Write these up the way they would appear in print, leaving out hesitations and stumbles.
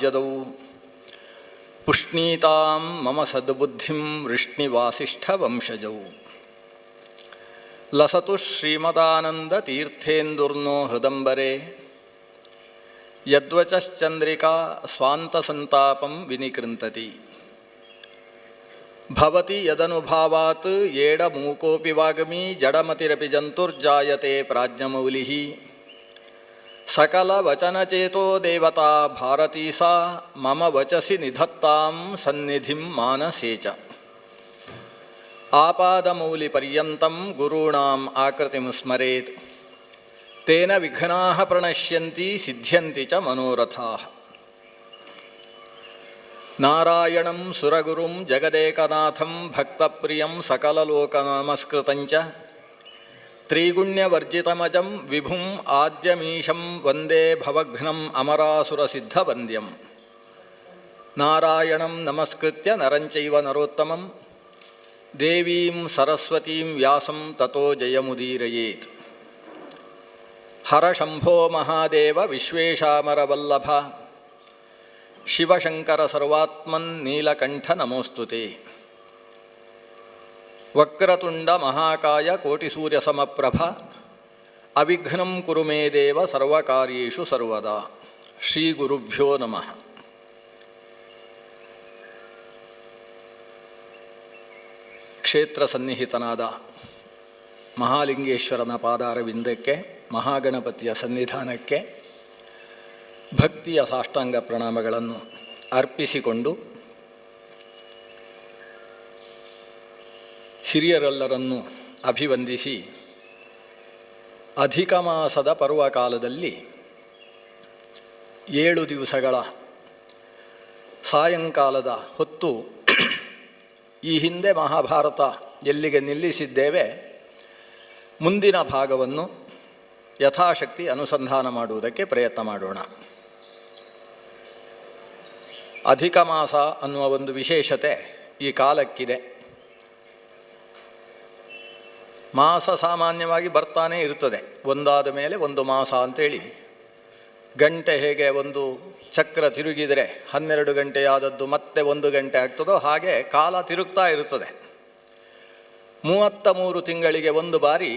ರಾಜ್ಯದವು ಪುಷ್ಣೀತಾಂ ಮಮ ಸದ್ಬುದ್ಧಿಂ ವೃಷ್ಣಿವಾಸಿಷ್ಠವಂಶಜವು ಲಸತು ಶ್ರೀಮದಾನಂದ ತೀರ್ಥೇಂದುರ್ನೋ ಹೃದಂಬರೆ ಯದ್ವಚಶ್ಚಂದ್ರಿಕಾ ಸ್ವಾಂತಸಂತಾಪಂ ವಿನಿಕೃಂತತಿ ಭವತಿ ಯದನುಭಾವಾತ್ ಏಡಮೂಕೋಪಿ ವಾಗ್ಮಿ ಜಡಮತಿರಪಿ ಜಂತುರ್ಜಾಯತೆ ಪ್ರಾಜ್ಞಮೌಲಿಃ ಸಕಲವಚನಚೇತೋ ದೇವತಾ ಭಾರತೀ ಸಾ ಮಮ ವಚಸಿ ನಿಧತ್ತಾಂ ಸನ್ನಿಧಿಂ ಮಾನಸೇ ಚ ಆಪಾದಮೌಲಿಪರ್ಯಂತಂ ಗುರುಣಾಂ ಆಕೃತಿಂ ಸ್ಮರೇತ್ ತೇನ ವಿಘ್ನಾಃ ಪ್ರಣಶ್ಯಂತಿ ಸಿದ್ಧ್ಯಂತಿ ಚ ಮನೋರಥಾಃ ನಾರಾಯಣಂ ಸುರಗುರುಂ ಜಗದೇಕನಾಥಂ ಭಕ್ತಪ್ರಿಯಂ ಸಕಲಲೋಕನಮಸ್ಕೃತಂಚ ತ್ರಿಗುಣ್ಯವರ್ಜಿತಮಜಂ ವಿಭುಂ ಆದ್ಯಮೀಶಂ ವಂದೇ ಭವಘ್ನಂ ಅಮರಾಸುರಸಿದ್ಧವಂದ್ಯಂ ನಾರಾಯಣಂ ನಮಸ್ಕೃತ್ಯ ನರಂಚೈವ ನರೋತ್ತಮಂ ದೇವೀಂ ಸರಸ್ವತೀಂ ವ್ಯಾಸಂ ತತೋ ಜಯಮುದೀರಯೇತ್. ಹರ ಶಂಭೋ ಮಹಾದೇವ ವಿಶ್ವೇಶಾಮರವಲ್ಲಭ ಶಿವಶಂಕರ ಸರ್ವಾತ್ಮನ್ ನೀಲಕಂಠ ನಮೋಸ್ತುತೆ. ವಕ್ರತುಂಡ ಮಹಾಕಾಯ ಕೋಟಿಸೂರ್ಯಸಮಪ್ರಭ ಅವಿಘ್ನಂ ಕುರು ಮೇ ದೇವ ಸರ್ವಕಾರ್ಯೇಷು ಸರ್ವದಾ. ಶ್ರೀ ಗುರುಭ್ಯೋ ನಮಃ. ಕ್ಷೇತ್ರ ಸನ್ನಿಹಿತನಾದ ಮಹಾಲಿಂಗೇಶ್ವರನ ಪಾದಾರವಿಂದಕ್ಕೆ, ಮಹಾಗಣಪತಿಯ ಸನ್ನಿಧಾನಕ್ಕೆ ಭಕ್ತಿಯ ಸಾಷ್ಟಾಂಗ ಪ್ರಣಾಮಗಳನ್ನು ಅರ್ಪಿಸಿಕೊಂಡು ಹಿರಿಯರೆಲ್ಲರನ್ನು ಅಭಿವಂದಿಸಿ, ಅಧಿಕ ಮಾಸದ ಪರ್ವಕಾಲದಲ್ಲಿ 7 ದಿವಸಗಳ ಸಾಯಂಕಾಲದ ಹೊತ್ತು ಈ ಹಿಂದೆ ಮಹಾಭಾರತ ಎಲ್ಲಿಗೆ ನಿಲ್ಲಿಸಿದ್ದೇವೆ ಮುಂದಿನ ಭಾಗವನ್ನು ಯಥಾಶಕ್ತಿ ಅನುಸಂಧಾನ ಮಾಡುವುದಕ್ಕೆ ಪ್ರಯತ್ನ ಮಾಡೋಣ. ಅಧಿಕ ಮಾಸ ಅನ್ನುವ ಒಂದು ವಿಶೇಷತೆ ಈ ಕಾಲಕ್ಕಿದೆ. ಮಾಸ ಸಾಮಾನ್ಯವಾಗಿ ಬರ್ತಾನೇ ಇರ್ತದೆ, ಒಂದಾದ ಮೇಲೆ ಒಂದು ಮಾಸ ಅಂತೇಳಿ. ಗಂಟೆ ಹೇಗೆ ಒಂದು ಚಕ್ರ ತಿರುಗಿದರೆ 12 ಗಂಟೆಯಾದದ್ದು ಮತ್ತೆ 1 ಗಂಟೆ ಆಗ್ತದೋ ಹಾಗೆ ಕಾಲ ತಿರುಗ್ತಾ ಇರುತ್ತದೆ. 33 ತಿಂಗಳಿಗೆ ಒಂದು ಬಾರಿ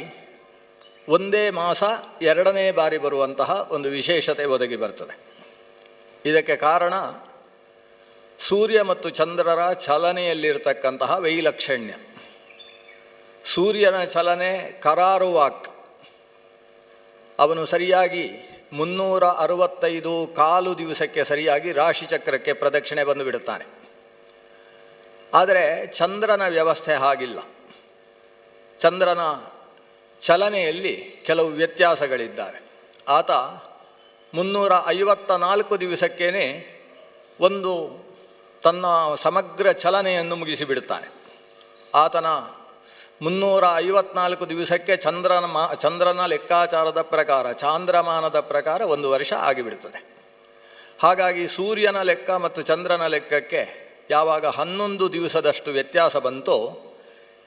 ಒಂದೇ ಮಾಸ 2ನೇ ಬಾರಿ ಬರುವಂತಹ ಒಂದು ವಿಶೇಷತೆ ಒದಗಿ ಬರ್ತದೆ. ಇದಕ್ಕೆ ಕಾರಣ ಸೂರ್ಯ ಮತ್ತು ಚಂದ್ರರ ಚಲನೆಯಲ್ಲಿರ್ತಕ್ಕಂತಹ ವೈಲಕ್ಷಣ್ಯ. ಸೂರ್ಯನ ಚಲನೆ ಕರಾರುವಾಕ್. ಅವನು ಸರಿಯಾಗಿ 365 ಕಾಲು ದಿವಸಕ್ಕೆ ಸರಿಯಾಗಿ ರಾಶಿಚಕ್ರಕ್ಕೆ ಪ್ರದಕ್ಷಿಣೆ ಬಂದು ಬಿಡುತ್ತಾನೆ. ಆದರೆ ಚಂದ್ರನ ವ್ಯವಸ್ಥೆ ಹಾಗಿಲ್ಲ. ಚಂದ್ರನ ಚಲನೆಯಲ್ಲಿ ಕೆಲವು ವ್ಯತ್ಯಾಸಗಳಿದ್ದಾವೆ. ಆತ 354 ದಿವಸಕ್ಕೇ ಒಂದು ತನ್ನ ಸಮಗ್ರ ಚಲನೆಯನ್ನು ಮುಗಿಸಿಬಿಡುತ್ತಾನೆ. ಆತನ 354 ದಿವಸಕ್ಕೆ ಚಂದ್ರನ ಲೆಕ್ಕಾಚಾರದ ಪ್ರಕಾರ, ಚಾಂದ್ರಮಾನದ ಪ್ರಕಾರ 1 ವರ್ಷ ಆಗಿಬಿಡ್ತದೆ. ಹಾಗಾಗಿ ಸೂರ್ಯನ ಲೆಕ್ಕ ಮತ್ತು ಚಂದ್ರನ ಲೆಕ್ಕಕ್ಕೆ ಯಾವಾಗ 11 ದಿವಸದಷ್ಟು ವ್ಯತ್ಯಾಸ ಬಂತೋ,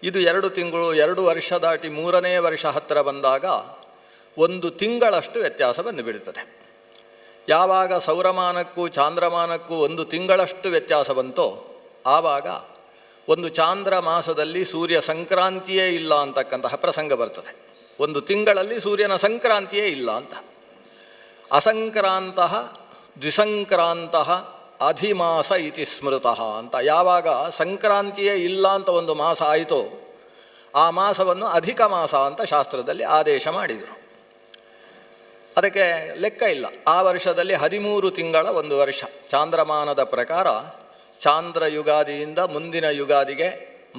ಇದು 2 ತಿಂಗಳು, 2 ವರ್ಷ ದಾಟಿ 3ನೇ ವರ್ಷ ಹತ್ತಿರ ಬಂದಾಗ 1 ತಿಂಗಳಷ್ಟು ವ್ಯತ್ಯಾಸ ಬಂದುಬಿಡುತ್ತದೆ. ಯಾವಾಗ ಸೌರಮಾನಕ್ಕೂ ಚಾಂದ್ರಮಾನಕ್ಕೂ 1 ತಿಂಗಳಷ್ಟು ವ್ಯತ್ಯಾಸ ಬಂತೋ ಆವಾಗ ಒಂದು ಚಾಂದ್ರ ಮಾಸದಲ್ಲಿ ಸೂರ್ಯ ಸಂಕ್ರಾಂತಿಯೇ ಇಲ್ಲ ಅಂತಕ್ಕಂತಹ ಪ್ರಸಂಗ ಬರ್ತದೆ. 1 ತಿಂಗಳಲ್ಲಿ ಸೂರ್ಯನ ಸಂಕ್ರಾಂತಿಯೇ ಇಲ್ಲ ಅಂತ. ಅಸಂಕ್ರಾಂತ ದ್ವಿಸಂಕ್ರಾಂತ ಅಧಿಮಾಸ ಇತಿ ಸ್ಮೃತಃ ಅಂತ. ಯಾವಾಗ ಸಂಕ್ರಾಂತಿಯೇ ಇಲ್ಲ ಅಂತ ಒಂದು ಮಾಸ ಆಯಿತೋ ಆ ಮಾಸವನ್ನು ಅಧಿಕ ಮಾಸ ಅಂತ ಶಾಸ್ತ್ರದಲ್ಲಿ ಆದೇಶ ಮಾಡಿದರು. ಅದಕ್ಕೆ ಲೆಕ್ಕ ಇಲ್ಲ. ಆ ವರ್ಷದಲ್ಲಿ 13 ತಿಂಗಳ 1 ವರ್ಷ. ಚಾಂದ್ರಮಾನದ ಪ್ರಕಾರ ಚಾಂದ್ರ ಯುಗಾದಿಯಿಂದ ಮುಂದಿನ ಯುಗಾದಿಗೆ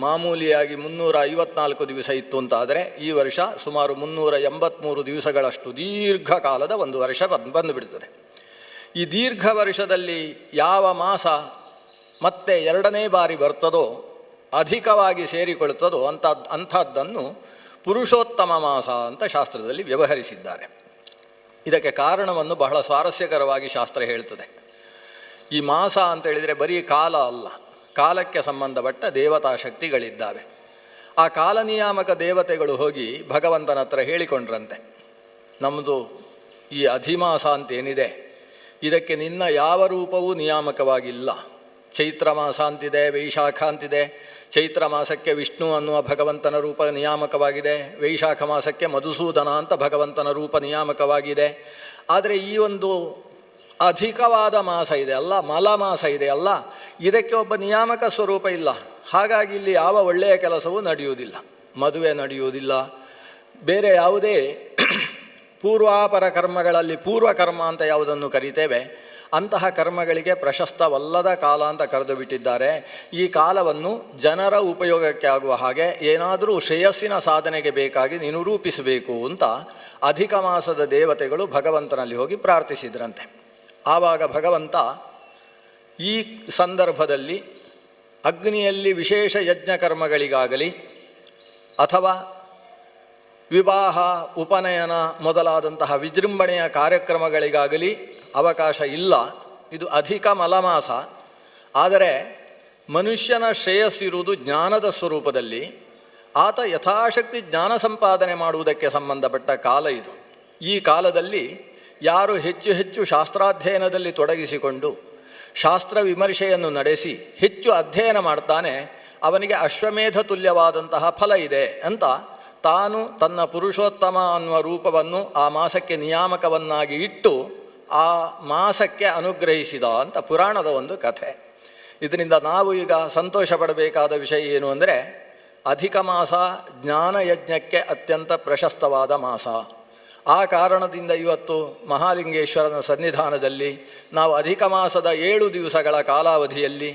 ಮಾಮೂಲಿಯಾಗಿ 354 ದಿವಸ ಇತ್ತು ಅಂತಾದರೆ ಈ ವರ್ಷ ಸುಮಾರು 383 ದಿವಸಗಳಷ್ಟು ದೀರ್ಘಕಾಲದ 1 ವರ್ಷ ಬಂದುಬಿಡ್ತದೆ. ಈ ದೀರ್ಘ ವರ್ಷದಲ್ಲಿ ಯಾವ ಮಾಸ ಮತ್ತೆ 2ನೇ ಬಾರಿ ಬರ್ತದೋ, ಅಧಿಕವಾಗಿ ಸೇರಿಕೊಳ್ತದೋ ಅಂಥದ್ದನ್ನು ಪುರುಷೋತ್ತಮ ಮಾಸ ಅಂತ ಶಾಸ್ತ್ರದಲ್ಲಿ ವ್ಯವಹರಿಸಿದ್ದಾರೆ. ಇದಕ್ಕೆ ಕಾರಣವನ್ನು ಬಹಳ ಸ್ವಾರಸ್ಯಕರವಾಗಿ ಶಾಸ್ತ್ರ ಹೇಳ್ತದೆ. ಈ ಮಾಸ ಅಂತೇಳಿದರೆ ಬರೀ ಕಾಲ ಅಲ್ಲ, ಕಾಲಕ್ಕೆ ಸಂಬಂಧಪಟ್ಟ ದೇವತಾ ಶಕ್ತಿಗಳಿದ್ದಾವೆ. ಆ ಕಾಲನಿಯಾಮಕ ದೇವತೆಗಳು ಹೋಗಿ ಭಗವಂತನ ಹತ್ರ ಹೇಳಿಕೊಂಡ್ರಂತೆ, ನಮ್ಮದು ಈ ಅಧಿಮಾಸ ಅಂತೇನಿದೆ ಇದಕ್ಕೆ ನಿನ್ನ ಯಾವ ರೂಪವೂ ನಿಯಾಮಕವಾಗಿಲ್ಲ. ಚೈತ್ರ ಮಾಸ ಅಂತಿದೆ, ವೈಶಾಖ ಅಂತಿದೆ. ಚೈತ್ರ ಮಾಸಕ್ಕೆ ವಿಷ್ಣು ಅನ್ನುವ ಭಗವಂತನ ರೂಪ ನಿಯಾಮಕವಾಗಿದೆ, ವೈಶಾಖ ಮಾಸಕ್ಕೆ ಮಧುಸೂದನ ಅಂತ ಭಗವಂತನ ರೂಪ ನಿಯಾಮಕವಾಗಿದೆ. ಆದರೆ ಈ ಒಂದು ಅಧಿಕವಾದ ಮಾಸ ಇದೆ ಅಲ್ಲ, ಮಲ ಮಾಸ ಇದೆ ಅಲ್ಲ, ಇದಕ್ಕೆ ಒಬ್ಬ ನಿಯಾಮಕ ಸ್ವರೂಪ ಇಲ್ಲ. ಹಾಗಾಗಿ ಇಲ್ಲಿ ಯಾವ ಒಳ್ಳೆಯ ಕೆಲಸವೂ ನಡೆಯುವುದಿಲ್ಲ, ಮದುವೆ ನಡೆಯುವುದಿಲ್ಲ. ಬೇರೆ ಯಾವುದೇ ಪೂರ್ವಾಪರ ಕರ್ಮಗಳಲ್ಲಿ ಪೂರ್ವಕರ್ಮ ಅಂತ ಯಾವುದನ್ನು ಕರಿತೇವೆ ಅಂತಹ ಕರ್ಮಗಳಿಗೆ ಪ್ರಶಸ್ತವಲ್ಲದ ಕಾಲ ಅಂತ ಕರೆದು ಬಿಟ್ಟಿದ್ದಾರೆ. ಈ ಕಾಲವನ್ನು ಜನರ ಉಪಯೋಗಕ್ಕೆ ಆಗುವ ಹಾಗೆ ಏನಾದರೂ ಶ್ರೇಯಸ್ಸಿನ ಸಾಧನೆಗೆ ಬೇಕಾಗಿ ನೀನು ರೂಪಿಸಬೇಕು ಅಂತ ಅಧಿಕ ಮಾಸದ ದೇವತೆಗಳು ಭಗವಂತನಲ್ಲಿ ಹೋಗಿ ಪ್ರಾರ್ಥಿಸಿದ್ರಂತೆ. ಆವಾಗ ಭಗವಂತ ಈ ಸಂದರ್ಭದಲ್ಲಿ ಅಗ್ನಿಯಲ್ಲಿ ವಿಶೇಷ ಯಜ್ಞ ಕರ್ಮಗಳಿಗಾಗಲಿ ಅಥವಾ ವಿವಾಹ ಉಪನಯನ ಮೊದಲಾದಂತಹ ವಿಜೃಂಭಣೆಯ ಕಾರ್ಯಕ್ರಮಗಳಿಗಾಗಲಿ ಅವಕಾಶ ಇಲ್ಲ. ಇದು ಅಧಿಕ ಮಲಮಾಸ. ಆದರೆ ಮನುಷ್ಯನ ಶ್ರೇಯಸ್ಸಿರುವುದು ಜ್ಞಾನದ ಸ್ವರೂಪದಲ್ಲಿ. ಆತ ಯಥಾಶಕ್ತಿ ಜ್ಞಾನ ಸಂಪಾದನೆ ಮಾಡುವುದಕ್ಕೆ ಸಂಬಂಧಪಟ್ಟ ಕಾಲ ಇದು. ಈ ಕಾಲದಲ್ಲಿ ಯಾರು ಹೆಚ್ಚು ಹೆಚ್ಚು ಶಾಸ್ತ್ರಾಧ್ಯಯನದಲ್ಲಿ ತೊಡಗಿಸಿಕೊಂಡು ಶಾಸ್ತ್ರ ವಿಮರ್ಶೆಯನ್ನು ನಡೆಸಿ ಹೆಚ್ಚು ಅಧ್ಯಯನ ಮಾಡ್ತಾನೆ, ಅವನಿಗೆ ಅಶ್ವಮೇಧ ತುಲ್ಯವಾದಂತಹ ಫಲ ಇದೆ ಅಂತ ತಾನು ತನ್ನ ಪುರುಷೋತ್ತಮ ಅನ್ನುವ ರೂಪವನ್ನು ಆ ಮಾಸಕ್ಕೆ ನಿಯಾಮಕವನ್ನಾಗಿ ಇಟ್ಟು ಆ ಮಾಸಕ್ಕೆ ಅನುಗ್ರಹಿಸಿದ ಅಂತ ಪುರಾಣದ ಒಂದು ಕಥೆ. ಇದರಿಂದ ನಾವು ಈಗ ಸಂತೋಷ ಪಡಬೇಕಾದ ವಿಷಯ ಏನು ಅಂದರೆ, ಅಧಿಕ ಮಾಸ ಜ್ಞಾನಯಜ್ಞಕ್ಕೆ ಅತ್ಯಂತ ಪ್ರಶಸ್ತವಾದ ಮಾಸ. ಆ ಕಾರಣದಿಂದ ಇವತ್ತು ಮಹಾಲಿಂಗೇಶ್ವರನ ಸನ್ನಿಧಾನದಲ್ಲಿ ನಾವು ಅಧಿಕ ಮಾಸದ 7 ದಿವಸಗಳ ಕಾಲಾವಧಿಯಲ್ಲಿ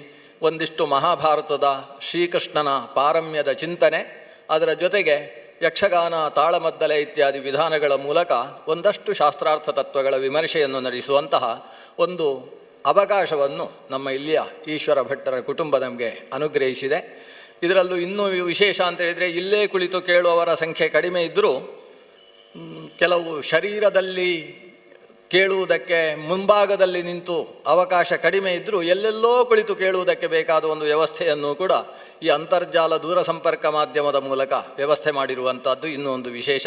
ಒಂದಿಷ್ಟು ಮಹಾಭಾರತದ ಶ್ರೀಕೃಷ್ಣನ ಪಾರಮ್ಯದ ಚಿಂತನೆ, ಅದರ ಜೊತೆಗೆ ಯಕ್ಷಗಾನ, ತಾಳಮದ್ದಲೆ ಇತ್ಯಾದಿ ವಿಧಾನಗಳ ಮೂಲಕ ಒಂದಷ್ಟು ಶಾಸ್ತ್ರಾರ್ಥ ತತ್ವಗಳ ವಿಮರ್ಶೆಯನ್ನು ನಡೆಸುವಂತಹ ಒಂದು ಅವಕಾಶವನ್ನು ನಮ್ಮ ಇಲ್ಲಿಯ ಈಶ್ವರ ಭಟ್ಟರ ಕುಟುಂಬ ನಮಗೆ ಅನುಗ್ರಹಿಸಿದೆ. ಇದರಲ್ಲೂ ಇನ್ನೂ ವಿಶೇಷ ಅಂತ ಹೇಳಿದರೆ, ಇಲ್ಲೇ ಕುಳಿತು ಕೇಳುವವರ ಸಂಖ್ಯೆ ಕಡಿಮೆ ಇದ್ದರೂ ಕೆಲವು ಶರೀರದಲ್ಲಿ ಕೇಳುವುದಕ್ಕೆ ಮುಂಭಾಗದಲ್ಲಿ ನಿಂತು ಅವಕಾಶ ಕಡಿಮೆ ಇದ್ದರೂ ಎಲ್ಲೆಲ್ಲೋ ಕುಳಿತು ಕೇಳುವುದಕ್ಕೆ ಬೇಕಾದ ಒಂದು ವ್ಯವಸ್ಥೆಯನ್ನು ಕೂಡ ಈ ಅಂತರ್ಜಾಲ ದೂರ ಸಂಪರ್ಕ ಮಾಧ್ಯಮದ ಮೂಲಕ ವ್ಯವಸ್ಥೆ ಮಾಡಿರುವಂಥದ್ದು ಇನ್ನೂ ಒಂದು ವಿಶೇಷ.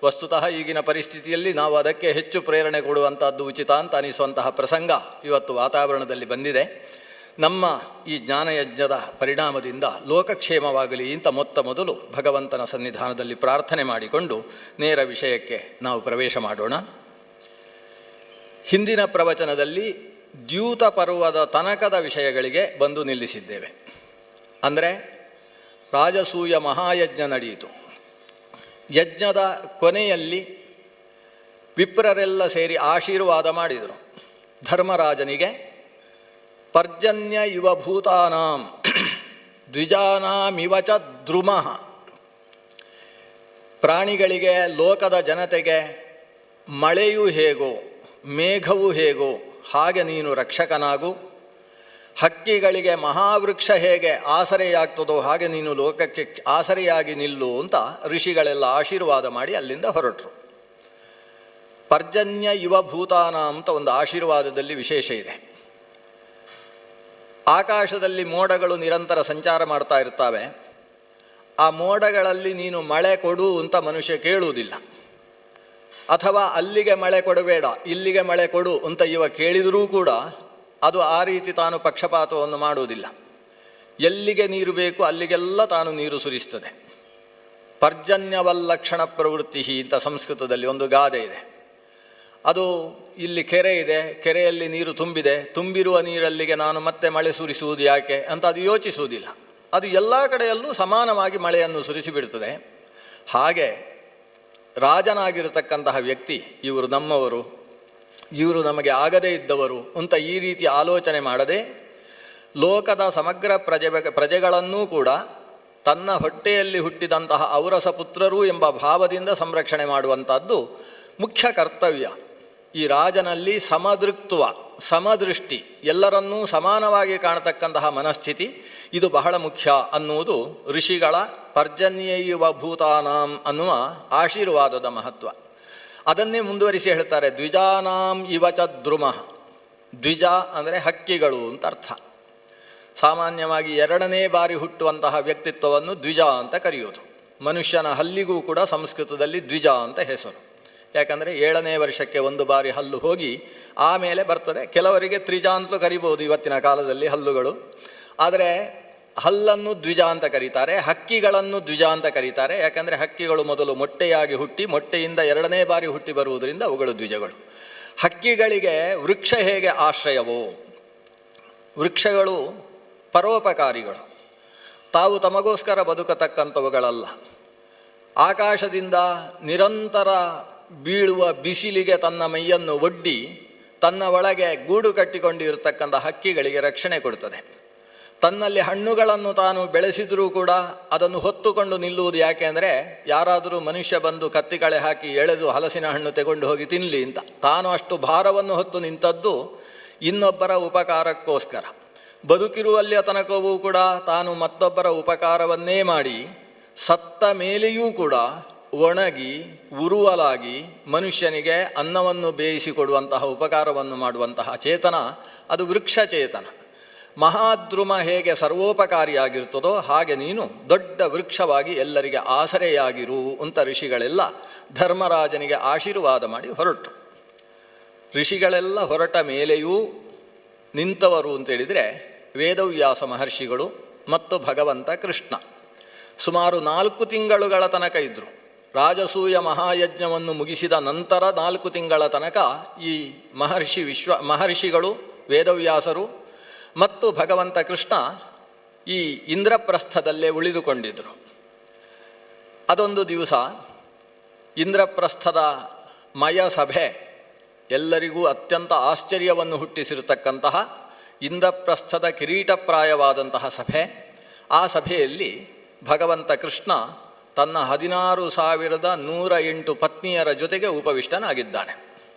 ವಸ್ತುತಃ ಈಗಿನ ಪರಿಸ್ಥಿತಿಯಲ್ಲಿ ನಾವು ಅದಕ್ಕೆ ಹೆಚ್ಚು ಪ್ರೇರಣೆ ಕೊಡುವಂಥದ್ದು ಉಚಿತ ಅಂತ ಅನಿಸುವಂತಹ ಪ್ರಸಂಗ ಇವತ್ತು ವಾತಾವರಣದಲ್ಲಿ ಬಂದಿದೆ. ನಮ್ಮ ಈ ಜ್ಞಾನಯಜ್ಞದ ಪರಿಣಾಮದಿಂದ ಲೋಕಕ್ಷೇಮವಾಗಲಿ ಅಂತ ಮೊದಲು ಭಗವಂತನ ಸನ್ನಿಧಾನದಲ್ಲಿ ಪ್ರಾರ್ಥನೆ ಮಾಡಿಕೊಂಡು ನೇರ ವಿಷಯಕ್ಕೆ ನಾವು ಪ್ರವೇಶ ಮಾಡೋಣ. ಹಿಂದಿನ ಪ್ರವಚನದಲ್ಲಿ ದ್ಯೂತ ಪರ್ವದ ತನಕದ ವಿಷಯಗಳಿಗೆ ಬಂದು ನಿಲ್ಲಿಸಿದ್ದೇವೆ. ಅಂದರೆ ರಾಜಸೂಯ ಮಹಾಯಜ್ಞ ನಡೆಯಿತು. ಯಜ್ಞದ ಕೊನೆಯಲ್ಲಿ ವಿಪ್ರರೆಲ್ಲ ಸೇರಿ ಆಶೀರ್ವಾದ ಮಾಡಿದರು. ಧರ್ಮರಾಜನಿಗೆ ಪರ್ಜನ್ಯ ಇವ ಭೂತಾನಾಂ ದ್ವಿಜಾನಾಮಿವ ಚ ದ್ರುಮಃ, ಪ್ರಾಣಿಗಳಿಗೆ, ಲೋಕದ ಜನತೆಗೆ ಮಳೆಯೂ ಹೇಗೋ ಮೇಘವೂ ಹೇಗೋ ಹಾಗೆ ನೀನು ರಕ್ಷಕನಾಗು. ಹಕ್ಕಿಗಳಿಗೆ ಮಹಾವೃಕ್ಷ ಹೇಗೆ ಆಸರೆಯಾಗ್ತದೋ ಹಾಗೆ ನೀನು ಲೋಕಕ್ಕೆ ಆಸರೆಯಾಗಿ ನಿಲ್ಲು ಅಂತ ಋಷಿಗಳೆಲ್ಲ ಆಶೀರ್ವಾದ ಮಾಡಿ ಅಲ್ಲಿಂದ ಹೊರಟರು. ಪರ್ಜನ್ಯ ಇವ ಭೂತಾನ ಅಂತ ಒಂದು ಆಶೀರ್ವಾದದಲ್ಲಿ ವಿಶೇಷ ಇದೆ. ಆಕಾಶದಲ್ಲಿ ಮೋಡಗಳು ನಿರಂತರ ಸಂಚಾರ ಮಾಡ್ತಾ ಇರ್ತವೆ. ಆ ಮೋಡಗಳಲ್ಲಿ ನೀನು ಮಳೆ ಕೊಡು ಅಂತ ಮನುಷ್ಯ ಕೇಳುವುದಿಲ್ಲ, ಅಥವಾ ಅಲ್ಲಿಗೆ ಮಳೆ ಕೊಡಬೇಡ ಇಲ್ಲಿಗೆ ಮಳೆ ಕೊಡು ಅಂತ ಇವ ಕೇಳಿದರೂ ಕೂಡ ಅದು ಆ ರೀತಿ ತಾನು ಪಕ್ಷಪಾತವನ್ನು ಮಾಡುವುದಿಲ್ಲ. ಎಲ್ಲಿಗೆ ನೀರು ಬೇಕು ಅಲ್ಲಿಗೆಲ್ಲ ತಾನು ನೀರು ಸುರಿಸ್ತದೆ. ಪರ್ಜನ್ಯವಲ್ಲಕ್ಷಣ ಪ್ರವೃತ್ತಿ ಅಂತ ಸಂಸ್ಕೃತದಲ್ಲಿ ಒಂದು ಗಾದೆ ಇದೆ. ಅದು ಇಲ್ಲಿ ಕೆರೆ ಇದೆ, ಕೆರೆಯಲ್ಲಿ ನೀರು ತುಂಬಿದೆ, ತುಂಬಿರುವ ನೀರಲ್ಲಿಗೆ ನಾನು ಮತ್ತೆ ಮಳೆ ಸುರಿಸುವುದು ಯಾಕೆ ಅಂತ ಅದು ಯೋಚಿಸುವುದಿಲ್ಲ. ಅದು ಎಲ್ಲ ಕಡೆಯಲ್ಲೂ ಸಮಾನವಾಗಿ ಮಳೆಯನ್ನು ಸುರಿಸಿಬಿಡ್ತದೆ. ಹಾಗೆ ರಾಜನಾಗಿರತಕ್ಕಂತಹ ವ್ಯಕ್ತಿ, ಇವರು ನಮ್ಮವರು, ಇವರು ನಮಗೆ ಆಗದೇ ಇದ್ದವರು ಅಂತ ಈ ರೀತಿ ಆಲೋಚನೆ ಮಾಡದೆ ಲೋಕದ ಸಮಗ್ರ ಪ್ರಜೆಗಳನ್ನೂ ಕೂಡ ತನ್ನ ಹೊಟ್ಟೆಯಲ್ಲಿ ಹುಟ್ಟಿದಂತಹ ಔರಸ ಪುತ್ರರು ಎಂಬ ಭಾವದಿಂದ ಸಂರಕ್ಷಣೆ ಮಾಡುವಂಥದ್ದು ಮುಖ್ಯ ಕರ್ತವ್ಯ. ಈ ರಾಜನಲ್ಲಿ ಸಮದೃಕ್ತ್ವ, ಸಮದೃಷ್ಟಿ, ಎಲ್ಲರನ್ನೂ ಸಮಾನವಾಗಿ ಕಾಣತಕ್ಕಂತಹ ಮನಸ್ಥಿತಿ ಇದು ಬಹಳ ಮುಖ್ಯ ಅನ್ನುವುದು ಋಷಿಗಳ ಪರ್ಜನ್ಯೈವ ಭೂತಾನಾಂ ಅನ್ನುವ ಆಶೀರ್ವಾದದ ಮಹತ್ವ. ಅದನ್ನೇ ಮುಂದುವರಿಸಿ ಹೇಳ್ತಾರೆ, ದ್ವಿಜಾನಾಂ ಇವ ಚ ದ್ರುಮಃ. ದ್ವಿಜ ಅಂದರೆ ಹಕ್ಕಿಗಳು ಅಂತ ಅರ್ಥ. ಸಾಮಾನ್ಯವಾಗಿ 2ನೇ ಬಾರಿ ಹುಟ್ಟುವಂತಹ ವ್ಯಕ್ತಿತ್ವವನ್ನು ದ್ವಿಜ ಅಂತ ಕರೆಯುವುದು. ಮನುಷ್ಯನ ಹಲ್ಲಿಗೂ ಕೂಡ ಸಂಸ್ಕೃತದಲ್ಲಿ ದ್ವಿಜ ಅಂತ ಹೆಸರು. ಯಾಕಂದರೆ 7ನೇ ವರ್ಷಕ್ಕೆ ಒಂದು ಬಾರಿ ಹಲ್ಲು ಹೋಗಿ ಆಮೇಲೆ ಬರ್ತದೆ. ಕೆಲವರಿಗೆ ತ್ರಿಜ ಅಂತಲೂ ಕರಿಬೋದು ಇವತ್ತಿನ ಕಾಲದಲ್ಲಿ ಹಲ್ಲುಗಳು. ಆದರೆ ಹಲ್ಲನ್ನು ದ್ವಿಜ ಅಂತ ಕರೀತಾರೆ, ಹಕ್ಕಿಗಳನ್ನು ದ್ವಿಜ ಅಂತ ಕರೀತಾರೆ. ಯಾಕಂದರೆ ಹಕ್ಕಿಗಳು ಮೊದಲು ಮೊಟ್ಟೆಯಾಗಿ ಹುಟ್ಟಿ ಮೊಟ್ಟೆಯಿಂದ 2ನೇ ಬಾರಿ ಹುಟ್ಟಿ ಬರುವುದರಿಂದ ಅವುಗಳು ದ್ವಿಜಗಳು. ಹಕ್ಕಿಗಳಿಗೆ ವೃಕ್ಷ ಹೇಗೆ ಆಶ್ರಯವೋ, ವೃಕ್ಷಗಳು ಪರೋಪಕಾರಿಗಳು. ತಾವು ತಮಗೋಸ್ಕರ ಬದುಕತಕ್ಕಂಥವುಗಳಲ್ಲ. ಆಕಾಶದಿಂದ ನಿರಂತರ ಬೀಳುವ ಬಿಸಿಲಿಗೆ ತನ್ನ ಮೈಯನ್ನು ಒಡ್ಡಿ ತನ್ನ ಒಳಗೆ ಗೂಡು ಕಟ್ಟಿಕೊಂಡಿರತಕ್ಕಂಥ ಹಕ್ಕಿಗಳಿಗೆ ರಕ್ಷಣೆ ಕೊಡುತ್ತದೆ. ತನ್ನಲ್ಲಿ ಹಣ್ಣುಗಳನ್ನು ತಾನು ಬೆಳೆಸಿದರೂ ಕೂಡ ಅದನ್ನು ಹೊತ್ತುಕೊಂಡು ನಿಲ್ಲುವುದು ಯಾಕೆ ಅಂದರೆ, ಯಾರಾದರೂ ಮನುಷ್ಯ ಬಂದು ಕತ್ತಿಕಳೆ ಹಾಕಿ ಎಳೆದು ಹಲಸಿನ ಹಣ್ಣು ತೆಗೊಂಡು ಹೋಗಿ ತಿನ್ನಲಿ ಅಂತ. ತಾನು ಅಷ್ಟು ಭಾರವನ್ನು ಹೊತ್ತು ನಿಂತದ್ದು ಇನ್ನೊಬ್ಬರ ಉಪಕಾರಕ್ಕೋಸ್ಕರ. ಬದುಕಿರುವಲ್ಲಿಯ ತನಕವೂ ಕೂಡ ತಾನು ಮತ್ತೊಬ್ಬರ ಉಪಕಾರವನ್ನೇ ಮಾಡಿ ಸತ್ತ ಮೇಲೆಯೂ ಕೂಡ ಒಣಗಿ ಉರುವಲಾಗಿ ಮನುಷ್ಯನಿಗೆ ಅನ್ನವನ್ನು ಬೇಯಿಸಿಕೊಡುವಂತಹ ಉಪಕಾರವನ್ನು ಮಾಡುವಂತಹ ಚೇತನ ಅದು ವೃಕ್ಷ ಚೇತನ. ಮಹಾದ್ರುಮ ಹೇಗೆ ಸರ್ವೋಪಕಾರಿಯಾಗಿರ್ತದೋ ಹಾಗೆ ನೀನು ದೊಡ್ಡ ವೃಕ್ಷವಾಗಿ ಎಲ್ಲರಿಗೆ ಆಸರೆಯಾಗಿರು ಅಂತ ಋಷಿಗಳೆಲ್ಲ ಧರ್ಮರಾಜನಿಗೆ ಆಶೀರ್ವಾದ ಮಾಡಿ ಹೊರಟರು. ಋಷಿಗಳೆಲ್ಲ ಹೊರಟ ಮೇಲೆಯೂ ನಿಂತವರು ಅಂತೇಳಿದರೆ ವೇದವ್ಯಾಸ ಮಹರ್ಷಿಗಳು ಮತ್ತು ಭಗವಂತ ಕೃಷ್ಣ. ಸುಮಾರು 4 ತಿಂಗಳುಗಳ ತನಕ ಇದ್ದರು. ರಾಜಸೂಯ ಮಹಾಯಜ್ಞವನ್ನು ಮುಗಿಸಿದ ನಂತರ 4 ತಿಂಗಳ ತನಕ ಈ ಮಹರ್ಷಿಗಳು ವೇದವ್ಯಾಸರು ಮತ್ತು ಭಗವಂತ ಕೃಷ್ಣ ಈ ಇಂದ್ರಪ್ರಸ್ಥದಲ್ಲೇ ಉಳಿದುಕೊಂಡಿದ್ದರು. ಅದೊಂದು ದಿವಸ ಇಂದ್ರಪ್ರಸ್ಥದ ಮಯಸಭೆ, ಎಲ್ಲರಿಗೂ ಅತ್ಯಂತ ಆಶ್ಚರ್ಯವನ್ನು ಹುಟ್ಟಿಸಿರತಕ್ಕಂತಹ ಇಂದ್ರಪ್ರಸ್ಥದ ಕಿರೀಟಪ್ರಾಯವಾದಂತಹ ಸಭೆ. ಆ ಸಭೆಯಲ್ಲಿ ಭಗವಂತ ಕೃಷ್ಣ ತನ್ನ 16,108 ಪತ್ನಿಯರ ಜೊತೆಗೆ ಉಪವಿಷ್ಟನಾಗಿದ್ದಾನೆ.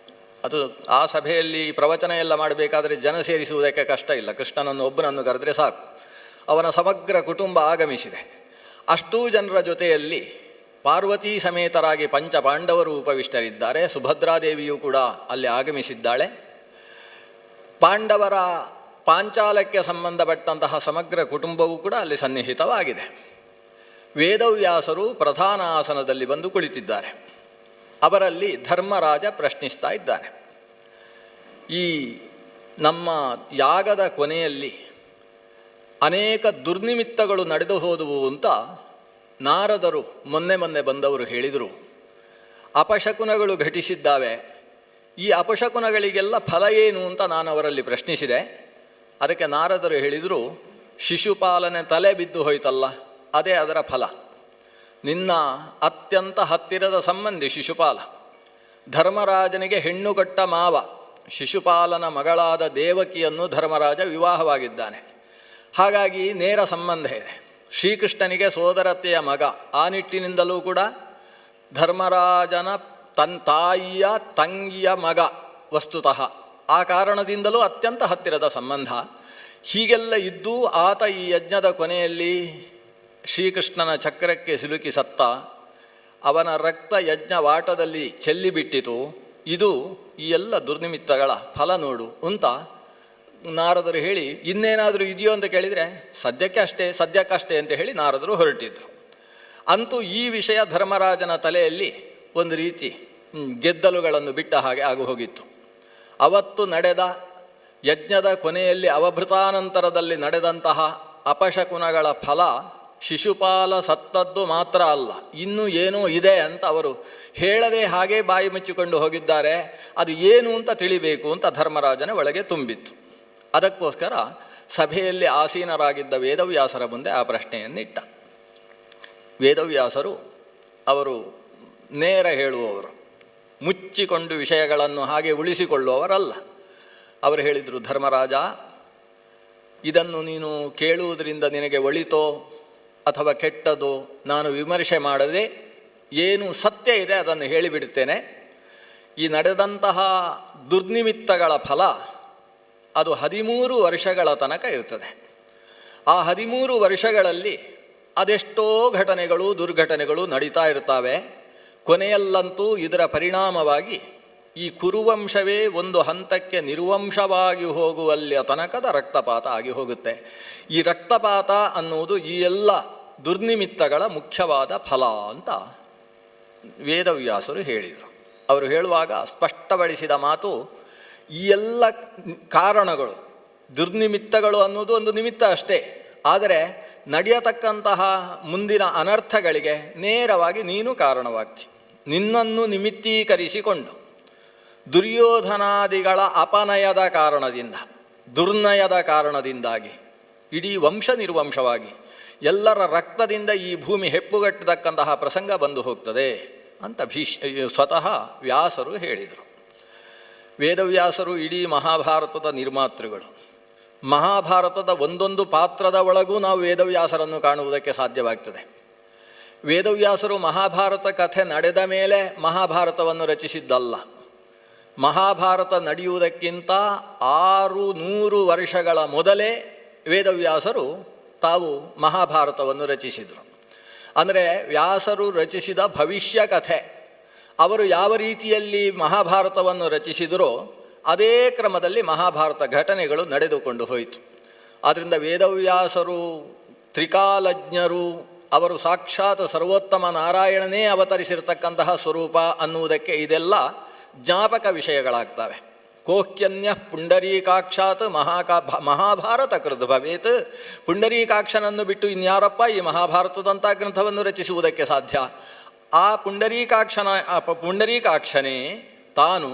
ಅದು ಆ ಸಭೆಯಲ್ಲಿ ಪ್ರವಚನ ಎಲ್ಲ ಮಾಡಬೇಕಾದರೆ ಜನ ಸೇರಿಸುವುದಕ್ಕೆ ಕಷ್ಟ ಇಲ್ಲ. ಕೃಷ್ಣನನ್ನು ಒಬ್ಬನನ್ನು ಕರೆದರೆ ಸಾಕು. ಅವನ ಸಮಗ್ರ ಕುಟುಂಬ ಆಗಮಿಸಿದೆ. ಅಷ್ಟೂ ಜನರ ಜೊತೆಯಲ್ಲಿ ಪಾರ್ವತೀ ಸಮೇತರಾಗಿ ಪಂಚಪಾಂಡವರು ಉಪವಿಷ್ಟರಿದ್ದಾರೆ. ಸುಭದ್ರಾದೇವಿಯೂ ಕೂಡ ಅಲ್ಲಿ ಆಗಮಿಸಿದ್ದಾಳೆ. ಪಾಂಡವರ ಪಾಂಚಾಲಕ್ಕೆ ಸಂಬಂಧಪಟ್ಟಂತಹ ಸಮಗ್ರ ಕುಟುಂಬವೂ ಕೂಡ ಅಲ್ಲಿ ಸನ್ನಿಹಿತವಾಗಿದೆ. ವೇದವ್ಯಾಸರು ಪ್ರಧಾನ ಆಸನದಲ್ಲಿ ಬಂದು ಕುಳಿತಿದ್ದಾರೆ. ಅವರಲ್ಲಿ ಧರ್ಮರಾಜ ಪ್ರಶ್ನಿಸ್ತಾ ಇದ್ದಾನೆ. ಈ ನಮ್ಮ ಯಾಗದ ಕೊನೆಯಲ್ಲಿ ಅನೇಕ ದುರ್ನಿಮಿತ್ತಗಳು ನಡೆದು ಹೋದವು ಅಂತ ನಾರದರು ಮೊನ್ನೆ ಬಂದವರು ಹೇಳಿದರು. ಅಪಶಕುನಗಳು ಘಟಿಸಿದ್ದಾವೆ. ಈ ಅಪಶಕುನಗಳಿಗೆಲ್ಲ ಫಲ ಏನು ಅಂತ ನಾನು ಅವರಲ್ಲಿ ಪ್ರಶ್ನಿಸಿದೆ. ಅದಕ್ಕೆ ನಾರದರು ಹೇಳಿದರು, ಶಿಶುಪಾಲನೆ ತಲೆ ಬಿದ್ದು ಹೋಯ್ತಲ್ಲ, ಅದೇ ಅದರ ಫಲ. ನಿನ್ನ ಅತ್ಯಂತ ಹತ್ತಿರದ ಸಂಬಂಧಿ ಶಿಶುಪಾಲ, ಧರ್ಮರಾಜನಿಗೆ ಹೆಣ್ಣುಗಟ್ಟ ಮಾವ. ಶಿಶುಪಾಲನ ಮಗಳಾದ ದೇವಕಿಯನ್ನು ಧರ್ಮರಾಜ ವಿವಾಹವಾಗಿದ್ದಾನೆ. ಹಾಗಾಗಿ ನೇರ ಸಂಬಂಧ ಇದೆ. ಶ್ರೀಕೃಷ್ಣನಿಗೆ ಸೋದರತೆಯ ಮಗ. ಆ ನಿಟ್ಟಿನಿಂದಲೂ ಕೂಡ ಧರ್ಮರಾಜನ ತಾಯಿಯ ತಂಗಿಯ ಮಗ ವಸ್ತುತಃ. ಆ ಕಾರಣದಿಂದಲೂ ಅತ್ಯಂತ ಹತ್ತಿರದ ಸಂಬಂಧ. ಹೀಗೆಲ್ಲ ಇದ್ದೂ ಆತ ಈ ಯಜ್ಞದ ಕೊನೆಯಲ್ಲಿ ಶ್ರೀಕೃಷ್ಣನ ಚಕ್ರಕ್ಕೆ ಸಿಲುಕಿ ಸತ್ತ. ಅವನ ರಕ್ತ ಯಜ್ಞವಾಟದಲ್ಲಿ ಚೆಲ್ಲಿಬಿಟ್ಟಿತು. ಇದು ಈ ಎಲ್ಲ ದುರ್ನಿಮಿತ್ತಗಳ ಫಲ ನೋಡು ಅಂತ ನಾರದರು ಹೇಳಿ, ಇನ್ನೇನಾದರೂ ಇದೆಯೋ ಅಂತ ಕೇಳಿದರೆ ಸದ್ಯಕ್ಕಷ್ಟೇ ಅಂತ ಹೇಳಿ ನಾರದರು ಹೊರಟಿದ್ರು. ಅಂತೂ ಈ ವಿಷಯ ಧರ್ಮರಾಜನ ತಲೆಯಲ್ಲಿ ಒಂದು ರೀತಿ ಗೆದ್ದಲುಗಳನ್ನು ಬಿಟ್ಟ ಹಾಗೆ ಆಗು ಹೋಗಿತ್ತು. ಅವತ್ತು ನಡೆದ ಯಜ್ಞದ ಕೊನೆಯಲ್ಲಿ ಅವಭೃತಾನಂತರದಲ್ಲಿ ನಡೆದಂತಹ ಅಪಶಕುನಗಳ ಫಲ ಶಿಶುಪಾಲ ಸತ್ತದ್ದು ಮಾತ್ರ ಅಲ್ಲ, ಇನ್ನೂ ಏನೋ ಇದೆ ಅಂತ ಅವರು ಹೇಳದೆ ಹಾಗೆ ಬಾಯಿ ಮುಚ್ಚಿಕೊಂಡು ಹೋಗಿದ್ದಾರೆ. ಅದು ಏನು ಅಂತ ತಿಳಿಬೇಕು ಅಂತ ಧರ್ಮರಾಜನ ಒಳಗೆ ತುಂಬಿತ್ತು. ಅದಕ್ಕೋಸ್ಕರ ಸಭೆಯಲ್ಲಿ ಆಸೀನರಾಗಿದ್ದ ವೇದವ್ಯಾಸರ ಮುಂದೆ ಆ ಪ್ರಶ್ನೆಯನ್ನಿಟ್ಟ. ವೇದವ್ಯಾಸರು ಅವರು ನೇರ ಹೇಳುವವರು, ಮುಚ್ಚಿಕೊಂಡು ವಿಷಯಗಳನ್ನು ಹಾಗೆ ಉಳಿಸಿಕೊಳ್ಳುವವರಲ್ಲ. ಅವರು ಹೇಳಿದರು, ಧರ್ಮರಾಜ, ಇದನ್ನು ನೀನು ಕೇಳುವುದರಿಂದ ನಿನಗೆ ಒಳಿತೋ ಅಥವಾ ಕೆಟ್ಟದೋ ನಾನು ವಿಮರ್ಶೆ ಮಾಡದೆ ಏನು ಸತ್ಯ ಇದೆ ಅದನ್ನು ಹೇಳಿಬಿಡುತ್ತೇನೆ. ಈ ನಡೆದಂತಹ ದುರ್ನಿಮಿತ್ತಗಳ ಫಲ ಅದು 13 ವರ್ಷಗಳ ತನಕ ಇರ್ತದೆ. ಆ 13 ವರ್ಷಗಳಲ್ಲಿ ಅದೆಷ್ಟೋ ಘಟನೆಗಳು ದುರ್ಘಟನೆಗಳು ನಡೀತಾ ಇರ್ತವೆ. ಕೊನೆಯಲ್ಲಂತೂ ಇದರ ಪರಿಣಾಮವಾಗಿ ಈ ಕುರುವಂಶವೇ ಒಂದು ಹಂತಕ್ಕೆ ನಿರ್ವಂಶವಾಗಿ ಹೋಗುವಲ್ಲಿಯ ತನಕದ ರಕ್ತಪಾತ ಆಗಿ ಹೋಗುತ್ತೆ. ಈ ರಕ್ತಪಾತ ಅನ್ನುವುದು ಈ ಎಲ್ಲ ದುರ್ನಿಮಿತ್ತಗಳ ಮುಖ್ಯವಾದ ಫಲ ಅಂತ ವೇದವ್ಯಾಸರು ಹೇಳಿದರು. ಅವರು ಹೇಳುವಾಗ ಸ್ಪಷ್ಟಪಡಿಸಿದ ಮಾತು, ಈ ಎಲ್ಲ ಕಾರಣಗಳು ದುರ್ನಿಮಿತ್ತಗಳು ಅನ್ನೋದು ಒಂದು ನಿಮಿತ್ತ ಅಷ್ಟೇ, ಆದರೆ ನಡೆಯತಕ್ಕಂತಹ ಮುಂದಿನ ಅನರ್ಥಗಳಿಗೆ ನೇರವಾಗಿ ನೀನು ಕಾರಣವಾಗ್ತಿ. ನಿನ್ನನ್ನು ನಿಮಿತ್ತೀಕರಿಸಿಕೊಂಡು ದುರ್ಯೋಧನಾದಿಗಳ ಅಪನಯದ ಕಾರಣದಿಂದ, ದುರ್ನಯದ ಕಾರಣದಿಂದಾಗಿ ಇಡೀ ವಂಶ ನಿರ್ವಂಶವಾಗಿ ಎಲ್ಲರ ರಕ್ತದಿಂದ ಈ ಭೂಮಿ ಹೆಪ್ಪುಗಟ್ಟತಕ್ಕಂತಹ ಪ್ರಸಂಗ ಬಂದು ಹೋಗ್ತದೆ ಅಂತ ಸ್ವತಃ ವ್ಯಾಸರು ಹೇಳಿದರು. ವೇದವ್ಯಾಸರು ಇಡೀ ಮಹಾಭಾರತದ ನಿರ್ಮಾತೃಗಳು. ಮಹಾಭಾರತದ ಒಂದೊಂದು ಪಾತ್ರದ ಒಳಗೂ ನಾವು ವೇದವ್ಯಾಸರನ್ನು ಕಾಣುವುದಕ್ಕೆ ಸಾಧ್ಯವಾಗ್ತದೆ. ವೇದವ್ಯಾಸರು ಮಹಾಭಾರತ ಕಥೆ ನಡೆದ ಮೇಲೆ ಮಹಾಭಾರತವನ್ನು ರಚಿಸಿದ್ದಲ್ಲ. ಮಹಾಭಾರತ ನಡೆಯುವುದಕ್ಕಿಂತ 600 ವರ್ಷಗಳ ಮೊದಲೇ ವೇದವ್ಯಾಸರು ತಾವು ಮಹಾಭಾರತವನ್ನು ರಚಿಸಿದರು. ಅಂದರೆ ವ್ಯಾಸರು ರಚಿಸಿದ ಭವಿಷ್ಯ ಕಥೆ. ಅವರು ಯಾವ ರೀತಿಯಲ್ಲಿ ಮಹಾಭಾರತವನ್ನು ರಚಿಸಿದರೋ ಅದೇ ಕ್ರಮದಲ್ಲಿ ಮಹಾಭಾರತ ಘಟನೆಗಳು ನಡೆದುಕೊಂಡು ಹೋಯಿತು. ಆದ್ದರಿಂದ ವೇದವ್ಯಾಸರು ತ್ರಿಕಾಲಜ್ಞರು, ಅವರು ಸಾಕ್ಷಾತ್ ಸರ್ವೋತ್ತಮ ನಾರಾಯಣನೇ ಅವತರಿಸಿರ್ತಕ್ಕಂತಹ ಸ್ವರೂಪ ಅನ್ನುವುದಕ್ಕೆ ಇದೆಲ್ಲ ಜ್ಞಾಪಕ ವಿಷಯಗಳಾಗ್ತವೆ. ಕೋಹ್ಯನ್ಯ ಪುಂಡರೀಕಾಕ್ಷಾತ್ ಮಹಾಭಾರತ ಕೃತ್ ಭವೇತ್. ಪುಂಡರೀಕಾಕ್ಷನನ್ನು ಬಿಟ್ಟು ಇನ್ಯಾರಪ್ಪ ಈ ಮಹಾಭಾರತದಂಥ ಗ್ರಂಥವನ್ನು ರಚಿಸುವುದಕ್ಕೆ ಸಾಧ್ಯ? ಆ ಪುಂಡರೀಕಾಕ್ಷನೇ ತಾನು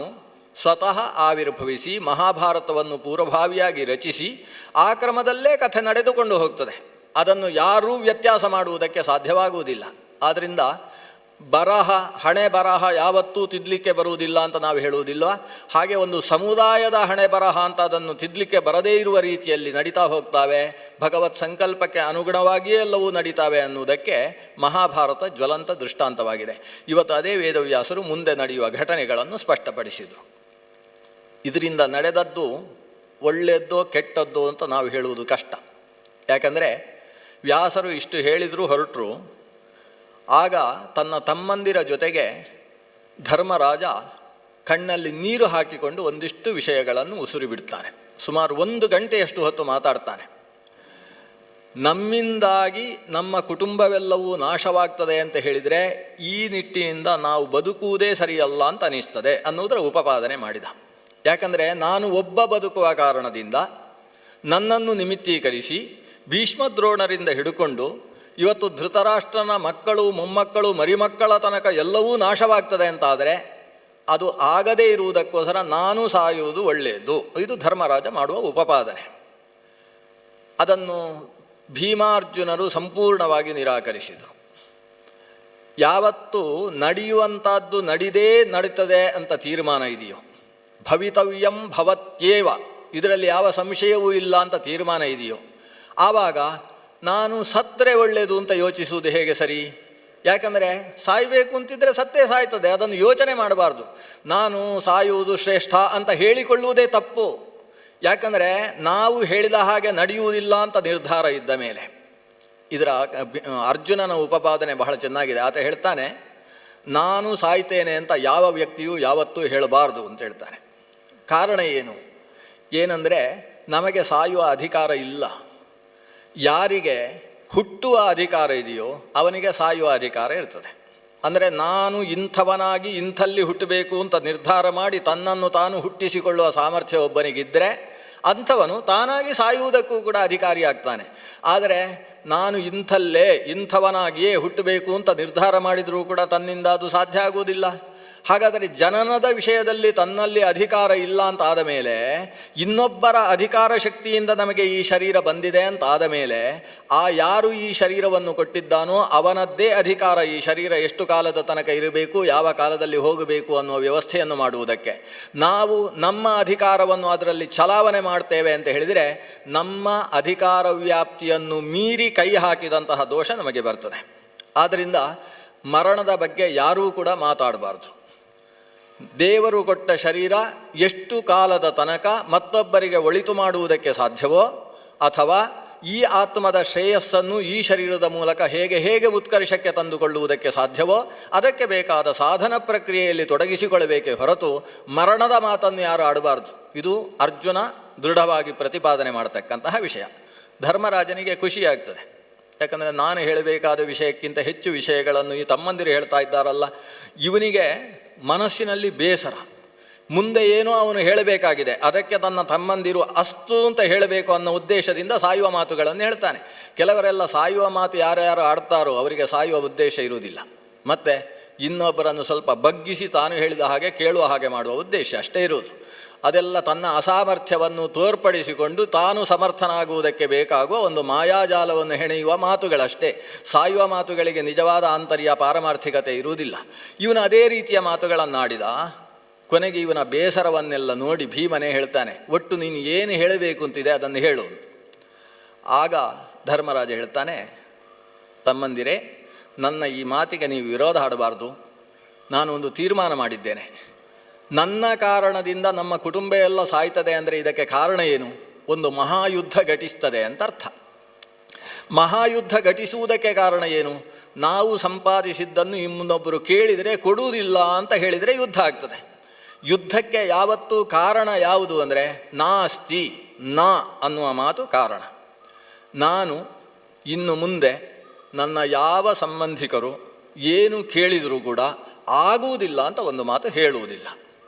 ಸ್ವತಃ ಆವಿರ್ಭವಿಸಿ ಮಹಾಭಾರತವನ್ನು ಪೂರ್ವಭಾವಿಯಾಗಿ ರಚಿಸಿ ಆ ಕ್ರಮದಲ್ಲೇ ಕಥೆ ನಡೆದುಕೊಂಡು ಹೋಗ್ತದೆ. ಅದನ್ನು ಯಾರೂ ವ್ಯತ್ಯಾಸ ಮಾಡುವುದಕ್ಕೆ ಸಾಧ್ಯವಾಗುವುದಿಲ್ಲ. ಆದ್ದರಿಂದ ಹಣೆ ಬರಹ ಯಾವತ್ತೂ ತಿದ್ದಲಿಕ್ಕೆ ಬರುವುದಿಲ್ಲ ಅಂತ ನಾವು ಹೇಳುವುದಿಲ್ಲ. ಹಾಗೆ ಒಂದು ಸಮುದಾಯದ ಹಣೆ ಬರಹ ಅಂತ ಅದನ್ನು ತಿದ್ದಲಿಕ್ಕೆ ಬರದೇ ಇರುವ ರೀತಿಯಲ್ಲಿ ನಡೀತಾ ಹೋಗ್ತಾವೆ. ಭಗವತ್ ಸಂಕಲ್ಪಕ್ಕೆ ಅನುಗುಣವಾಗಿಯೇ ಎಲ್ಲವೂ ನಡೀತಾವೆ ಅನ್ನುವುದಕ್ಕೆ ಮಹಾಭಾರತ ಜ್ವಲಂತ ದೃಷ್ಟಾಂತವಾಗಿದೆ. ಇವತ್ತು ಅದೇ ವೇದವ್ಯಾಸರು ಮುಂದೆ ನಡೆಯುವ ಘಟನೆಗಳನ್ನು ಸ್ಪಷ್ಟಪಡಿಸಿದರು. ಇದರಿಂದ ನಡೆದದ್ದು ಒಳ್ಳೆಯದ್ದೋ ಕೆಟ್ಟದ್ದೋ ಅಂತ ನಾವು ಹೇಳುವುದು ಕಷ್ಟ. ಯಾಕಂದರೆ ವ್ಯಾಸರು ಇಷ್ಟು ಹೇಳಿದರೂ ಹೊರಟರು. ಆಗ ತನ್ನ ತಮ್ಮಂದಿರ ಜೊತೆಗೆ ಧರ್ಮರಾಜ ಕಣ್ಣಲ್ಲಿ ನೀರು ಹಾಕಿಕೊಂಡು ಒಂದಿಷ್ಟು ವಿಷಯಗಳನ್ನು ಉಸುರಿ ಬಿಡ್ತಾನೆ. ಸುಮಾರು 1 ಗಂಟೆಯಷ್ಟು ಹೊತ್ತು ಮಾತಾಡ್ತಾನೆ. ನಮ್ಮಿಂದಾಗಿ ನಮ್ಮ ಕುಟುಂಬವೆಲ್ಲವೂ ನಾಶವಾಗ್ತದೆ ಅಂತ ಹೇಳಿದರೆ ಈ ನಿಟ್ಟಿನಿಂದ ನಾವು ಬದುಕುವುದೇ ಸರಿಯಲ್ಲ ಅಂತ ಅನಿಸ್ತದೆ ಅನ್ನೋದರ ಉಪಪಾದನೆ ಮಾಡಿದ. ಯಾಕಂದರೆ ನಾನು ಒಬ್ಬ ಬದುಕುವ ಕಾರಣದಿಂದ ನನ್ನನ್ನು ನಿಮಿತ್ತೀಕರಿಸಿ ಭೀಷ್ಮದ್ರೋಣರಿಂದ ಹಿಡ್ಕೊಂಡು ಇವತ್ತು ಧೃತರಾಷ್ಟ್ರನ ಮಕ್ಕಳು, ಮೊಮ್ಮಕ್ಕಳು, ಮರಿಮಕ್ಕಳ ತನಕ ಎಲ್ಲವೂ ನಾಶವಾಗ್ತದೆ ಅಂತಾದರೆ ಅದು ಆಗದೇ ಇರುವುದಕ್ಕೋಸ್ಕರ ನಾನು ಸಾಯುವುದು ಒಳ್ಳೆಯದು. ಇದು ಧರ್ಮರಾಜ ಮಾಡುವ ಉಪಪಾದನೆ. ಅದನ್ನು ಭೀಮಾರ್ಜುನರು ಸಂಪೂರ್ಣವಾಗಿ ನಿರಾಕರಿಸಿದರು. ಯಾವತ್ತು ನಡೆಯುವಂಥದ್ದು ನಡೀತದೆ ಅಂತ ತೀರ್ಮಾನ ಇದೆಯೋ, ಭವಿತವ್ಯಂ ಭವತ್ಯೇವ, ಇದರಲ್ಲಿ ಯಾವ ಸಂಶಯವೂ ಇಲ್ಲ ಅಂತ ತೀರ್ಮಾನ ಇದೆಯೋ, ಆವಾಗ ನಾನು ಸತ್ತರೆ ಒಳ್ಳೆಯದು ಅಂತ ಯೋಚಿಸುವುದು ಹೇಗೆ ಸರಿ? ಯಾಕಂದರೆ ಸಾಯಬೇಕು ಅಂತಿದ್ದರೆ ಸತ್ತೇ ಸಾಯ್ತದೆ, ಅದನ್ನು ಯೋಚನೆ ಮಾಡಬಾರ್ದು. ನಾನು ಸಾಯುವುದು ಶ್ರೇಷ್ಠ ಅಂತ ಹೇಳಿಕೊಳ್ಳುವುದೇ ತಪ್ಪು. ಯಾಕಂದರೆ ನಾವು ಹೇಳಿದ ಹಾಗೆ ನಡೆಯುವುದಿಲ್ಲ ಅಂತ ನಿರ್ಧಾರ ಇದ್ದ ಮೇಲೆ. ಇದರ ಅರ್ಜುನನ ಉಪಪಾದನೆ ಬಹಳ ಚೆನ್ನಾಗಿದೆ. ಆತ ಹೇಳ್ತಾನೆ, ನಾನು ಸಾಯ್ತೇನೆ ಅಂತ ಯಾವ ವ್ಯಕ್ತಿಯೂ ಯಾವತ್ತೂ ಹೇಳಬಾರ್ದು ಅಂತ ಹೇಳ್ತಾನೆ. ಕಾರಣ ಏನಂದರೆ ನಮಗೆ ಸಾಯುವ ಅಧಿಕಾರ ಇಲ್ಲ. ಯಾರಿಗೆ ಹುಟ್ಟುವ ಅಧಿಕಾರ ಇದೆಯೋ ಅವನಿಗೆ ಸಾಯುವ ಅಧಿಕಾರ ಇರ್ತದೆ. ಅಂದರೆ ನಾನು ಇಂಥವನಾಗಿ ಇಂಥಲ್ಲಿ ಹುಟ್ಟಬೇಕು ಅಂತ ನಿರ್ಧಾರ ಮಾಡಿ ತನ್ನನ್ನು ತಾನು ಹುಟ್ಟಿಸಿಕೊಳ್ಳುವ ಸಾಮರ್ಥ್ಯ ಒಬ್ಬನಿಗಿದ್ದರೆ ಅಂಥವನು ತಾನಾಗಿ ಸಾಯುವುದಕ್ಕೂ ಕೂಡ ಅಧಿಕಾರಿ ಆಗ್ತಾನೆ. ಆದರೆ ನಾನು ಇಂಥವನಾಗಿಯೇ ಹುಟ್ಟಬೇಕು ಅಂತ ನಿರ್ಧಾರ ಮಾಡಿದರೂ ಕೂಡ ತನ್ನಿಂದ ಅದು ಸಾಧ್ಯ ಆಗುವುದಿಲ್ಲ. ಹಾಗಾದರೆ ಜನನದ ವಿಷಯದಲ್ಲಿ ತನ್ನಲ್ಲಿ ಅಧಿಕಾರ ಇಲ್ಲ ಅಂತ ಆದ ಮೇಲೆ, ಇನ್ನೊಬ್ಬರ ಅಧಿಕಾರ ಶಕ್ತಿಯಿಂದ ನಮಗೆ ಈ ಶರೀರ ಬಂದಿದೆ ಅಂತ ಆದ ಮೇಲೆ, ಯಾರು ಈ ಶರೀರವನ್ನು ಕೊಟ್ಟಿದ್ದಾನೋ ಅವನದ್ದೇ ಅಧಿಕಾರ ಈ ಶರೀರ ಎಷ್ಟು ಕಾಲದ ತನಕ ಇರಬೇಕು, ಯಾವ ಕಾಲದಲ್ಲಿ ಹೋಗಬೇಕು ಅನ್ನುವ ವ್ಯವಸ್ಥೆಯನ್ನು ಮಾಡುವುದಕ್ಕೆ. ನಾವು ನಮ್ಮ ಅಧಿಕಾರವನ್ನು ಅದರಲ್ಲಿ ಚಲಾವಣೆ ಮಾಡ್ತೇವೆ ಅಂತ ಹೇಳಿದರೆ ನಮ್ಮ ಅಧಿಕಾರ ವ್ಯಾಪ್ತಿಯನ್ನು ಮೀರಿ ಕೈ ಹಾಕಿದಂತಹ ದೋಷ ನಮಗೆ ಬರ್ತದೆ. ಆದ್ದರಿಂದ ಮರಣದ ಬಗ್ಗೆ ಯಾರೂ ಕೂಡ ಮಾತಾಡಬಾರ್ದು. ದೇವರು ಕೊಟ್ಟ ಶರೀರ ಎಷ್ಟು ಕಾಲದ ತನಕ ಮತ್ತೊಬ್ಬರಿಗೆ ಒಳಿತು ಮಾಡುವುದಕ್ಕೆ ಸಾಧ್ಯವೋ, ಅಥವಾ ಈ ಆತ್ಮದ ಶ್ರೇಯಸ್ಸನ್ನು ಈ ಶರೀರದ ಮೂಲಕ ಹೇಗೆ ಉತ್ಕರ್ಷಕ್ಕೆ ತಂದುಕೊಳ್ಳುವುದಕ್ಕೆ ಸಾಧ್ಯವೋ ಅದಕ್ಕೆ ಬೇಕಾದ ಸಾಧನ ಪ್ರಕ್ರಿಯೆಯಲ್ಲಿ ತೊಡಗಿಸಿಕೊಳ್ಳಬೇಕೇ ಹೊರತು ಮರಣದ ಮಾತನ್ನು ಯಾರು ಆಡಬಾರ್ದು. ಇದು ಅರ್ಜುನ ದೃಢವಾಗಿ ಪ್ರತಿಪಾದನೆ ಮಾಡತಕ್ಕಂತಹ ವಿಷಯ. ಧರ್ಮರಾಜನಿಗೆ ಖುಷಿಯಾಗ್ತದೆ. ಯಾಕಂದರೆ ನಾನು ಹೇಳಬೇಕಾದ ವಿಷಯಕ್ಕಿಂತ ಹೆಚ್ಚು ವಿಷಯಗಳನ್ನು ಈ ತಮ್ಮಂದಿರು ಹೇಳ್ತಾ ಇದ್ದಾರಲ್ಲ, ಇವನಿಗೆ ಮನಸ್ಸಿನಲ್ಲಿ ಬೇಸರ. ಮುಂದೆ ಏನೋ ಅವನು ಹೇಳಬೇಕಾಗಿದೆ, ಅದಕ್ಕೆ ತನ್ನ ತಮ್ಮಂದಿರು ಅಸ್ತು ಅಂತ ಹೇಳಬೇಕು ಅನ್ನೋ ಉದ್ದೇಶದಿಂದ ಸಾಯುವ ಮಾತುಗಳನ್ನು ಹೇಳ್ತಾನೆ. ಕೆಲವರೆಲ್ಲ ಸಾಯುವ ಮಾತು ಯಾರ್ಯಾರು ಆಡ್ತಾರೋ ಅವರಿಗೆ ಸಾಯುವ ಉದ್ದೇಶ ಇರುವುದಿಲ್ಲ, ಮತ್ತು ಇನ್ನೊಬ್ಬರನ್ನು ಸ್ವಲ್ಪ ಬಗ್ಗಿಸಿ ತಾನು ಹೇಳಿದ ಹಾಗೆ ಕೇಳುವ ಹಾಗೆ ಮಾಡುವ ಉದ್ದೇಶ ಅಷ್ಟೇ ಇರುವುದು. ಅದೆಲ್ಲ ತನ್ನ ಅಸಾಮರ್ಥ್ಯವನ್ನು ತೋರ್ಪಡಿಸಿಕೊಂಡು ತಾನು ಸಮರ್ಥನಾಗುವುದಕ್ಕೆ ಬೇಕಾಗುವ ಒಂದು ಮಾಯಾಜಾಲವನ್ನು ಹೆಣೆಯುವ ಮಾತುಗಳಷ್ಟೇ. ಸಾಯುವ ಮಾತುಗಳಿಗೆ ನಿಜವಾದ ಆಂತರ್ಯ ಪಾರಮಾರ್ಥಿಕತೆ ಇರುವುದಿಲ್ಲ. ಇವನು ಅದೇ ರೀತಿಯ ಮಾತುಗಳನ್ನಾಡಿದ. ಕೊನೆಗೆ ಇವನ ಬೇಸರವನ್ನೆಲ್ಲ ನೋಡಿ ಭೀಮನೇ ಹೇಳ್ತಾನೆ, ಒಟ್ಟು ನೀನು ಏನು ಹೇಳಬೇಕು ಅಂತಿದೆ ಅದನ್ನು ಹೇಳು. ಆಗ ಧರ್ಮರಾಜ ಹೇಳ್ತಾನೆ, ತಮ್ಮಂದಿರೇ, ನನ್ನ ಈ ಮಾತಿಗೆ ನೀವು ವಿರೋಧ ಆಡಬಾರ್ದು. ನಾನು ಒಂದು ತೀರ್ಮಾನ ಮಾಡಿದ್ದೇನೆ. ನನ್ನ ಕಾರಣದಿಂದ ನಮ್ಮ ಕುಟುಂಬ ಎಲ್ಲ ಸಾಯ್ತದೆ ಅಂದರೆ ಇದಕ್ಕೆ ಕಾರಣ ಏನು? ಒಂದು ಮಹಾಯುದ್ಧ ಘಟಿಸ್ತದೆ ಅಂತ ಅರ್ಥ. ಮಹಾಯುದ್ಧ ಘಟಿಸುವುದಕ್ಕೆ ಕಾರಣ ಏನು? ನಾವು ಸಂಪಾದಿಸಿದ್ದನ್ನು ಇನ್ನೊಬ್ಬರು ಕೇಳಿದರೆ ಕೊಡುವುದಿಲ್ಲ ಅಂತ ಹೇಳಿದರೆ ಯುದ್ಧ ಆಗ್ತದೆ. ಯುದ್ಧಕ್ಕೆ ಯಾವತ್ತೂ ಕಾರಣ ಯಾವುದು ಅಂದರೆ ನಾಸ್ತಿ, ನಾ ಅನ್ನುವ ಮಾತು ಕಾರಣ. ನಾನು ಇನ್ನು ಮುಂದೆ ನನ್ನ ಯಾವ ಸಂಬಂಧಿಕರು ಏನು ಕೇಳಿದರೂ ಕೂಡ ಆಗುವುದಿಲ್ಲ ಅಂತ ಒಂದು ಮಾತು ಹೇಳುವುದಿಲ್ಲ.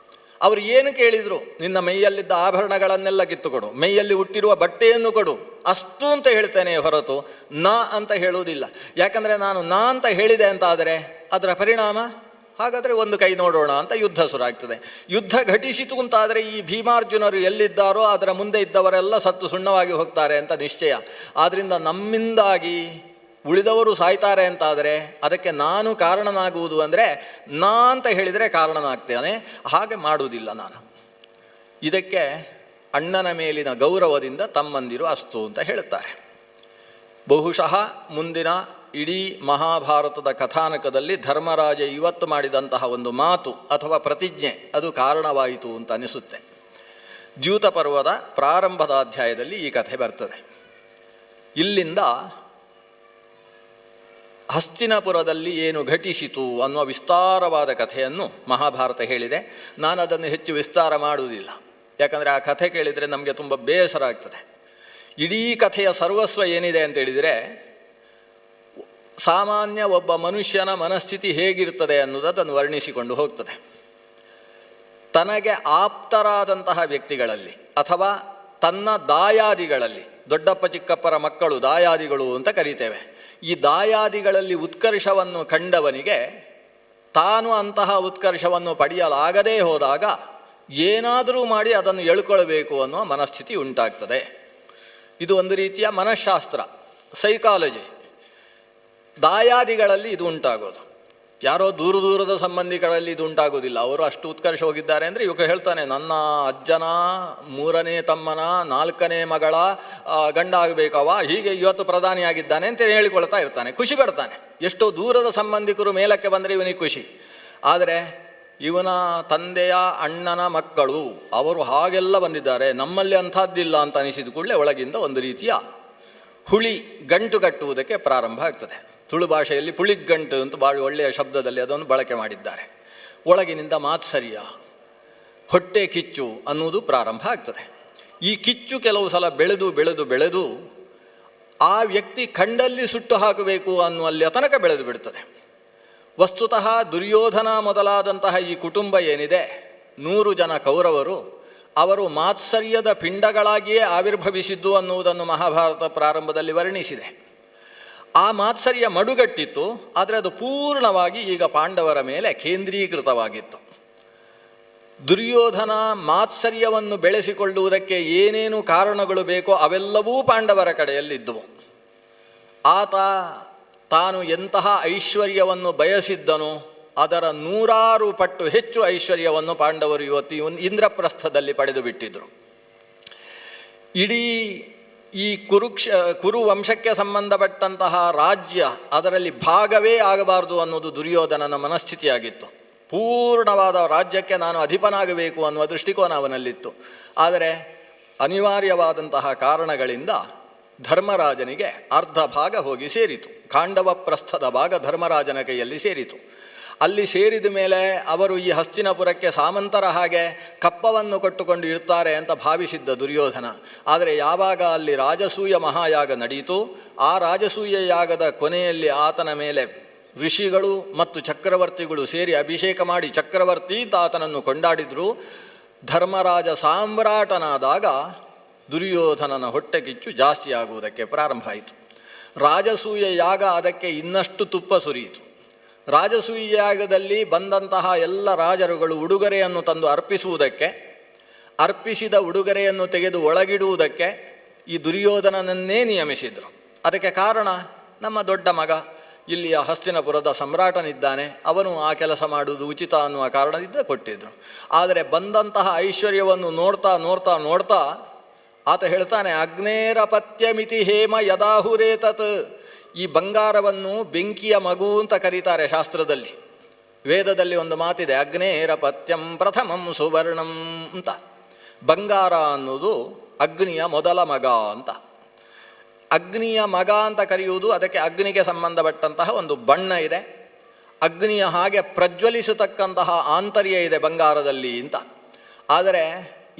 ಅವರು ಏನು ಕೇಳಿದರು, ನಿನ್ನ ಮೈಯಲ್ಲಿದ್ದ ಆಭರಣಗಳನ್ನೆಲ್ಲ ಕಿತ್ತುಕೊಡು, ಮೈಯಲ್ಲಿ ಹುಟ್ಟಿರುವ ಬಟ್ಟೆಯನ್ನು ಕೊಡು, ಅಸ್ತು ಅಂತ ಹೇಳ್ತೇನೆ ಹೊರತು ನಾ ಅಂತ ಹೇಳುವುದಿಲ್ಲ. ಯಾಕಂದರೆ ನಾನು ನಾ ಅಂತ ಹೇಳಿದೆ ಅಂತ ಆದರೆ ಅದರ ಪರಿಣಾಮ ಹಾಗಾದರೆ ಒಂದು ಕೈ ನೋಡೋಣ ಅಂತ ಯುದ್ಧ ಶುರುವಾಗ್ತದೆ. ಯುದ್ಧ ಘಟಿಸಿತು ಅಂತಾದರೆ ಈ ಭೀಮಾರ್ಜುನರು ಎಲ್ಲಿದ್ದಾರೋ ಅದರ ಮುಂದೆ ಇದ್ದವರೆಲ್ಲ ಸತ್ತು ಸುಣ್ಣವಾಗಿ ಹೋಗ್ತಾರೆ ಅಂತ ನಿಶ್ಚಯ. ಆದ್ದರಿಂದ ನಮ್ಮಿಂದಾಗಿ ಉಳಿದವರು ಸಾಯ್ತಾರೆ ಅಂತಾದರೆ ಅದಕ್ಕೆ ನಾನು ಕಾರಣನಾಗುವುದು ಅಂದರೆ ನಾ ಅಂತ ಹೇಳಿದರೆ ಕಾರಣನಾಗ್ತೇನೆ, ಹಾಗೆ ಮಾಡುವುದಿಲ್ಲ ನಾನು. ಇದಕ್ಕೆ ಅಣ್ಣನ ಮೇಲಿನ ಗೌರವದಿಂದ ತಮ್ಮಂದಿರು ಅಸ್ತು ಅಂತ ಹೇಳುತ್ತಾರೆ. ಬಹುಶಃ ಮುಂದಿನ ಇಡೀ ಮಹಾಭಾರತದ ಕಥಾನಕದಲ್ಲಿ ಧರ್ಮರಾಜ ಇವತ್ತು ಮಾಡಿದಂತಹ ಒಂದು ಮಾತು ಅಥವಾ ಪ್ರತಿಜ್ಞೆ ಅದು ಕಾರಣವಾಯಿತು ಅಂತ ಅನಿಸುತ್ತೆ. ದ್ಯೂತ ಪರ್ವದ ಪ್ರಾರಂಭದ ಅಧ್ಯಾಯದಲ್ಲಿ ಈ ಕಥೆ ಬರ್ತದೆ. ಇಲ್ಲಿಂದ ಹಸ್ತಿನಪುರದಲ್ಲಿ ಏನು ಘಟಿಸಿತು ಅನ್ನುವ ವಿಸ್ತಾರವಾದ ಕಥೆಯನ್ನು ಮಹಾಭಾರತ ಹೇಳಿದೆ. ನಾನು ಅದನ್ನು ಹೆಚ್ಚು ವಿಸ್ತಾರ ಮಾಡುವುದಿಲ್ಲ, ಯಾಕಂದರೆ ಆ ಕಥೆ ಕೇಳಿದರೆ ನಮಗೆ ತುಂಬ ಬೇಸರ ಆಗ್ತದೆ. ಇಡೀ ಕಥೆಯ ಸರ್ವಸ್ವ ಏನಿದೆ ಅಂತೇಳಿದರೆ, ಸಾಮಾನ್ಯ ಒಬ್ಬ ಮನುಷ್ಯನ ಮನಸ್ಥಿತಿ ಹೇಗಿರ್ತದೆ ಅನ್ನೋದನ್ನು ವರ್ಣಿಸಿಕೊಂಡು ಹೋಗ್ತದೆ. ತನಗೆ ಆಪ್ತರಾದಂತಹ ವ್ಯಕ್ತಿಗಳಲ್ಲಿ ಅಥವಾ ತನ್ನ ದಾಯಾದಿಗಳಲ್ಲಿ, ದೊಡ್ಡಪ್ಪ ಚಿಕ್ಕಪ್ಪರ ಮಕ್ಕಳು ದಾಯಾದಿಗಳು ಅಂತ ಕರೀತೇವೆ, ಈ ದಾಯಾದಿಗಳಲ್ಲಿ ಉತ್ಕರ್ಷವನ್ನು ಕಂಡವನಿಗೆ ತಾನು ಅಂತಹ ಉತ್ಕರ್ಷವನ್ನು ಪಡೆಯಲಾಗದೇ ಹೋದಾಗ ಏನಾದರೂ ಮಾಡಿ ಅದನ್ನು ಎಳ್ಕೊಳ್ಬೇಕು ಅನ್ನುವ ಮನಸ್ಥಿತಿ ಉಂಟಾಗ್ತದೆ. ಇದು ಒಂದು ರೀತಿಯ ಮನಃಶಾಸ್ತ್ರ, ಸೈಕಾಲಜಿ. ದಾಯಾದಿಗಳಲ್ಲಿ ಇದು ಉಂಟಾಗೋದು. ಯಾರೋ ದೂರದ ಸಂಬಂಧಿಗಳಲ್ಲಿ ಇದು ಉಂಟಾಗೋದಿಲ್ಲ. ಅವರು ಅಷ್ಟು ಉತ್ಕರ್ಷ ಹೋಗಿದ್ದಾರೆ ಅಂದರೆ ಇವಾಗ ಹೇಳ್ತಾನೆ, ನನ್ನ ಅಜ್ಜನ 3ನೇ ತಮ್ಮನ 4ನೇ ಮಗಳ ಗಂಡ ಆಗಬೇಕವ, ಹೀಗೆ ಇವತ್ತು ಪ್ರಧಾನಿಯಾಗಿದ್ದಾನೆ ಅಂತ ಹೇಳಿಕೊಳ್ತಾ ಇರ್ತಾನೆ, ಖುಷಿ ಪಡ್ತಾನೆ. ಎಷ್ಟೋ ದೂರದ ಸಂಬಂಧಿಕರು ಮೇಲಕ್ಕೆ ಬಂದರೆ ಇವನಿಗೆ ಖುಷಿ. ಆದರೆ ಇವನ ತಂದೆಯ ಅಣ್ಣನ ಮಕ್ಕಳು ಅವರು ಹಾಗೆಲ್ಲ ಬಂದಿದ್ದಾರೆ, ನಮ್ಮಲ್ಲಿ ಅಂಥದ್ದಿಲ್ಲ ಅಂತ ಅನಿಸಿದ ಕೂಡಲೇ ಒಳಗಿಂದ ಒಂದು ರೀತಿಯ ಹುಳಿ ಗಂಟು ಕಟ್ಟುವುದಕ್ಕೆ ಪ್ರಾರಂಭ ಆಗ್ತದೆ. ತುಳು ಭಾಷೆಯಲ್ಲಿ ಪುಳಿಗಂಟು ಅಂತ ಭಾಳ ಒಳ್ಳೆಯ ಶಬ್ದದಲ್ಲಿ ಅದನ್ನು ಬಳಕೆ ಮಾಡಿದ್ದಾರೆ. ಒಳಗಿನಿಂದ ಮಾತ್ಸರ್ಯ, ಹೊಟ್ಟೆ ಕಿಚ್ಚು ಅನ್ನುವುದು ಪ್ರಾರಂಭ ಆಗ್ತದೆ. ಈ ಕಿಚ್ಚು ಕೆಲವು ಸಲ ಬೆಳೆದು ಬೆಳೆದು ಬೆಳೆದು ಆ ವ್ಯಕ್ತಿ ಕಂಡಲ್ಲಿ ಸುಟ್ಟು ಹಾಕಬೇಕು ಅನ್ನುವಲ್ಲಿ ತನಕ ಬೆಳೆದು ಬಿಡ್ತದೆ. ವಸ್ತುತಃ ದುರ್ಯೋಧನ ಮೊದಲಾದಂತಹ ಈ ಕುಟುಂಬ ಏನಿದೆ, 100 ಜನ ಕೌರವರು, ಅವರು ಮಾತ್ಸರ್ಯದ ಪಿಂಡಗಳಾಗಿಯೇ ಆವಿರ್ಭವಿಸಿದ್ದು ಅನ್ನುವುದನ್ನು ಮಹಾಭಾರತ ಪ್ರಾರಂಭದಲ್ಲಿ ವರ್ಣಿಸಿದೆ. ಆ ಮಾತ್ಸರ್ಯ ಮಡುಗಟ್ಟಿತ್ತು, ಆದರೆ ಅದು ಪೂರ್ಣವಾಗಿ ಈಗ ಪಾಂಡವರ ಮೇಲೆ ಕೇಂದ್ರೀಕೃತವಾಗಿತ್ತು. ದುರ್ಯೋಧನ ಮಾತ್ಸರ್ಯವನ್ನು ಬೆಳೆಸಿಕೊಳ್ಳುವುದಕ್ಕೆ ಏನೇನು ಕಾರಣಗಳು ಬೇಕೋ ಅವೆಲ್ಲವೂ ಪಾಂಡವರ ಕಡೆಯಲ್ಲಿದ್ದವು. ಆತ ತಾನು ಎಂತಹ ಐಶ್ವರ್ಯವನ್ನು ಬಯಸಿದ್ದನೋ ಅದರ 100 ಪಟ್ಟು ಹೆಚ್ಚು ಐಶ್ವರ್ಯವನ್ನು ಪಾಂಡವರು ಇವತ್ತು ಇಂದ್ರಪ್ರಸ್ಥದಲ್ಲಿ ಪಡೆದು ಬಿಟ್ಟಿದ್ದರು. ಇಡೀ ಈ ಕುರು ವಂಶಕ್ಕೆ ಸಂಬಂಧಪಟ್ಟಂತಹ ರಾಜ್ಯ ಅದರಲ್ಲಿ ಭಾಗವೇ ಆಗಬಾರದು ಅನ್ನೋದು ದುರ್ಯೋಧನನ ಮನಸ್ಥಿತಿಯಾಗಿತ್ತು. ಪೂರ್ಣವಾದ ರಾಜ್ಯಕ್ಕೆ ನಾನು ಅಧಿಪನಾಗಬೇಕು ಅನ್ನುವ ದೃಷ್ಟಿಕೋನ ಅವನಲ್ಲಿತ್ತು. ಆದರೆ ಅನಿವಾರ್ಯವಾದಂತಹ ಕಾರಣಗಳಿಂದ ಧರ್ಮರಾಜನಿಗೆ ಅರ್ಧ ಭಾಗ ಹೋಗಿ ಸೇರಿತು. ಖಾಂಡವ ಪ್ರಸ್ಥದ ಭಾಗ ಧರ್ಮರಾಜನ ಕೈಯಲ್ಲಿ ಸೇರಿತು. ಅಲ್ಲಿ ಸೇರಿದ ಮೇಲೆ ಅವರು ಈ ಹಸ್ತಿನಪುರಕ್ಕೆ ಸಾಮಂತರ ಹಾಗೆ ಕಪ್ಪವನ್ನು ಕೊಟ್ಟುಕೊಂಡು ಇರ್ತಾರೆ ಅಂತ ಭಾವಿಸಿದ್ದ ದುರ್ಯೋಧನ. ಆದರೆ ಯಾವಾಗ ಅಲ್ಲಿ ರಾಜಸೂಯ ಮಹಾಯಾಗ ನಡೆಯಿತು, ಆ ರಾಜಸೂಯ ಯಾಗದ ಕೊನೆಯಲ್ಲಿ ಆತನ ಮೇಲೆ ಋಷಿಗಳು ಮತ್ತು ಚಕ್ರವರ್ತಿಗಳು ಸೇರಿ ಅಭಿಷೇಕ ಮಾಡಿ ಚಕ್ರವರ್ತಿ ಅಂತ ಆತನನ್ನು ಕೊಂಡಾಡಿದರು. ಧರ್ಮರಾಜ ಸಾಮ್ರಾಟನಾದಾಗ ದುರ್ಯೋಧನನ ಹೊಟ್ಟೆ ಕಿಚ್ಚು ಜಾಸ್ತಿ ಆಗುವುದಕ್ಕೆ ಪ್ರಾರಂಭ ಆಯಿತು. ರಾಜಸೂಯ ಯಾಗ ಅದಕ್ಕೆ ಇನ್ನಷ್ಟು ತುಪ್ಪ ಸುರಿಯಿತು. ರಾಜಸೂಯ ಯಾಗದಲ್ಲಿ ಬಂದಂತಹ ಎಲ್ಲ ರಾಜರುಗಳು ಉಡುಗೊರೆಯನ್ನು ತಂದು ಅರ್ಪಿಸುವುದಕ್ಕೆ, ಅರ್ಪಿಸಿದ ಉಡುಗೊರೆಯನ್ನು ತೆಗೆದು ಒಳಗಿಡುವುದಕ್ಕೆ ಈ ದುರ್ಯೋಧನನನ್ನೇ ನಿಯಮಿಸಿದರು. ಅದಕ್ಕೆ ಕಾರಣ ನಮ್ಮ ದೊಡ್ಡ ಮಗ ಇಲ್ಲಿಯ ಹಸ್ತಿನಪುರದ ಸಮ್ರಾಟನಿದ್ದಾನೆ, ಅವನು ಆ ಕೆಲಸ ಮಾಡುವುದು ಉಚಿತ ಅನ್ನುವ ಕಾರಣದಿಂದ ಕೊಟ್ಟಿದ್ದರು. ಆದರೆ ಬಂದಂತಹ ಐಶ್ವರ್ಯವನ್ನು ನೋಡ್ತಾ ನೋಡ್ತಾ ನೋಡ್ತಾ ಆತ ಹೇಳ್ತಾನೆ, ಅಗ್ನೇರಪತ್ಯಮಿತಿ ಹೇಮ ಯದಾಹುರೇತತ್. ಈ ಬಂಗಾರವನ್ನು ಬೆಂಕಿಯ ಮಗು ಅಂತ ಕರೀತಾರೆ ಶಾಸ್ತ್ರದಲ್ಲಿ. ವೇದದಲ್ಲಿ ಒಂದು ಮಾತಿದೆ, ಅಗ್ನೇರಪತ್ಯಂ ಪ್ರಥಮಂ ಸುವರ್ಣಂ ಅಂತ. ಬಂಗಾರ ಅನ್ನೋದು ಅಗ್ನಿಯ ಮೊದಲ ಮಗ ಅಂತ. ಅಗ್ನಿಯ ಮಗ ಅಂತ ಕರೆಯುವುದು ಅದಕ್ಕೆ ಅಗ್ನಿಗೆ ಸಂಬಂಧಪಟ್ಟಂತಹ ಒಂದು ಬಣ್ಣ ಇದೆ, ಅಗ್ನಿಯ ಹಾಗೆ ಪ್ರಜ್ವಲಿಸತಕ್ಕಂತಹ ಆಂತರ್ಯ ಇದೆ ಬಂಗಾರದಲ್ಲಿ ಅಂತ. ಆದರೆ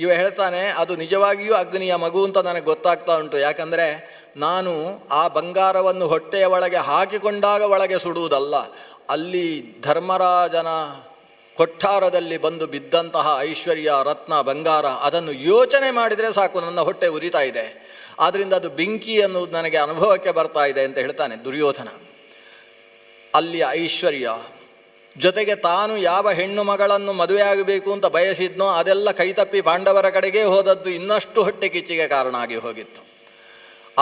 ಇವ ಹೇಳ್ತಾನೆ, ಅದು ನಿಜವಾಗಿಯೂ ಅಗ್ನಿಯ ಮಗು ಅಂತ ನನಗೆ ಗೊತ್ತಾಗ್ತಾ ಉಂಟು. ಯಾಕಂದರೆ ನಾನು ಆ ಬಂಗಾರವನ್ನು ಹೊಟ್ಟೆಯ ಒಳಗೆ ಹಾಕಿಕೊಂಡಾಗ ಒಳಗೆ ಸುಡುವುದಲ್ಲ, ಅಲ್ಲಿ ಧರ್ಮರಾಜನ ಕೊಠಾರದಲ್ಲಿ ಬಂದು ಬಿದ್ದಂತಹ ಐಶ್ವರ್ಯ ರತ್ನ ಬಂಗಾರ ಅದನ್ನು ಯೋಚನೆ ಮಾಡಿದರೆ ಸಾಕು, ನನ್ನ ಹೊಟ್ಟೆ ಉರಿತಾ ಇದೆ. ಆದ್ದರಿಂದ ಅದು ಬೆಂಕಿ ಅನ್ನೋದು ನನಗೆ ಅನುಭವಕ್ಕೆ ಬರ್ತಾ ಇದೆ ಅಂತ ಹೇಳ್ತಾನೆ ದುರ್ಯೋಧನ. ಅಲ್ಲಿಯ ಐಶ್ವರ್ಯ ಜೊತೆಗೆ ತಾನು ಯಾವ ಹೆಣ್ಣು ಮಗಳನ್ನು ಮದುವೆಯಾಗಬೇಕು ಅಂತ ಬಯಸಿದ್ನೋ ಅದೆಲ್ಲ ಕೈತಪ್ಪಿ ಪಾಂಡವರ ಕಡೆಗೇ ಹೋದದ್ದು ಇನ್ನಷ್ಟು ಹೊಟ್ಟೆ ಕಿಚ್ಚಿಗೆ ಕಾರಣ ಆಗಿ ಹೋಗಿತ್ತು.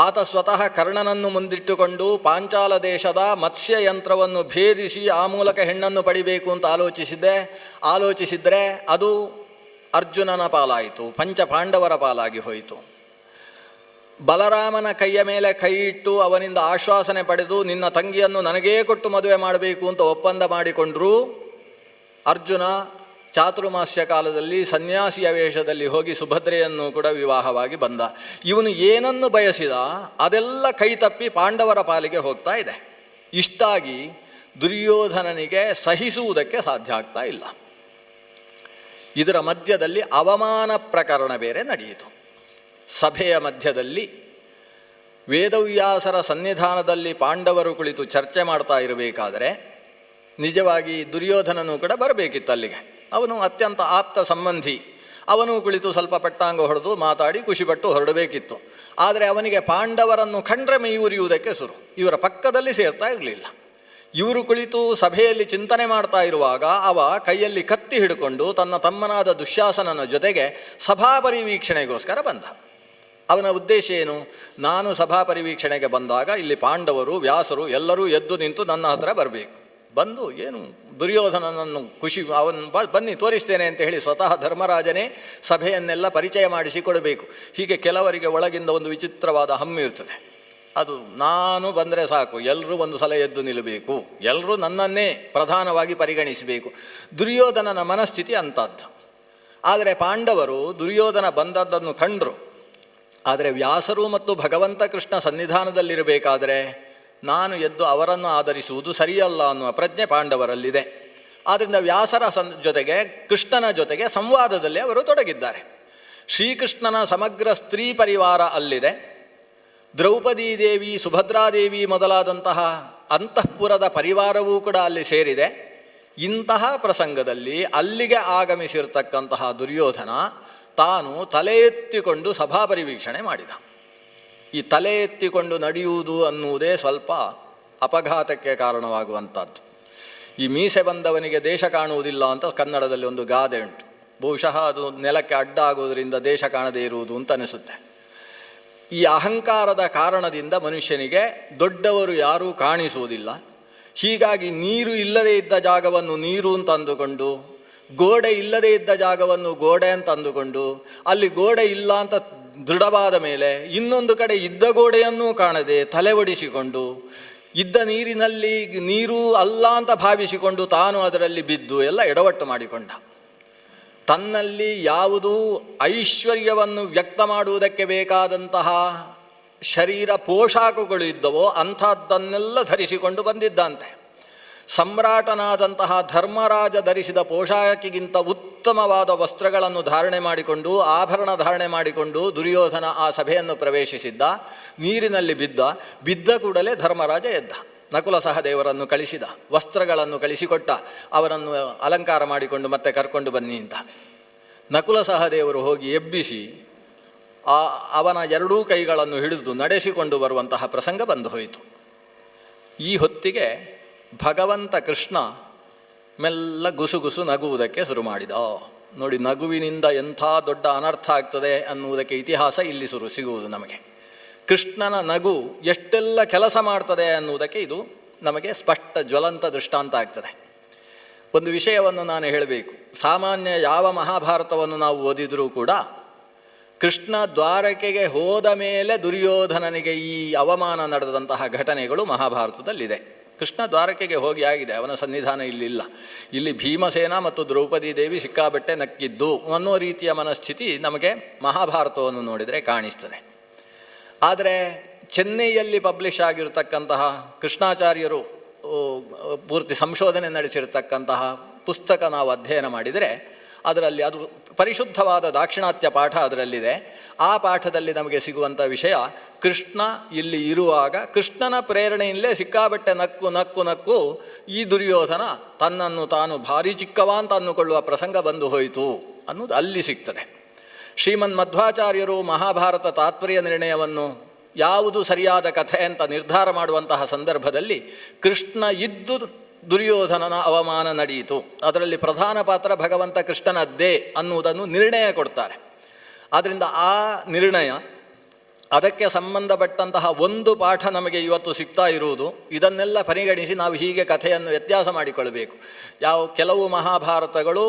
ಆತ ಸ್ವತಃ ಕರ್ಣನನ್ನು ಮುಂದಿಟ್ಟುಕೊಂಡು ಪಾಂಚಾಲ ದೇಶದ ಮತ್ಸ್ಯ ಯಂತ್ರವನ್ನು ಭೇದಿಸಿ ಆ ಮೂಲಕ ಹೆಣ್ಣನ್ನು ಪಡಿಬೇಕು ಅಂತ ಆಲೋಚಿಸಿದರೆ ಅದು ಅರ್ಜುನನ ಪಾಲಾಯಿತು, ಪಂಚ ಪಾಂಡವರ ಪಾಲಾಗಿ ಹೋಯಿತು. ಬಲರಾಮನ ಕೈಯ ಮೇಲೆ ಕೈ ಇಟ್ಟು ಅವನಿಂದ ಆಶ್ವಾಸನೆ ಪಡೆದು ನಿನ್ನ ತಂಗಿಯನ್ನು ನನಗೇ ಕೊಟ್ಟು ಮದುವೆ ಮಾಡಬೇಕು ಅಂತ ಒಪ್ಪಂದ ಮಾಡಿಕೊಂಡರೂ ಅರ್ಜುನ ಚಾತುರ್ಮಾಸ್ಯ ಕಾಲದಲ್ಲಿ ಸನ್ಯಾಸಿಯ ವೇಷದಲ್ಲಿ ಹೋಗಿ ಸುಭದ್ರೆಯನ್ನು ಕೂಡ ವಿವಾಹವಾಗಿ ಬಂದ. ಇವನು ಏನನ್ನು ಬಯಸಿದ ಅದೆಲ್ಲ ಕೈ ತಪ್ಪಿ ಪಾಂಡವರ ಪಾಲಿಗೆ ಹೋಗ್ತಾ ಇದೆ. ಇಷ್ಟಾಗಿ ದುರ್ಯೋಧನನಿಗೆ ಸಹಿಸುವುದಕ್ಕೆ ಸಾಧ್ಯ ಆಗ್ತಾ ಇಲ್ಲ. ಇದರ ಮಧ್ಯದಲ್ಲಿ ಅವಮಾನ ಪ್ರಕರಣ ಬೇರೆ ನಡೆಯಿತು. ಸಭೆಯ ಮಧ್ಯದಲ್ಲಿ ವೇದವ್ಯಾಸರ ಸನ್ನಿಧಾನದಲ್ಲಿ ಪಾಂಡವರು ಕುಳಿತು ಚರ್ಚೆ ಮಾಡ್ತಾ ಇರಬೇಕಾದರೆ ನಿಜವಾಗಿ ದುರ್ಯೋಧನನು ಕೂಡ ಬರಬೇಕಿತ್ತು ಅಲ್ಲಿಗೆ. ಅವನು ಅತ್ಯಂತ ಆಪ್ತ ಸಂಬಂಧಿ, ಅವನು ಕುಳಿತು ಸ್ವಲ್ಪ ಪಟ್ಟಾಂಗ ಹೊಡೆದು ಮಾತಾಡಿ ಖುಷಿಪಟ್ಟು ಹೊರಡಬೇಕಿತ್ತು. ಆದರೆ ಅವನಿಗೆ ಪಾಂಡವರನ್ನು ಕಂಡ್ರೆ ಮೈ ಉರಿಯುವುದಕ್ಕೆ ಶುರು. ಇವರ ಪಕ್ಕದಲ್ಲಿ ಸೇರ್ತಾ ಇರಲಿಲ್ಲ. ಇವರು ಕುಳಿತು ಸಭೆಯಲ್ಲಿ ಚಿಂತನೆ ಮಾಡ್ತಾ ಇರುವಾಗ ಅವ ಕೈಯಲ್ಲಿ ಕತ್ತಿ ಹಿಡ್ಕೊಂಡು ತನ್ನ ತಮ್ಮನಾದ ದುಶ್ಯಾಸನನ ಜೊತೆಗೆ ಸಭಾ ಪರಿವೀಕ್ಷಣೆಗೋಸ್ಕರ ಬಂದ. ಅವನ ಉದ್ದೇಶ ಏನು? ನಾನು ಸಭಾ ಪರಿವೀಕ್ಷಣೆಗೆ ಬಂದಾಗ ಇಲ್ಲಿ ಪಾಂಡವರು ವ್ಯಾಸರು ಎಲ್ಲರೂ ಎದ್ದು ನಿಂತು ನನ್ನ ಹತ್ರ ಬರಬೇಕು. ಬಂದು ಏನು ದುರ್ಯೋಧನನನ್ನು ಅವನು ಬನ್ನಿ ತೋರಿಸ್ತೇನೆ ಅಂತ ಹೇಳಿ ಸ್ವತಃ ಧರ್ಮರಾಜನೇ ಸಭೆಯನ್ನೆಲ್ಲ ಪರಿಚಯ ಮಾಡಿಸಿಕೊಡಬೇಕು. ಹೀಗೆ ಕೆಲವರಿಗೆ ಒಳಗಿಂದ ಒಂದು ವಿಚಿತ್ರವಾದ ಹಮ್ಮು ಇರ್ತದೆ. ಅದು ನಾನು ಬಂದರೆ ಸಾಕು, ಎಲ್ಲರೂ ಒಂದು ಸಲ ಎದ್ದು ನಿಲ್ಲಬೇಕು, ಎಲ್ಲರೂ ನನ್ನನ್ನೇ ಪ್ರಧಾನವಾಗಿ ಪರಿಗಣಿಸಬೇಕು. ದುರ್ಯೋಧನನ ಮನಸ್ಥಿತಿ ಅಂಥದ್ದು. ಆದರೆ ಪಾಂಡವರು ದುರ್ಯೋಧನ ಬಂದದ್ದನ್ನು ಕಂಡರು. ಆದರೆ ವ್ಯಾಸರು ಮತ್ತು ಭಗವಂತ ಕೃಷ್ಣ ಸನ್ನಿಧಾನದಲ್ಲಿರಬೇಕಾದರೆ ನಾನು ಎದ್ದು ಅವರನ್ನು ಆಧರಿಸುವುದು ಸರಿಯಲ್ಲ ಅನ್ನುವ ಪ್ರಜ್ಞೆ ಪಾಂಡವರಲ್ಲಿದೆ. ಆದ್ದರಿಂದ ವ್ಯಾಸರ ಜೊತೆಗೆ ಕೃಷ್ಣನ ಜೊತೆಗೆ ಸಂವಾದದಲ್ಲಿ ಅವರು ತೊಡಗಿದ್ದಾರೆ. ಶ್ರೀಕೃಷ್ಣನ ಸಮಗ್ರ ಸ್ತ್ರೀ ಪರಿವಾರ ಅಲ್ಲಿದೆ. ದ್ರೌಪದೀ ದೇವಿ, ಸುಭದ್ರಾದೇವಿ ಮೊದಲಾದಂತಹ ಅಂತಃಪುರದ ಪರಿವಾರವೂ ಕೂಡ ಅಲ್ಲಿ ಸೇರಿದೆ. ಇಂತಹ ಪ್ರಸಂಗದಲ್ಲಿ ಅಲ್ಲಿಗೆ ಆಗಮಿಸಿರ್ತಕ್ಕಂತಹ ದುರ್ಯೋಧನ ತಾನು ತಲೆ ಎತ್ತಿಕೊಂಡು ಸಭಾ ಪರಿವೀಕ್ಷಣೆ ಮಾಡಿದ. ಈ ತಲೆ ಎತ್ತಿಕೊಂಡು ನಡೆಯುವುದು ಅನ್ನುವುದೇ ಸ್ವಲ್ಪ ಅಪಘಾತಕ್ಕೆ ಕಾರಣವಾಗುವಂಥದ್ದು. ಈ ಮೀಸೆ ಬಂದವನಿಗೆ ದೇಶ ಕಾಣುವುದಿಲ್ಲ ಅಂತ ಕನ್ನಡದಲ್ಲಿ ಒಂದು ಗಾದೆ ಉಂಟು. ಬಹುಶಃ ಅದು ನೆಲಕ್ಕೆ ಅಡ್ಡ ಆಗುವುದರಿಂದ ದೇಶ ಕಾಣದೇ ಇರುವುದು ಅಂತ ಅನಿಸುತ್ತೆ. ಈ ಅಹಂಕಾರದ ಕಾರಣದಿಂದ ಮನುಷ್ಯನಿಗೆ ದೊಡ್ಡವರು ಯಾರೂ ಕಾಣಿಸುವುದಿಲ್ಲ. ಹೀಗಾಗಿ ನೀರು ಇಲ್ಲದೇ ಇದ್ದ ಜಾಗವನ್ನು ನೀರು ಅಂತ ಅಂದುಕೊಂಡು, ಗೋಡೆ ಇಲ್ಲದೇ ಇದ್ದ ಜಾಗವನ್ನು ಗೋಡೆ ಅಂತ ಅಂದುಕೊಂಡು, ಅಲ್ಲಿ ಗೋಡೆ ಇಲ್ಲ ಅಂತ ದೃಢವಾದ ಮೇಲೆ ಇನ್ನೊಂದು ಕಡೆ ಇದ್ದ ಗೋಡೆಯನ್ನೂ ಕಾಣದೆ ತಲೆ ಒಡಿಸಿಕೊಂಡು, ಇದ್ದ ನೀರಿನಲ್ಲಿ ನೀರು ಅಲ್ಲ ಅಂತ ಭಾವಿಸಿಕೊಂಡು ತಾನು ಅದರಲ್ಲಿ ಬಿದ್ದು ಎಲ್ಲ ಎಡವಟ್ಟು ಮಾಡಿಕೊಂಡ. ತನ್ನಲ್ಲಿ ಯಾವುದು ಐಶ್ವರ್ಯವನ್ನು ವ್ಯಕ್ತ ಮಾಡುವುದಕ್ಕೆ ಬೇಕಾದಂತಹ ಶರೀರ ಪೋಷಾಕುಗಳು ಇದ್ದವೋ ಅಂಥದ್ದನ್ನೆಲ್ಲ ಧರಿಸಿಕೊಂಡು ಬಂದಿದ್ದಂತೆ. ಸಮ್ರಾಟನಾದಂತಹ ಧರ್ಮರಾಜ ಧರಿಸಿದ ಪೋಷಾಕಿಗಿಂತ ಉತ್ತಮವಾದ ವಸ್ತ್ರಗಳನ್ನು ಧಾರಣೆ ಮಾಡಿಕೊಂಡು, ಆಭರಣ ಧಾರಣೆ ಮಾಡಿಕೊಂಡು ದುರ್ಯೋಧನ ಆ ಸಭೆಯನ್ನು ಪ್ರವೇಶಿಸಿದ್ದ. ನೀರಿನಲ್ಲಿ ಬಿದ್ದ ಕೂಡಲೇ ಧರ್ಮರಾಜ ಎದ್ದ. ನಕುಲ ಸಹದೇವರನ್ನು ಕಳಿಸಿದ, ವಸ್ತ್ರಗಳನ್ನು ಕಳಿಸಿಕೊಟ್ಟ, ಅವರನ್ನು ಅಲಂಕಾರ ಮಾಡಿಕೊಂಡು ಮತ್ತೆ ಕರ್ಕೊಂಡು ಬನ್ನಿ ಅಂತ. ನಕುಲ ಸಹದೇವರು ಹೋಗಿ ಎಬ್ಬಿಸಿ ಅವನ ಎರಡೂ ಕೈಗಳನ್ನು ಹಿಡಿದು ನಡೆಸಿಕೊಂಡು ಬರುವಂತಹ ಪ್ರಸಂಗ ಬಂದು ಹೋಯಿತು. ಈ ಹೊತ್ತಿಗೆ ಭಗವಂತ ಕೃಷ್ಣ ಮೆಲ್ಲ ಗುಸುಗುಸು ನಗುವುದಕ್ಕೆ ಶುರು ಮಾಡಿದ. ನೋಡಿ, ನಗುವಿನಿಂದ ಎಂಥ ದೊಡ್ಡ ಅನರ್ಥ ಆಗ್ತದೆ ಅನ್ನುವುದಕ್ಕೆ ಇತಿಹಾಸ ಇಲ್ಲಿ ಸಿಗುವುದು ನಮಗೆ. ಕೃಷ್ಣನ ನಗು ಎಷ್ಟೆಲ್ಲ ಕೆಲಸ ಮಾಡ್ತದೆ ಅನ್ನುವುದಕ್ಕೆ ಇದು ನಮಗೆ ಸ್ಪಷ್ಟ ಜ್ವಲಂತ ದೃಷ್ಟಾಂತ ಆಗ್ತದೆ. ಒಂದು ವಿಷಯವನ್ನು ನಾನು ಹೇಳಬೇಕು. ಸಾಮಾನ್ಯ ಯಾವ ಮಹಾಭಾರತವನ್ನು ನಾವು ಓದಿದರೂ ಕೂಡ ಕೃಷ್ಣ ದ್ವಾರಕೆಗೆ ಹೋದ ಮೇಲೆ ದುರ್ಯೋಧನನಿಗೆ ಈ ಅವಮಾನ ನಡೆದಂತಹ ಘಟನೆಗಳು ಮಹಾಭಾರತದಲ್ಲಿದೆ. ಕೃಷ್ಣ ದ್ವಾರಕೆಗೆ ಹೋಗಿ ಆಗಿದೆ, ಅವನ ಸನ್ನಿಧಾನ ಇಲ್ಲಿಲ್ಲ. ಇಲ್ಲಿ ಭೀಮಸೇನ ಮತ್ತು ದ್ರೌಪದಿ ದೇವಿ ಸಿಕ್ಕಾಬಟ್ಟೆ ನಕ್ಕಿದ್ದು ಅನ್ನೋ ರೀತಿಯ ಮನಸ್ಥಿತಿ ನಮಗೆ ಮಹಾಭಾರತವನ್ನು ನೋಡಿದರೆ ಕಾಣಿಸ್ತದೆ. ಆದರೆ ಚೆನ್ನೈಯಲ್ಲಿ ಪಬ್ಲಿಷ್ ಆಗಿರತಕ್ಕಂತಹ ಕೃಷ್ಣಾಚಾರ್ಯರು ಪೂರ್ತಿ ಸಂಶೋಧನೆ ನಡೆಸಿರ್ತಕ್ಕಂತಹ ಪುಸ್ತಕ ನಾವು ಅಧ್ಯಯನ ಮಾಡಿದರೆ ಅದರಲ್ಲಿ ಅದು ಪರಿಶುದ್ಧವಾದ ದಾಕ್ಷಿಣಾತ್ಯ ಪಾಠ ಅದರಲ್ಲಿದೆ. ಆ ಪಾಠದಲ್ಲಿ ನಮಗೆ ಸಿಗುವಂಥ ವಿಷಯ, ಕೃಷ್ಣ ಇಲ್ಲಿ ಇರುವಾಗ ಕೃಷ್ಣನ ಪ್ರೇರಣೆಯಿಂದಲೇ ಸಿಕ್ಕಾಬಟ್ಟೆ ನಕ್ಕು ಈ ದುರ್ಯೋಧನ ತನ್ನನ್ನು ತಾನು ಭಾರಿ ಚಿಕ್ಕವ ಅಂತ ಅಂದುಕೊಳ್ಳುವ ಪ್ರಸಂಗ ಬಂದು ಹೋಯಿತು ಅನ್ನೋದು ಅಲ್ಲಿ ಸಿಗ್ತದೆ. ಶ್ರೀಮನ್ ಮಧ್ವಾಚಾರ್ಯರು ಮಹಾಭಾರತ ತಾತ್ಪರ್ಯ ನಿರ್ಣಯವನ್ನು ಯಾವುದು ಸರಿಯಾದ ಕಥೆ ಅಂತ ನಿರ್ಧಾರ ಮಾಡುವಂತಹ ಸಂದರ್ಭದಲ್ಲಿ ಕೃಷ್ಣ ಇದ್ದು ದುರ್ಯೋಧನನ ಅವಮಾನ ನಡೆಯಿತು, ಅದರಲ್ಲಿ ಪ್ರಧಾನ ಪಾತ್ರ ಭಗವಂತ ಕೃಷ್ಣನದ್ದೇ ಅನ್ನುವುದನ್ನು ನಿರ್ಣಯ ಕೊಡ್ತಾರೆ. ಆದ್ದರಿಂದ ಆ ನಿರ್ಣಯ, ಅದಕ್ಕೆ ಸಂಬಂಧಪಟ್ಟಂತಹ ಒಂದು ಪಾಠ ನಮಗೆ ಇವತ್ತು ಸಿಗ್ತಾ ಇರುವುದು. ಇದನ್ನೆಲ್ಲ ಪರಿಗಣಿಸಿ ನಾವು ಹೀಗೆ ಕಥೆಯನ್ನು ವ್ಯತ್ಯಾಸ ಮಾಡಿಕೊಳ್ಳಬೇಕು. ಕೆಲವು ಮಹಾಭಾರತಗಳು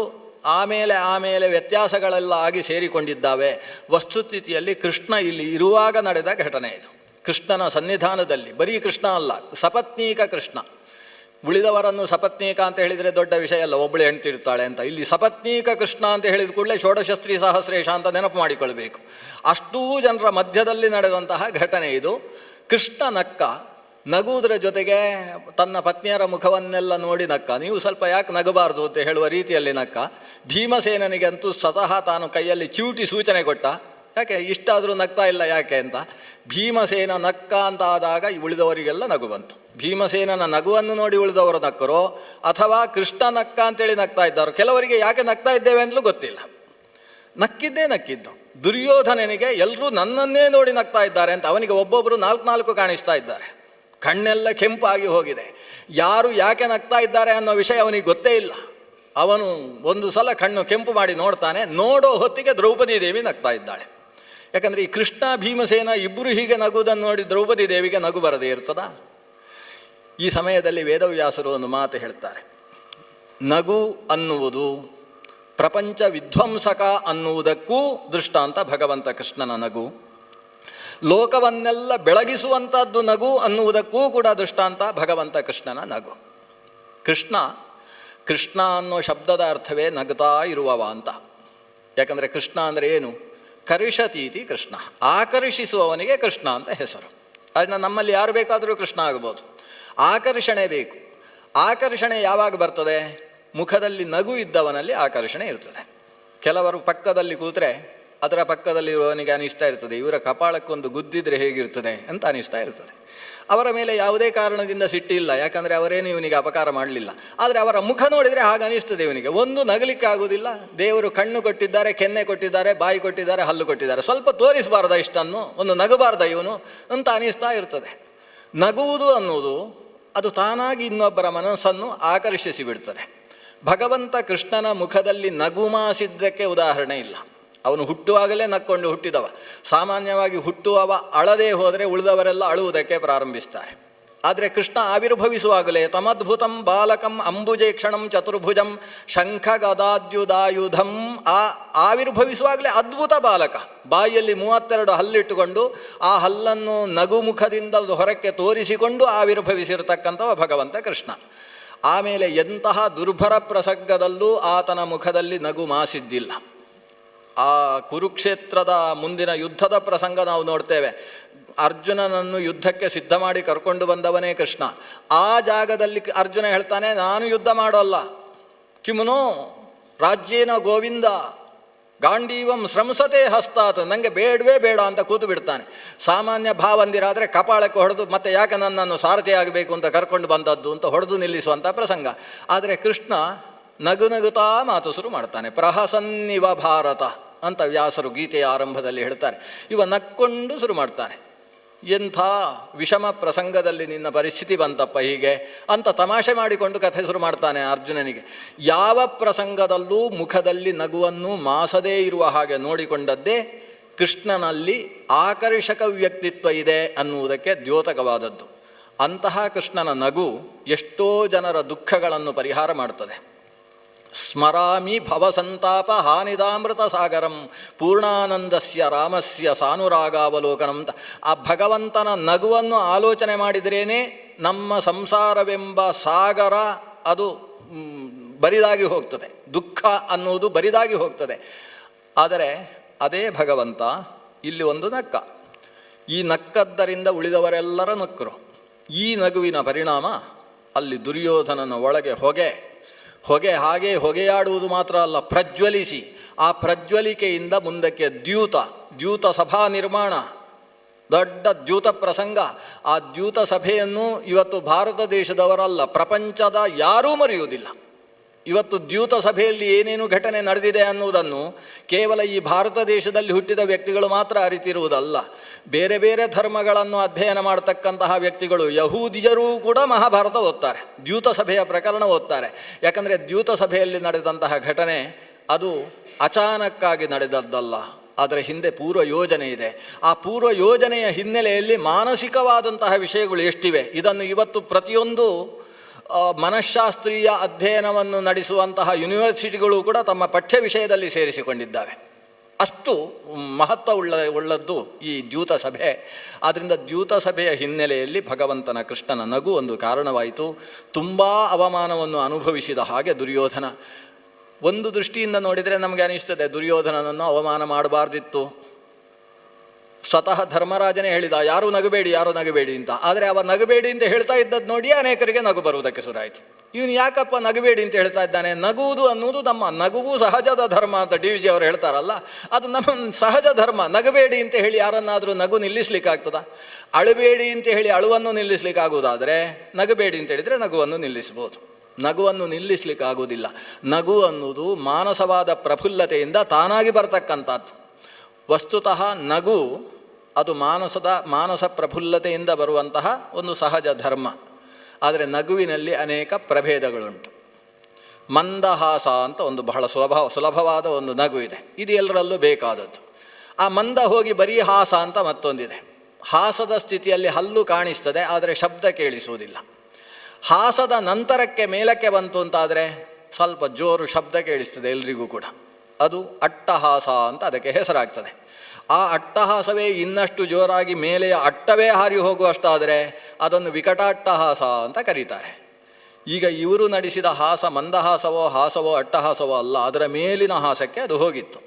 ಆಮೇಲೆ ವ್ಯತ್ಯಾಸಗಳೆಲ್ಲ ಆಗಿ ಸೇರಿಕೊಂಡಿದ್ದಾವೆ. ವಸ್ತುಸ್ಥಿತಿಯಲ್ಲಿ ಕೃಷ್ಣ ಇಲ್ಲಿ ಇರುವಾಗ ನಡೆದ ಘಟನೆ ಇದು. ಕೃಷ್ಣನ ಸನ್ನಿಧಾನದಲ್ಲಿ ಬರೀ ಕೃಷ್ಣ ಅಲ್ಲ, ಸಪತ್ನೀಕ ಕೃಷ್ಣ. ಉಳಿದವರನ್ನು ಸಪತ್ನೀಕ ಅಂತ ಹೇಳಿದರೆ ದೊಡ್ಡ ವಿಷಯ ಅಲ್ಲ, ಒಬ್ಬಳು ಹೆಣ್ತಿರ್ತಾಳೆ ಅಂತ. ಇಲ್ಲಿ ಸಪತ್ನೀಕ ಕೃಷ್ಣ ಅಂತ ಹೇಳಿದ ಕೂಡಲೇ ಷೋಡಶಸ್ತ್ರೀ ಸಹಸ್ರೇಶ ಅಂತ ನೆನಪು ಮಾಡಿಕೊಳ್ಬೇಕು. ಅಷ್ಟೂ ಜನರ ಮಧ್ಯದಲ್ಲಿ ನಡೆದಂತಹ ಘಟನೆ ಇದು. ಕೃಷ್ಣ ನಕ್ಕ, ನಗುವುದರ ಜೊತೆಗೆ ತನ್ನ ಪತ್ನಿಯರ ಮುಖವನ್ನೆಲ್ಲ ನೋಡಿ ನಕ್ಕ. ನೀವು ಸ್ವಲ್ಪ ಯಾಕೆ ನಗಬಾರ್ದು ಅಂತ ಹೇಳುವ ರೀತಿಯಲ್ಲಿ ನಕ್ಕ. ಭೀಮಸೇನನಿಗಂತೂ ಸ್ವತಃ ತಾನು ಕೈಯಲ್ಲಿ ಚಿವುಟಿ ಸೂಚನೆ ಕೊಟ್ಟ, ಯಾಕೆ ಇಷ್ಟಾದರೂ ನಗ್ತಾ ಇಲ್ಲ ಯಾಕೆ ಅಂತ. ಭೀಮಸೇನ ನಕ್ಕ ಅಂತ ಆದಾಗ ಉಳಿದವರಿಗೆಲ್ಲ ನಗು ಬಂತು. ಭೀಮಸೇನನ ನಗುವನ್ನು ನೋಡಿ ಉಳಿದವರು ನಕ್ಕರೋ ಅಥವಾ ಕೃಷ್ಣ ನಕ್ಕ ಅಂತೇಳಿ ನಗ್ತಾ ಇದ್ದಾರೋ, ಕೆಲವರಿಗೆ ಯಾಕೆ ನಗ್ತಾ ಇದ್ದೇವೆ ಅಂತಲೂ ಗೊತ್ತಿಲ್ಲ. ನಕ್ಕಿದ್ದು. ದುರ್ಯೋಧನನಿಗೆ ಎಲ್ಲರೂ ನನ್ನನ್ನೇ ನೋಡಿ ನಗ್ತಾ ಇದ್ದಾರೆ ಅಂತ, ಅವನಿಗೆ ಒಬ್ಬೊಬ್ಬರು 4 ಕಾಣಿಸ್ತಾ ಇದ್ದಾರೆ. ಕಣ್ಣೆಲ್ಲ ಕೆಂಪಾಗಿ ಹೋಗಿದೆ. ಯಾರು ಯಾಕೆ ನಗ್ತಾ ಇದ್ದಾರೆ ಅನ್ನೋ ವಿಷಯ ಅವನಿಗೆ ಗೊತ್ತೇ ಇಲ್ಲ. ಅವನು ಒಂದು ಸಲ ಕಣ್ಣು ಕೆಂಪು ಮಾಡಿ ನೋಡ್ತಾನೆ. ನೋಡೋ ಹೊತ್ತಿಗೆ ದ್ರೌಪದಿ ದೇವಿ ನಗ್ತಾ ಇದ್ದಾಳೆ. ಯಾಕಂದರೆ ಈ ಕೃಷ್ಣ ಭೀಮಸೇನ ಇಬ್ಬರು ಹೀಗೆ ನಗುವುದನ್ನು ನೋಡಿ ದ್ರೌಪದಿ ದೇವಿಗೆ ನಗು ಬರದೇ ಇರ್ತದ? ಈ ಸಮಯದಲ್ಲಿ ವೇದವ್ಯಾಸರು ಒಂದು ಮಾತು ಹೇಳ್ತಾರೆ. ನಗು ಅನ್ನುವುದು ಪ್ರಪಂಚ ವಿಧ್ವಂಸಕ ಅನ್ನುವುದಕ್ಕೂ ದೃಷ್ಟಾಂತ ಭಗವಂತ ಕೃಷ್ಣನ ನಗು. ಲೋಕವನ್ನೆಲ್ಲ ಬೆಳಗಿಸುವಂಥದ್ದು ನಗು ಅನ್ನುವುದಕ್ಕೂ ಕೂಡ ದೃಷ್ಟಾಂತ ಭಗವಂತ ಕೃಷ್ಣನ ನಗು. ಕೃಷ್ಣ ಅನ್ನೋ ಶಬ್ದದ ಅರ್ಥವೇ ನಗ್ತಾ ಇರುವವ ಅಂತ. ಯಾಕಂದರೆ ಕೃಷ್ಣ ಅಂದರೆ ಏನು? ಕರ್ಷತೀತಿ ಕೃಷ್ಣ, ಆಕರ್ಷಿಸುವವನಿಗೆ ಕೃಷ್ಣ ಅಂತ ಹೆಸರು. ಅದನ್ನು ನಮ್ಮಲ್ಲಿ ಯಾರು ಬೇಕಾದರೂ ಕೃಷ್ಣ ಆಗ್ಬೋದು. ಆಕರ್ಷಣೆ ಬೇಕು. ಆಕರ್ಷಣೆ ಯಾವಾಗ ಬರ್ತದೆ? ಮುಖದಲ್ಲಿ ನಗು ಇದ್ದವನಲ್ಲಿ ಆಕರ್ಷಣೆ ಇರ್ತದೆ. ಕೆಲವರು ಪಕ್ಕದಲ್ಲಿ ಕೂತ್ರೆ ಅದರ ಪಕ್ಕದಲ್ಲಿರುವವನಿಗೆ ಅನಿಸ್ತಾ ಇರ್ತದೆ, ಇವರ ಕಪಾಳಕ್ಕೊಂದು ಗುದ್ದಿದ್ರೆ ಹೇಗಿರ್ತದೆ ಅಂತ ಅನಿಸ್ತಾ ಇರ್ತದೆ. ಅವರ ಮೇಲೆ ಯಾವುದೇ ಕಾರಣದಿಂದ ಸಿಟ್ಟಿಲ್ಲ, ಯಾಕಂದರೆ ಅವರೇನು ಇವನಿಗೆ ಅಪಕಾರ ಮಾಡಲಿಲ್ಲ. ಆದರೆ ಅವರ ಮುಖ ನೋಡಿದರೆ ಹಾಗೆ ಅನಿಸ್ತದೆ ಇವನಿಗೆ. ಒಂದು ನಗಲಿಕ್ಕೆ ಆಗೋದಿಲ್ಲ. ದೇವರು ಕಣ್ಣು ಕೊಟ್ಟಿದ್ದಾರೆ, ಕೆನ್ನೆ ಕೊಟ್ಟಿದ್ದಾರೆ, ಬಾಯಿ ಕೊಟ್ಟಿದ್ದಾರೆ, ಹಲ್ಲು ಕೊಟ್ಟಿದ್ದಾರೆ. ಸ್ವಲ್ಪ ತೋರಿಸಬಾರ್ದ ಇಷ್ಟನ್ನು, ಒಂದು ನಗಬಾರ್ದ ಇವನು ಅಂತ ಅನಿಸ್ತಾ ಇರ್ತದೆ. ನಗುವುದು ಅನ್ನೋದು ಅದು ತಾನಾಗಿ ಇನ್ನೊಬ್ಬರ ಮನಸ್ಸನ್ನು ಆಕರ್ಷಿಸಿ ಬಿಡ್ತದೆ. ಭಗವಂತ ಕೃಷ್ಣನ ಮುಖದಲ್ಲಿ ನಗುಮಾಸಿದ್ದಕ್ಕೆ ಉದಾಹರಣೆ ಇಲ್ಲ. ಅವನು ಹುಟ್ಟುವಾಗಲೇ ನಕ್ಕೊಂಡು ಹುಟ್ಟಿದವ. ಸಾಮಾನ್ಯವಾಗಿ ಹುಟ್ಟುವವ ಅಳದೇ ಹೋದರೆ ಉಳಿದವರೆಲ್ಲ ಅಳುವುದಕ್ಕೆ ಪ್ರಾರಂಭಿಸ್ತಾರೆ. ಆದರೆ ಕೃಷ್ಣ ಆವಿರ್ಭವಿಸುವಾಗಲೇ ತಮದ್ಭುತಂ ಬಾಲಕಂ ಅಂಬುಜೇಕ್ಷಣಂ ಚತುರ್ಭುಜಂ ಶಂಖ ಗದಾದ್ಯುದಾಯುಧಂ, ಆವಿರ್ಭವಿಸುವಾಗಲೇ ಅದ್ಭುತ ಬಾಲಕ. ಬಾಯಿಯಲ್ಲಿ 32 ಹಲ್ಲಿಟ್ಟುಕೊಂಡು ಆ ಹಲ್ಲನ್ನು ನಗುಮುಖದಿಂದ ಹೊರಕ್ಕೆ ತೋರಿಸಿಕೊಂಡು ಆವಿರ್ಭವಿಸಿರ್ತಕ್ಕಂಥವ ಭಗವಂತ ಕೃಷ್ಣ. ಆಮೇಲೆ ಎಂತಹ ದುರ್ಭರ ಪ್ರಸಂಗದಲ್ಲೂ ಆತನ ಮುಖದಲ್ಲಿ ನಗು ಮಾಸಿದ್ದಿಲ್ಲ. ಆ ಕುರುಕ್ಷೇತ್ರದ ಮುಂದಿನ ಯುದ್ಧದ ಪ್ರಸಂಗ ನಾವು ನೋಡ್ತೇವೆ. ಅರ್ಜುನನನ್ನು ಯುದ್ಧಕ್ಕೆ ಸಿದ್ಧ ಮಾಡಿ ಕರ್ಕೊಂಡು ಬಂದವನೇ ಕೃಷ್ಣ. ಆ ಜಾಗದಲ್ಲಿ ಅರ್ಜುನ ಹೇಳ್ತಾನೆ, ನಾನು ಯುದ್ಧ ಮಾಡೋಲ್ಲ, ಕಿಮುನೋ ರಾಜ್ಯೇನ ಗೋವಿಂದ, ಗಾಂಡೀವಂ ಶ್ರಂಸತೆ ಹಸ್ತಾತ್, ನನಗೆ ಬೇಡವೇ ಬೇಡ ಅಂತ ಕೂತು ಬಿಡ್ತಾನೆ. ಸಾಮಾನ್ಯ ಭಾವಂದಿರಾದರೆ ಕಪಾಳಕ್ಕೆ ಹೊಡೆದು ಮತ್ತೆ ಯಾಕೆ ನನ್ನನ್ನು ಸಾರಥಿ ಆಗಬೇಕು ಅಂತ ಕರ್ಕೊಂಡು ಬಂದದ್ದು ಅಂತ ಹೊಡೆದು ನಿಲ್ಲಿಸುವಂಥ ಪ್ರಸಂಗ. ಆದರೆ ಕೃಷ್ಣ ನಗು ನಗುತ್ತಾ ಮಾತು ಶುರು ಮಾಡ್ತಾನೆ. ಪ್ರಹಸನ್ನಿವ ಭಾರತ ಅಂತ ವ್ಯಾಸರು ಗೀತೆಯ ಆರಂಭದಲ್ಲಿ ಹೇಳ್ತಾರೆ. ಇವ ನಕ್ಕೊಂಡು ಶುರು ಮಾಡ್ತಾನೆ. ಎಂಥ ವಿಷಮ ಪ್ರಸಂಗದಲ್ಲಿ ನಿನ್ನ ಪರಿಸ್ಥಿತಿ ಬಂತಪ್ಪ ಹೀಗೆ ಅಂತ ತಮಾಷೆ ಮಾಡಿಕೊಂಡು ಕಥೆ ಶುರು ಮಾಡ್ತಾನೆ ಅರ್ಜುನನಿಗೆ. ಯಾವ ಪ್ರಸಂಗದಲ್ಲೂ ಮುಖದಲ್ಲಿ ನಗುವನ್ನು ಮಾಸದೇ ಇರುವ ಹಾಗೆ ನೋಡಿಕೊಂಡದ್ದೇ ಕೃಷ್ಣನಲ್ಲಿ ಆಕರ್ಷಕ ವ್ಯಕ್ತಿತ್ವ ಇದೆ ಅನ್ನುವುದಕ್ಕೆ ದ್ಯೋತಕವಾದದ್ದು. ಅಂತಹ ಕೃಷ್ಣನ ನಗು ಎಷ್ಟೋ ಜನರ ದುಃಖಗಳನ್ನು ಪರಿಹಾರ ಮಾಡ್ತದೆ. ಸ್ಮರಾಮಿ ಭವಸಂತಾಪ ಹಾನಿದಾಮೃತ ಸಾಗರಂ ಪೂರ್ಣಾನಂದಸ್ಯ ರಾಮಸ್ಯ ಸಾನುರಾಗಾವಲೋಕನಂ ಅಂತ ಆ ಭಗವಂತನ ನಗುವನ್ನು ಆಲೋಚನೆ ಮಾಡಿದ್ರೇ ನಮ್ಮ ಸಂಸಾರವೆಂಬ ಸಾಗರ ಅದು ಬರಿದಾಗಿ ಹೋಗ್ತದೆ, ದುಃಖ ಅನ್ನುವುದು ಬರಿದಾಗಿ ಹೋಗ್ತದೆ. ಆದರೆ ಅದೇ ಭಗವಂತ ಇಲ್ಲಿ ಒಂದು ನಕ್ಕ. ಈ ನಕ್ಕದ್ದರಿಂದ ಉಳಿದವರೆಲ್ಲರ ನಕ್ಕರು. ಈ ನಗುವಿನ ಪರಿಣಾಮ ಅಲ್ಲಿ ದುರ್ಯೋಧನನ ಒಳಗೆ ಹೊಗೆ ಹಾಗೆ ಹೊಗೆಯಾಡುವುದು ಮಾತ್ರ ಅಲ್ಲ, ಪ್ರಜ್ವಲಿಸಿ ಆ ಪ್ರಜ್ವಲಿಕೆಯಿಂದ ಮುಂದಕ್ಕೆ ದ್ಯೂತ ಸಭಾ ನಿರ್ಮಾಣ, ದೊಡ್ಡ ದ್ಯೂತ ಪ್ರಸಂಗ. ಆ ದ್ಯೂತ ಸಭೆಯನ್ನು ಇವತ್ತು ಭಾರತ ದೇಶದವರಲ್ಲ, ಪ್ರಪಂಚದ ಯಾರೂ ಮರೆಯುವುದಿಲ್ಲ. ಇವತ್ತು ದ್ಯೂತ ಸಭೆಯಲ್ಲಿ ಏನೇನು ಘಟನೆ ನಡೆದಿದೆ ಅನ್ನುವುದನ್ನು ಕೇವಲ ಈ ಭಾರತ ದೇಶದಲ್ಲಿ ಹುಟ್ಟಿದ ವ್ಯಕ್ತಿಗಳು ಮಾತ್ರ ಅರಿತಿರುವುದಲ್ಲ. ಬೇರೆ ಬೇರೆ ಧರ್ಮಗಳನ್ನು ಅಧ್ಯಯನ ಮಾಡತಕ್ಕಂತಹ ವ್ಯಕ್ತಿಗಳು, ಯಹೂದಿಯರೂ ಕೂಡ ಮಹಾಭಾರತ ಓದ್ತಾರೆ, ದ್ಯೂತ ಸಭೆಯ ಪ್ರಕರಣ ಓದ್ತಾರೆ. ಯಾಕಂದರೆ ದ್ಯೂತ ಸಭೆಯಲ್ಲಿ ನಡೆದಂತಹ ಘಟನೆ ಅದು ಅಚಾನಕ್ಕಾಗಿ ನಡೆದದ್ದಲ್ಲ, ಅದರ ಹಿಂದೆ ಪೂರ್ವ ಯೋಜನೆ ಇದೆ. ಆ ಪೂರ್ವ ಯೋಜನೆಯ ಹಿನ್ನೆಲೆಯಲ್ಲಿ ಮಾನಸಿಕವಾದಂತಹ ವಿಷಯಗಳು ಎಷ್ಟಿವೆ, ಇದನ್ನು ಇವತ್ತು ಪ್ರತಿಯೊಂದು ಮನಃಶಾಸ್ತ್ರೀಯ ಅಧ್ಯಯನವನ್ನು ನಡೆಸುವಂತಹ ಯೂನಿವರ್ಸಿಟಿಗಳು ಕೂಡ ತಮ್ಮ ಪಠ್ಯ ವಿಷಯದಲ್ಲಿ ಸೇರಿಸಿಕೊಂಡಿದ್ದಾವೆ. ಅಷ್ಟು ಮಹತ್ವ ಉಳ್ಳದ್ದು ಈ ದ್ಯೂತ ಸಭೆ. ಆದ್ದರಿಂದ ದ್ಯೂತ ಸಭೆಯ ಹಿನ್ನೆಲೆಯಲ್ಲಿ ಭಗವಂತನ ಕೃಷ್ಣನ ನಗು ಒಂದು ಕಾರಣವಾಯಿತು. ತುಂಬ ಅವಮಾನವನ್ನು ಅನುಭವಿಸಿದ ಹಾಗೆ ದುರ್ಯೋಧನ. ಒಂದು ದೃಷ್ಟಿಯಿಂದ ನೋಡಿದರೆ ನಮಗೆ ಅನಿಸ್ತದೆ ದುರ್ಯೋಧನನನ್ನು ಅವಮಾನ ಮಾಡಬಾರ್ದಿತ್ತು. ಸ್ವತಃ ಧರ್ಮರಾಜನೇ ಹೇಳಿದ ಯಾರೂ ನಗಬೇಡಿ ಅಂತ. ಆದರೆ ಅವ ನಗಬೇಡಿ ಅಂತ ಹೇಳ್ತಾ ಇದ್ದದ್ದು ನೋಡಿ ಅನೇಕರಿಗೆ ನಗು ಬರುವುದಕ್ಕೆ ಶುರುವಾಯಿತು. ಇವನು ಯಾಕಪ್ಪ ನಗಬೇಡಿ ಅಂತ ಹೇಳ್ತಾ ಇದ್ದಾನೆ? ನಗುವುದು ಅನ್ನುವುದು ನಗುವು ಸಹಜದ ಧರ್ಮ ಅಂತ DVG ಅವರು ಹೇಳ್ತಾರಲ್ಲ, ಅದು ನಮ್ಮ ಸಹಜ ಧರ್ಮ. ನಗಬೇಡಿ ಅಂತ ಹೇಳಿ ಯಾರನ್ನಾದರೂ ನಗು ನಿಲ್ಲಿಸ್ಲಿಕ್ಕಾಗ್ತದ? ಅಳಬೇಡಿ ಅಂತ ಹೇಳಿ ಅಳುವನ್ನು ನಿಲ್ಲಿಸ್ಲಿಕ್ಕಾಗುವುದಾದರೆ ನಗಬೇಡಿ ಅಂತ ಹೇಳಿದರೆ ನಗುವನ್ನು ನಿಲ್ಲಿಸ್ಬೋದು. ನಗುವನ್ನು ನಿಲ್ಲಿಸ್ಲಿಕ್ಕಾಗುವುದಿಲ್ಲ. ನಗು ಅನ್ನುವುದು ಮಾನಸವಾದ ಪ್ರಫುಲ್ಲತೆಯಿಂದ ತಾನಾಗಿ ಬರತಕ್ಕಂಥದ್ದು. ವಸ್ತುತಃ ನಗು ಅದು ಮಾನಸ ಪ್ರಫುಲ್ಲತೆಯಿಂದ ಬರುವಂತಹ ಒಂದು ಸಹಜ ಧರ್ಮ. ಆದರೆ ನಗುವಿನಲ್ಲಿ ಅನೇಕ ಪ್ರಭೇದಗಳುಂಟು. ಮಂದಹಾಸ ಅಂತ ಒಂದು ಬಹಳ ಸುಲಭವಾದ ಒಂದು ನಗು ಇದೆ, ಇದು ಎಲ್ಲರಲ್ಲೂ ಬೇಕಾದದ್ದು. ಆ ಮಂದ ಹೋಗಿ ಬರೀ ಹಾಸ ಅಂತ ಮತ್ತೊಂದಿದೆ. ಹಾಸದ ಸ್ಥಿತಿಯಲ್ಲಿ ಹಲ್ಲು ಕಾಣಿಸ್ತದೆ, ಆದರೆ ಶಬ್ದ ಕೇಳಿಸುವುದಿಲ್ಲ. ಹಾಸದ ನಂತರಕ್ಕೆ ಮೇಲಕ್ಕೆ ಬಂತು ಅಂತಾದರೆ ಸ್ವಲ್ಪ ಜೋರು ಶಬ್ದ ಕೇಳಿಸ್ತದೆ ಎಲ್ರಿಗೂ ಕೂಡ. ಅದು ಅಟ್ಟಹಾಸ ಅಂತ ಅದಕ್ಕೆ ಹೆಸರಾಗ್ತದೆ. ಆ ಅಟ್ಟಹಾಸವೇ ಇನ್ನಷ್ಟು ಜೋರಾಗಿ ಮೇಲೆಯ ಅಟ್ಟವೇ ಹಾರಿ ಹೋಗುವಷ್ಟಾದರೆ ಅದನ್ನು ವಿಕಟಾಟ್ಟಹಾಸ ಅಂತ ಕರೀತಾರೆ. ಈಗ ಇವರು ನಡೆಸಿದ ಹಾಸ ಹಾಸವೋ ಅಟ್ಟಹಾಸವೋ ಅಲ್ಲ, ಅದರ ಮೇಲಿನ ಹಾಸಕ್ಕೆ ಅದು ಹೋಗಿತ್ತು.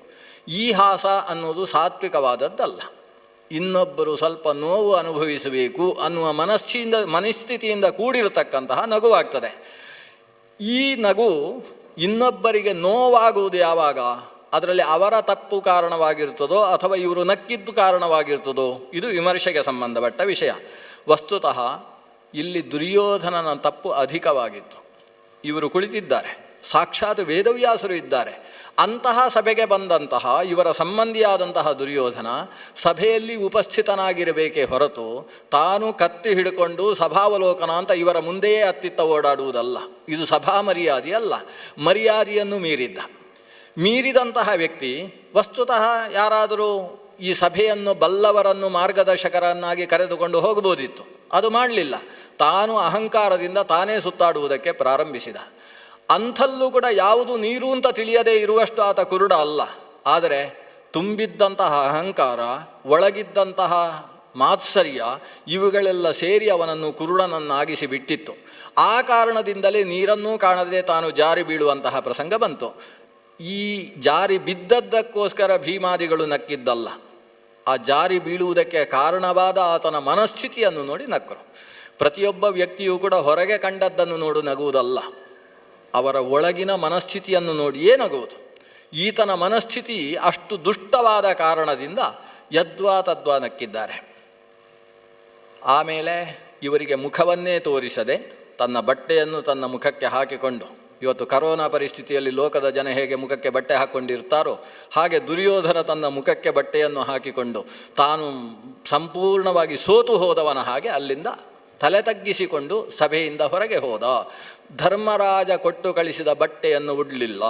ಈ ಹಾಸ ಅನ್ನೋದು ಸಾತ್ವಿಕವಾದದ್ದಲ್ಲ. ಇನ್ನೊಬ್ಬರು ಸ್ವಲ್ಪ ನೋವು ಅನುಭವಿಸಬೇಕು ಅನ್ನುವ ಮನಸ್ಥಿತಿಯಿಂದ ಕೂಡಿರತಕ್ಕಂತಹ ನಗುವಾಗ್ತದೆ. ಈ ನಗು ಇನ್ನೊಬ್ಬರಿಗೆ ನೋವಾಗುವುದು ಯಾವಾಗ? ಅದರಲ್ಲಿ ಅವರ ತಪ್ಪು ಕಾರಣವಾಗಿರ್ತದೋ ಅಥವಾ ಇವರು ನಕ್ಕಿದ್ದು ಕಾರಣವಾಗಿರ್ತದೋ, ಇದು ವಿಮರ್ಶೆಗೆ ಸಂಬಂಧಪಟ್ಟ ವಿಷಯ. ವಸ್ತುತಃ ಇಲ್ಲಿ ದುರ್ಯೋಧನನ ತಪ್ಪು ಅಧಿಕವಾಗಿತ್ತು. ಇವರು ಕುಳಿತಿದ್ದಾರೆ, ಸಾಕ್ಷಾತ್ ವೇದವ್ಯಾಸರು ಇದ್ದಾರೆ. ಅಂತಹ ಸಭೆಗೆ ಬಂದಂತಹ ಇವರ ಸಂಬಂಧಿಯಾದಂತಹ ದುರ್ಯೋಧನ ಸಭೆಯಲ್ಲಿ ಉಪಸ್ಥಿತನಾಗಿರಬೇಕೇ ಹೊರತು ತಾನು ಕತ್ತಿ ಹಿಡ್ಕೊಂಡು ಸಭಾವಲೋಕನ ಅಂತ ಇವರ ಮುಂದೆಯೇ ಅತ್ತಿತ್ತ ಓಡಾಡುವುದಲ್ಲ. ಇದು ಸಭಾ ಮರ್ಯಾದೆ ಅಲ್ಲ, ಮರ್ಯಾದೆಯನ್ನು ಮೀರಿದಂತಹ ವ್ಯಕ್ತಿ ವಸ್ತುತಃ ಯಾರಾದರೂ ಈ ಸಭೆಯನ್ನು ಬಲ್ಲವರನ್ನು ಮಾರ್ಗದರ್ಶಕರನ್ನಾಗಿ ಕರೆದುಕೊಂಡು ಹೋಗಬಹುದಿತ್ತು. ಅದು ಮಾಡಲಿಲ್ಲ. ತಾನು ಅಹಂಕಾರದಿಂದ ತಾನೇ ಸುತ್ತಾಡುವುದಕ್ಕೆ ಪ್ರಾರಂಭಿಸಿದ. ಅಂಥಲ್ಲೂ ಕೂಡ ಯಾವುದು ನೀರು ಅಂತ ತಿಳಿಯದೇ ಇರುವಷ್ಟು ಆತ ಕುರುಡ ಅಲ್ಲ. ಆದರೆ ತುಂಬಿದ್ದಂತಹ ಅಹಂಕಾರ, ಒಳಗಿದ್ದಂತಹ ಮಾತ್ಸರ್ಯ ಇವುಗಳೆಲ್ಲ ಸೇರಿ ಅವನನ್ನು ಕುರುಡನನ್ನಾಗಿಸಿ ಬಿಟ್ಟಿತ್ತು. ಆ ಕಾರಣದಿಂದಲೇ ನೀರನ್ನೂ ಕಾಣದೆ ತಾನು ಜಾರಿ ಬೀಳುವಂತಹ ಪ್ರಸಂಗ ಬಂತು. ಈ ಜಾರಿ ಬಿದ್ದದ್ದಕ್ಕೋಸ್ಕರ ಭೀಮಾದಿಗಳು ನಕ್ಕಿದ್ದಲ್ಲ, ಆ ಜಾರಿ ಬೀಳುವುದಕ್ಕೆ ಕಾರಣವಾದ ಆತನ ಮನಸ್ಥಿತಿಯನ್ನು ನೋಡಿ ನಕ್ಕರು. ಪ್ರತಿಯೊಬ್ಬ ವ್ಯಕ್ತಿಯೂ ಕೂಡ ಹೊರಗೆ ಕಂಡದ್ದನ್ನು ನೋಡು ನಗುವುದಲ್ಲ, ಅವರ ಒಳಗಿನ ಮನಸ್ಥಿತಿಯನ್ನು ನೋಡಿಯೇ ನಗುವುದು. ಈತನ ಮನಸ್ಥಿತಿ ಅಷ್ಟು ದುಷ್ಟವಾದ ಕಾರಣದಿಂದ ಯದ್ವಾ ತದ್ವಾ ನಕ್ಕಿದ್ದಾರೆ. ಆಮೇಲೆ ಇವರಿಗೆ ಮುಖವನ್ನೇ ತೋರಿಸದೆ ತನ್ನ ಬಟ್ಟೆಯನ್ನು ತನ್ನ ಮುಖಕ್ಕೆ ಹಾಕಿಕೊಂಡು, ಇವತ್ತು ಕರೋನಾ ಪರಿಸ್ಥಿತಿಯಲ್ಲಿ ಲೋಕದ ಜನ ಹೇಗೆ ಮುಖಕ್ಕೆ ಬಟ್ಟೆ ಹಾಕ್ಕೊಂಡಿರ್ತಾರೋ ಹಾಗೆ ದುರ್ಯೋಧನ ತನ್ನ ಮುಖಕ್ಕೆ ಬಟ್ಟೆಯನ್ನು ಹಾಕಿಕೊಂಡು ತಾನು ಸಂಪೂರ್ಣವಾಗಿ ಸೋತು ಹೋದವನ ಹಾಗೆ ಅಲ್ಲಿಂದ ತಲೆ ತಗ್ಗಿಸಿಕೊಂಡು ಸಭೆಯಿಂದ ಹೊರಗೆ ಹೋದ. ಧರ್ಮರಾಜ ಕೊಟ್ಟು ಕಳಿಸಿದ ಬಟ್ಟೆಯನ್ನು ಉಡಲಿಲ್ಲ,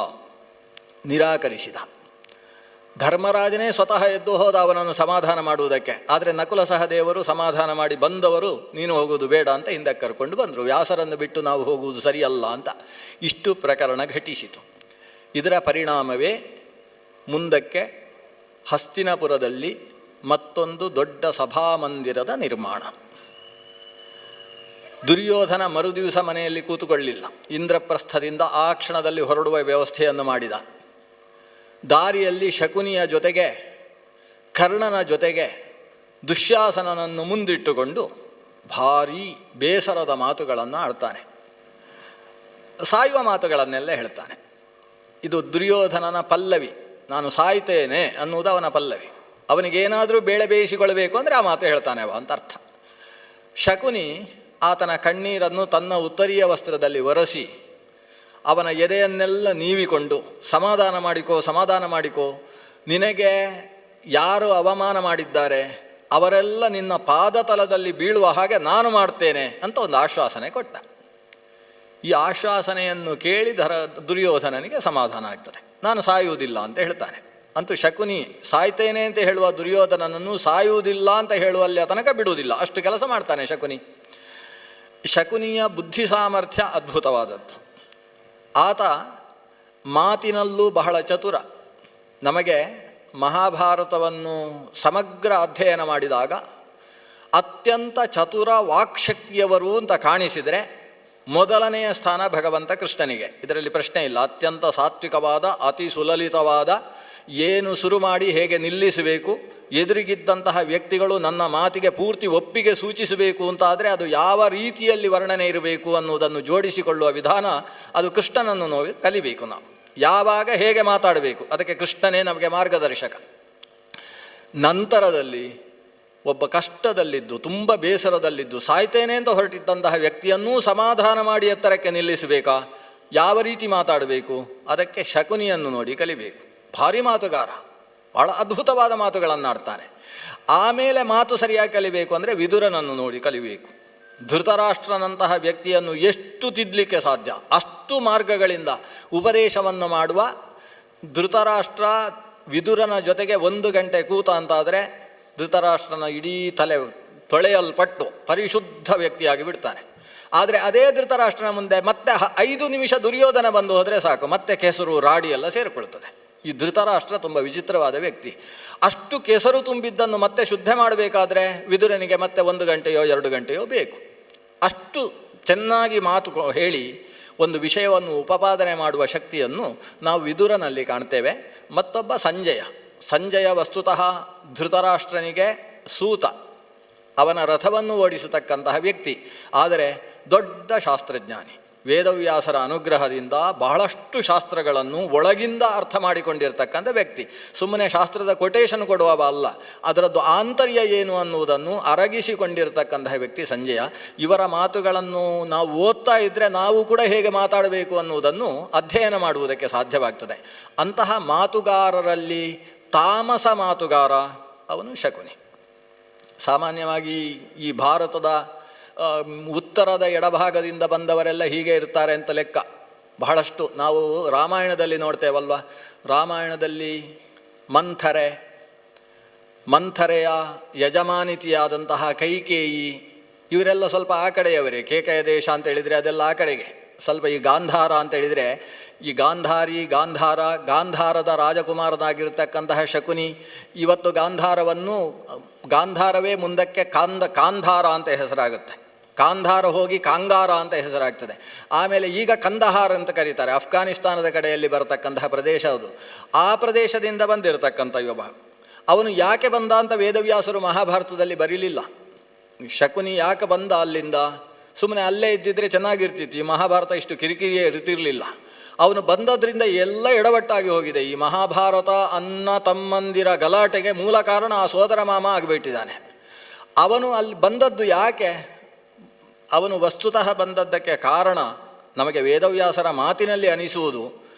ನಿರಾಕರಿಸಿದ. ಧರ್ಮರಾಜನೇ ಸ್ವತಃ ಎದ್ದು ಹೋದ ಅವನನ್ನು ಸಮಾಧಾನ ಮಾಡುವುದಕ್ಕೆ. ಆದರೆ ನಕುಲ ಸಹದೇವರು ಸಮಾಧಾನ ಮಾಡಿ ಬಂದವರು ನೀನು ಹೋಗುವುದು ಬೇಡ ಅಂತ ಹಿಂದಕ್ಕೆ ಕರ್ಕೊಂಡು ಬಂದರು. ವ್ಯಾಸರನ್ನು ಬಿಟ್ಟು ನಾವು ಹೋಗುವುದು ಸರಿಯಲ್ಲ ಅಂತ. ಇಷ್ಟು ಪ್ರಕರಣ ಘಟಿಸಿತು. ಇದರ ಪರಿಣಾಮವೇ ಮುಂದಕ್ಕೆ ಹಸ್ತಿನಪುರದಲ್ಲಿ ಮತ್ತೊಂದು ದೊಡ್ಡ ಸಭಾಮಂದಿರದ ನಿರ್ಮಾಣ. ದುರ್ಯೋಧನ ಮರುದಿವಸ ಮನೆಯಲ್ಲಿ ಕೂತುಕೊಳ್ಳಿಲ್ಲ. ಇಂದ್ರಪ್ರಸ್ಥದಿಂದ ಆ ಕ್ಷಣದಲ್ಲಿ ಹೊರಡುವ ವ್ಯವಸ್ಥೆಯನ್ನು ಮಾಡಿದ. ದಾರಿಯಲ್ಲಿ ಶಕುನಿಯ ಜೊತೆಗೆ ಕರ್ಣನ ಜೊತೆಗೆ ದುಶ್ಯಾಸನನನ್ನು ಮುಂದಿಟ್ಟುಕೊಂಡು ಭಾರೀ ಬೇಸರದ ಮಾತುಗಳನ್ನು ಆಡ್ತಾನೆ. ಸಾಯುವ ಮಾತುಗಳನ್ನೆಲ್ಲ ಹೇಳ್ತಾನೆ. ಇದು ದುರ್ಯೋಧನನ ಪಲ್ಲವಿ. ನಾನು ಸಾಯ್ತೇನೆ ಅನ್ನುವುದು ಅವನ ಪಲ್ಲವಿ. ಅವನಿಗೇನಾದರೂ ಬೇಳೆ ಬೇಯಿಸಿಕೊಳ್ಳಬೇಕು ಅಂದರೆ ಆ ಮಾತು ಹೇಳ್ತಾನೆ ಅವ ಅಂತ ಅರ್ಥ. ಶಕುನಿ ಆತನ ಕಣ್ಣೀರನ್ನು ತನ್ನ ಉತ್ತರೀಯ ವಸ್ತ್ರದಲ್ಲಿ ಒರೆಸಿ ಅವನ ಎದೆಯನ್ನೆಲ್ಲ ನೀವಿಕೊಂಡು ಸಮಾಧಾನ ಮಾಡಿಕೋ, ನಿನಗೆ ಯಾರು ಅವಮಾನ ಮಾಡಿದ್ದಾರೆ ಅವರೆಲ್ಲ ನಿನ್ನ ಪಾದತಲದಲ್ಲಿ ಬೀಳುವ ಹಾಗೆ ನಾನು ಮಾಡ್ತೇನೆ ಅಂತ ಒಂದು ಆಶ್ವಾಸನೆ ಕೊಟ್ಟ. ಈ ಆಶ್ವಾಸನೆಯನ್ನು ಕೇಳಿ ದುರ್ಯೋಧನನಿಗೆ ಸಮಾಧಾನ ಆಗ್ತದೆ. ನಾನು ಸಾಯುವುದಿಲ್ಲ ಅಂತ ಹೇಳ್ತಾನೆ. ಅಂತೂ ಶಕುನಿ ಸಾಯ್ತೇನೆ ಅಂತ ಹೇಳುವ ದುರ್ಯೋಧನನನ್ನು ಸಾಯುವುದಿಲ್ಲ ಅಂತ ಹೇಳುವಲ್ಲಿ ತನಕ ಬಿಡುವುದಿಲ್ಲ. ಅಷ್ಟು ಕೆಲಸ ಮಾಡ್ತಾನೆ ಶಕುನಿ. ಶಕುನಿಯ ಬುದ್ಧಿ ಸಾಮರ್ಥ್ಯ ಅದ್ಭುತವಾದದ್ದು. ಆತ ಮಾತಿನಲ್ಲೂ ಬಹಳ ಚತುರ. ನಮಗೆ ಮಹಾಭಾರತವನ್ನು ಸಮಗ್ರ ಅಧ್ಯಯನ ಮಾಡಿದಾಗ ಅತ್ಯಂತ ಚತುರ ವಾಕ್ಶಕ್ತಿಯವರು ಅಂತ ಕಾಣಿಸಿದರೆ ಮೊದಲನೆಯ ಸ್ಥಾನ ಭಗವಂತ ಕೃಷ್ಣನಿಗೆ. ಇದರಲ್ಲಿ ಪ್ರಶ್ನೆ ಇಲ್ಲ. ಅತ್ಯಂತ ಸಾತ್ವಿಕವಾದ, ಅತಿ ಸುಲಲಿತವಾದ, ಏನು ಶುರು ಮಾಡಿ ಹೇಗೆ ನಿಲ್ಲಿಸಬೇಕು, ಎದುರಿಗಿದ್ದಂತಹ ವ್ಯಕ್ತಿಗಳು ನನ್ನ ಮಾತಿಗೆ ಪೂರ್ತಿ ಒಪ್ಪಿಗೆ ಸೂಚಿಸಬೇಕು ಅಂತಾದರೆ ಅದು ಯಾವ ರೀತಿಯಲ್ಲಿ ವರ್ಣನೆ ಇರಬೇಕು ಅನ್ನುವುದನ್ನು ಜೋಡಿಸಿಕೊಳ್ಳುವ ವಿಧಾನ ಅದು ಕೃಷ್ಣನನ್ನು ನೋಡಿ ಕಲಿಬೇಕು. ನಾವು ಯಾವಾಗ ಹೇಗೆ ಮಾತಾಡಬೇಕು ಅದಕ್ಕೆ ಕೃಷ್ಣನೇ ನಮಗೆ ಮಾರ್ಗದರ್ಶಕ. ನಂತರದಲ್ಲಿ ಒಬ್ಬ ಕಷ್ಟದಲ್ಲಿದ್ದು ತುಂಬ ಬೇಸರದಲ್ಲಿದ್ದು ಸಾಯ್ತೇನೆ ಅಂತ ಹೊರಟಿದ್ದಂತಹ ವ್ಯಕ್ತಿಯನ್ನೂ ಸಮಾಧಾನ ಮಾಡಿ ಎತ್ತರಕ್ಕೆ ನಿಲ್ಲಿಸಬೇಕಾ, ಯಾವ ರೀತಿ ಮಾತಾಡಬೇಕು ಅದಕ್ಕೆ ಶಕುನಿಯನ್ನು ನೋಡಿ ಕಲಿಬೇಕು. ಭಾರಿ ಮಾತುಗಾರ, ಭಾಳ ಅದ್ಭುತವಾದ ಮಾತುಗಳನ್ನು ಆಡ್ತಾನೆ. ಆಮೇಲೆ ಮಾತು ಸರಿಯಾಗಿ ಕಲಿಬೇಕು ಅಂದರೆ ವಿದುರನನ್ನು ನೋಡಿ ಕಲಿಬೇಕು. ಧೃತರಾಷ್ಟ್ರನಂತಹ ವ್ಯಕ್ತಿಯನ್ನು ಎಷ್ಟು ತಿದ್ದಲಿಕ್ಕೆ ಸಾಧ್ಯ ಅಷ್ಟು ಮಾರ್ಗಗಳಿಂದ ಉಪದೇಶವನ್ನು ಮಾಡುವ ಧೃತರಾಷ್ಟ್ರ ವಿದುರನ ಜೊತೆಗೆ 1 ಗಂಟೆ ಕೂತ ಅಂತಾದರೆ ಧೃತರಾಷ್ಟ್ರನ ಇಡೀ ತಲೆ ತೊಳೆಯಲ್ಪಟ್ಟು ಪರಿಶುದ್ಧ ವ್ಯಕ್ತಿಯಾಗಿ ಬಿಡ್ತಾನೆ. ಆದರೆ ಅದೇ ಧೃತರಾಷ್ಟ್ರನ ಮುಂದೆ ಮತ್ತೆ 5 ನಿಮಿಷ ದುರ್ಯೋಧನ ಬಂದು ಹೋದರೆ ಸಾಕು, ಮತ್ತೆ ಕೆಸರು ರಾಡಿ ಎಲ್ಲ ಸೇರಿಕೊಳ್ತದೆ. ಈ ಧೃತರಾಷ್ಟ್ರ ತುಂಬ ವಿಚಿತ್ರವಾದ ವ್ಯಕ್ತಿ. ಅಷ್ಟು ಕೆಸರು ತುಂಬಿದ್ದನ್ನು ಮತ್ತೆ ಶುದ್ಧ ಮಾಡಬೇಕಾದ್ರೆ ವಿದುರನಿಗೆ ಮತ್ತೆ 1 ಗಂಟೆಯೋ 2 ಗಂಟೆಯೋ ಬೇಕು. ಅಷ್ಟು ಚೆನ್ನಾಗಿ ಮಾತು ಹೇಳಿ ಒಂದು ವಿಷಯವನ್ನು ಉಪಪಾದನೆ ಮಾಡುವ ಶಕ್ತಿಯನ್ನು ನಾವು ವಿದುರನಲ್ಲಿ ಕಾಣ್ತೇವೆ. ಮತ್ತೊಬ್ಬ ಸಂಜಯ ವಸ್ತುತಃ ಧೃತರಾಷ್ಟ್ರನಿಗೆ ಸೂತ, ಅವನ ರಥವನ್ನು ಓಡಿಸತಕ್ಕಂತಹ ವ್ಯಕ್ತಿ. ಆದರೆ ದೊಡ್ಡ ಶಾಸ್ತ್ರಜ್ಞಾನಿ. ವೇದವ್ಯಾಸರ ಅನುಗ್ರಹದಿಂದ ಬಹಳಷ್ಟು ಶಾಸ್ತ್ರಗಳನ್ನು ಒಳಗಿಂದ ಅರ್ಥ ಮಾಡಿಕೊಂಡಿರ್ತಕ್ಕಂಥ ವ್ಯಕ್ತಿ. ಸುಮ್ಮನೆ ಶಾಸ್ತ್ರದ ಕೊಟೇಶನ್ ಕೊಡುವವ ಅಲ್ಲ, ಅದರದ್ದು ಆಂತರ್ಯ ಏನು ಅನ್ನುವುದನ್ನು ಅರಗಿಸಿಕೊಂಡಿರ್ತಕ್ಕಂತಹ ವ್ಯಕ್ತಿ ಸಂಜಯ. ಇವರ ಮಾತುಗಳನ್ನು ನಾವು ಓದ್ತಾ ಇದ್ದರೆ ನಾವು ಕೂಡ ಹೇಗೆ ಮಾತಾಡಬೇಕು ಅನ್ನುವುದನ್ನು ಅಧ್ಯಯನ ಮಾಡುವುದಕ್ಕೆ ಸಾಧ್ಯವಾಗ್ತದೆ. ಅಂತಹ ಮಾತುಗಾರರಲ್ಲಿ ತಾಮಸ ಮಾತುಗಾರ ಅವನು ಶಕುನಿ. ಸಾಮಾನ್ಯವಾಗಿ ಈ ಭಾರತದ ಉತ್ತರದ ಎಡಭಾಗದಿಂದ ಬಂದವರೆಲ್ಲ ಹೀಗೆ ಇರ್ತಾರೆ ಅಂತ ಲೆಕ್ಕ. ಬಹಳಷ್ಟು ನಾವು ರಾಮಾಯಣದಲ್ಲಿ ನೋಡ್ತೇವಲ್ವ. ರಾಮಾಯಣದಲ್ಲಿ ಮಂಥರೆಯ ಯಜಮಾನಿತಿಯಾದಂತಹ ಕೈಕೇಯಿ ಇವರೆಲ್ಲ ಸ್ವಲ್ಪ ಆ ಕಡೆಯವರೇ. ಕೇಕೆಯ ದೇಶ ಅಂತ ಹೇಳಿದರೆ ಅದೆಲ್ಲ ಆ ಕಡೆಗೆ. ಸ್ವಲ್ಪ ಈ ಗಾಂಧಾರ ಅಂತ ಹೇಳಿದರೆ ಈ ಗಾಂಧಾರದ ರಾಜಕುಮಾರನಾಗಿರ್ತಕ್ಕಂತಹ ಶಕುನಿ ಇವತ್ತು ಗಾಂಧಾರವೇ ಮುಂದಕ್ಕೆ ಕಾಂಧಾರ ಅಂತ ಹೆಸರಾಗುತ್ತೆ. ಕಾಂಧಾರ ಹೋಗಿ ಕಾಂಗಾರ ಅಂತ ಹೆಸರಾಗ್ತದೆ. ಆಮೇಲೆ ಈಗ ಕಂದಹಾರ್ ಅಂತ ಕರೀತಾರೆ. ಅಫ್ಘಾನಿಸ್ತಾನದ ಕಡೆಯಲ್ಲಿ ಬರತಕ್ಕಂತಹ ಪ್ರದೇಶ ಅದು. ಆ ಪ್ರದೇಶದಿಂದ ಬಂದಿರತಕ್ಕಂಥ ಒಬ್ಬ. ಅವನು ಯಾಕೆ ಬಂದ ಅಂತ ವೇದವ್ಯಾಸರು ಮಹಾಭಾರತದಲ್ಲಿ ಬರೀಲಿಲ್ಲ. ಶಕುನಿ ಯಾಕೆ ಬಂದ ಅಲ್ಲಿಂದ, ಸುಮ್ಮನೆ ಅಲ್ಲೇ ಇದ್ದಿದ್ರೆ ಚೆನ್ನಾಗಿರ್ತಿತ್ತು. ಈ ಮಹಾಭಾರತ ಇಷ್ಟು ಕಿರಿಕಿರಿಯೇ ಇರ್ತಿರಲಿಲ್ಲ. ಅವನು ಬಂದದ್ರಿಂದ ಎಲ್ಲ ಎಡವಟ್ಟಾಗಿ ಹೋಗಿದೆ. ಈ ಮಹಾಭಾರತ ಅಣ್ಣ ತಮ್ಮಂದಿರ ಗಲಾಟೆಗೆ ಮೂಲ ಕಾರಣ ಆ ಸೋದರ ಮಾಮ ಆಗಿಬಿಟ್ಟಿದ್ದಾನೆ. ಅವನು ಅಲ್ಲಿ ಬಂದದ್ದು ಯಾಕೆ? ಅವನು ವಸ್ತುತಃ ಬಂದದ್ದಕ್ಕೆ ಕಾರಣ ನಮಗೆ ವೇದವ್ಯಾಸರ ಮಾತಿನಲ್ಲಿ ಅನಿಸುವುದು,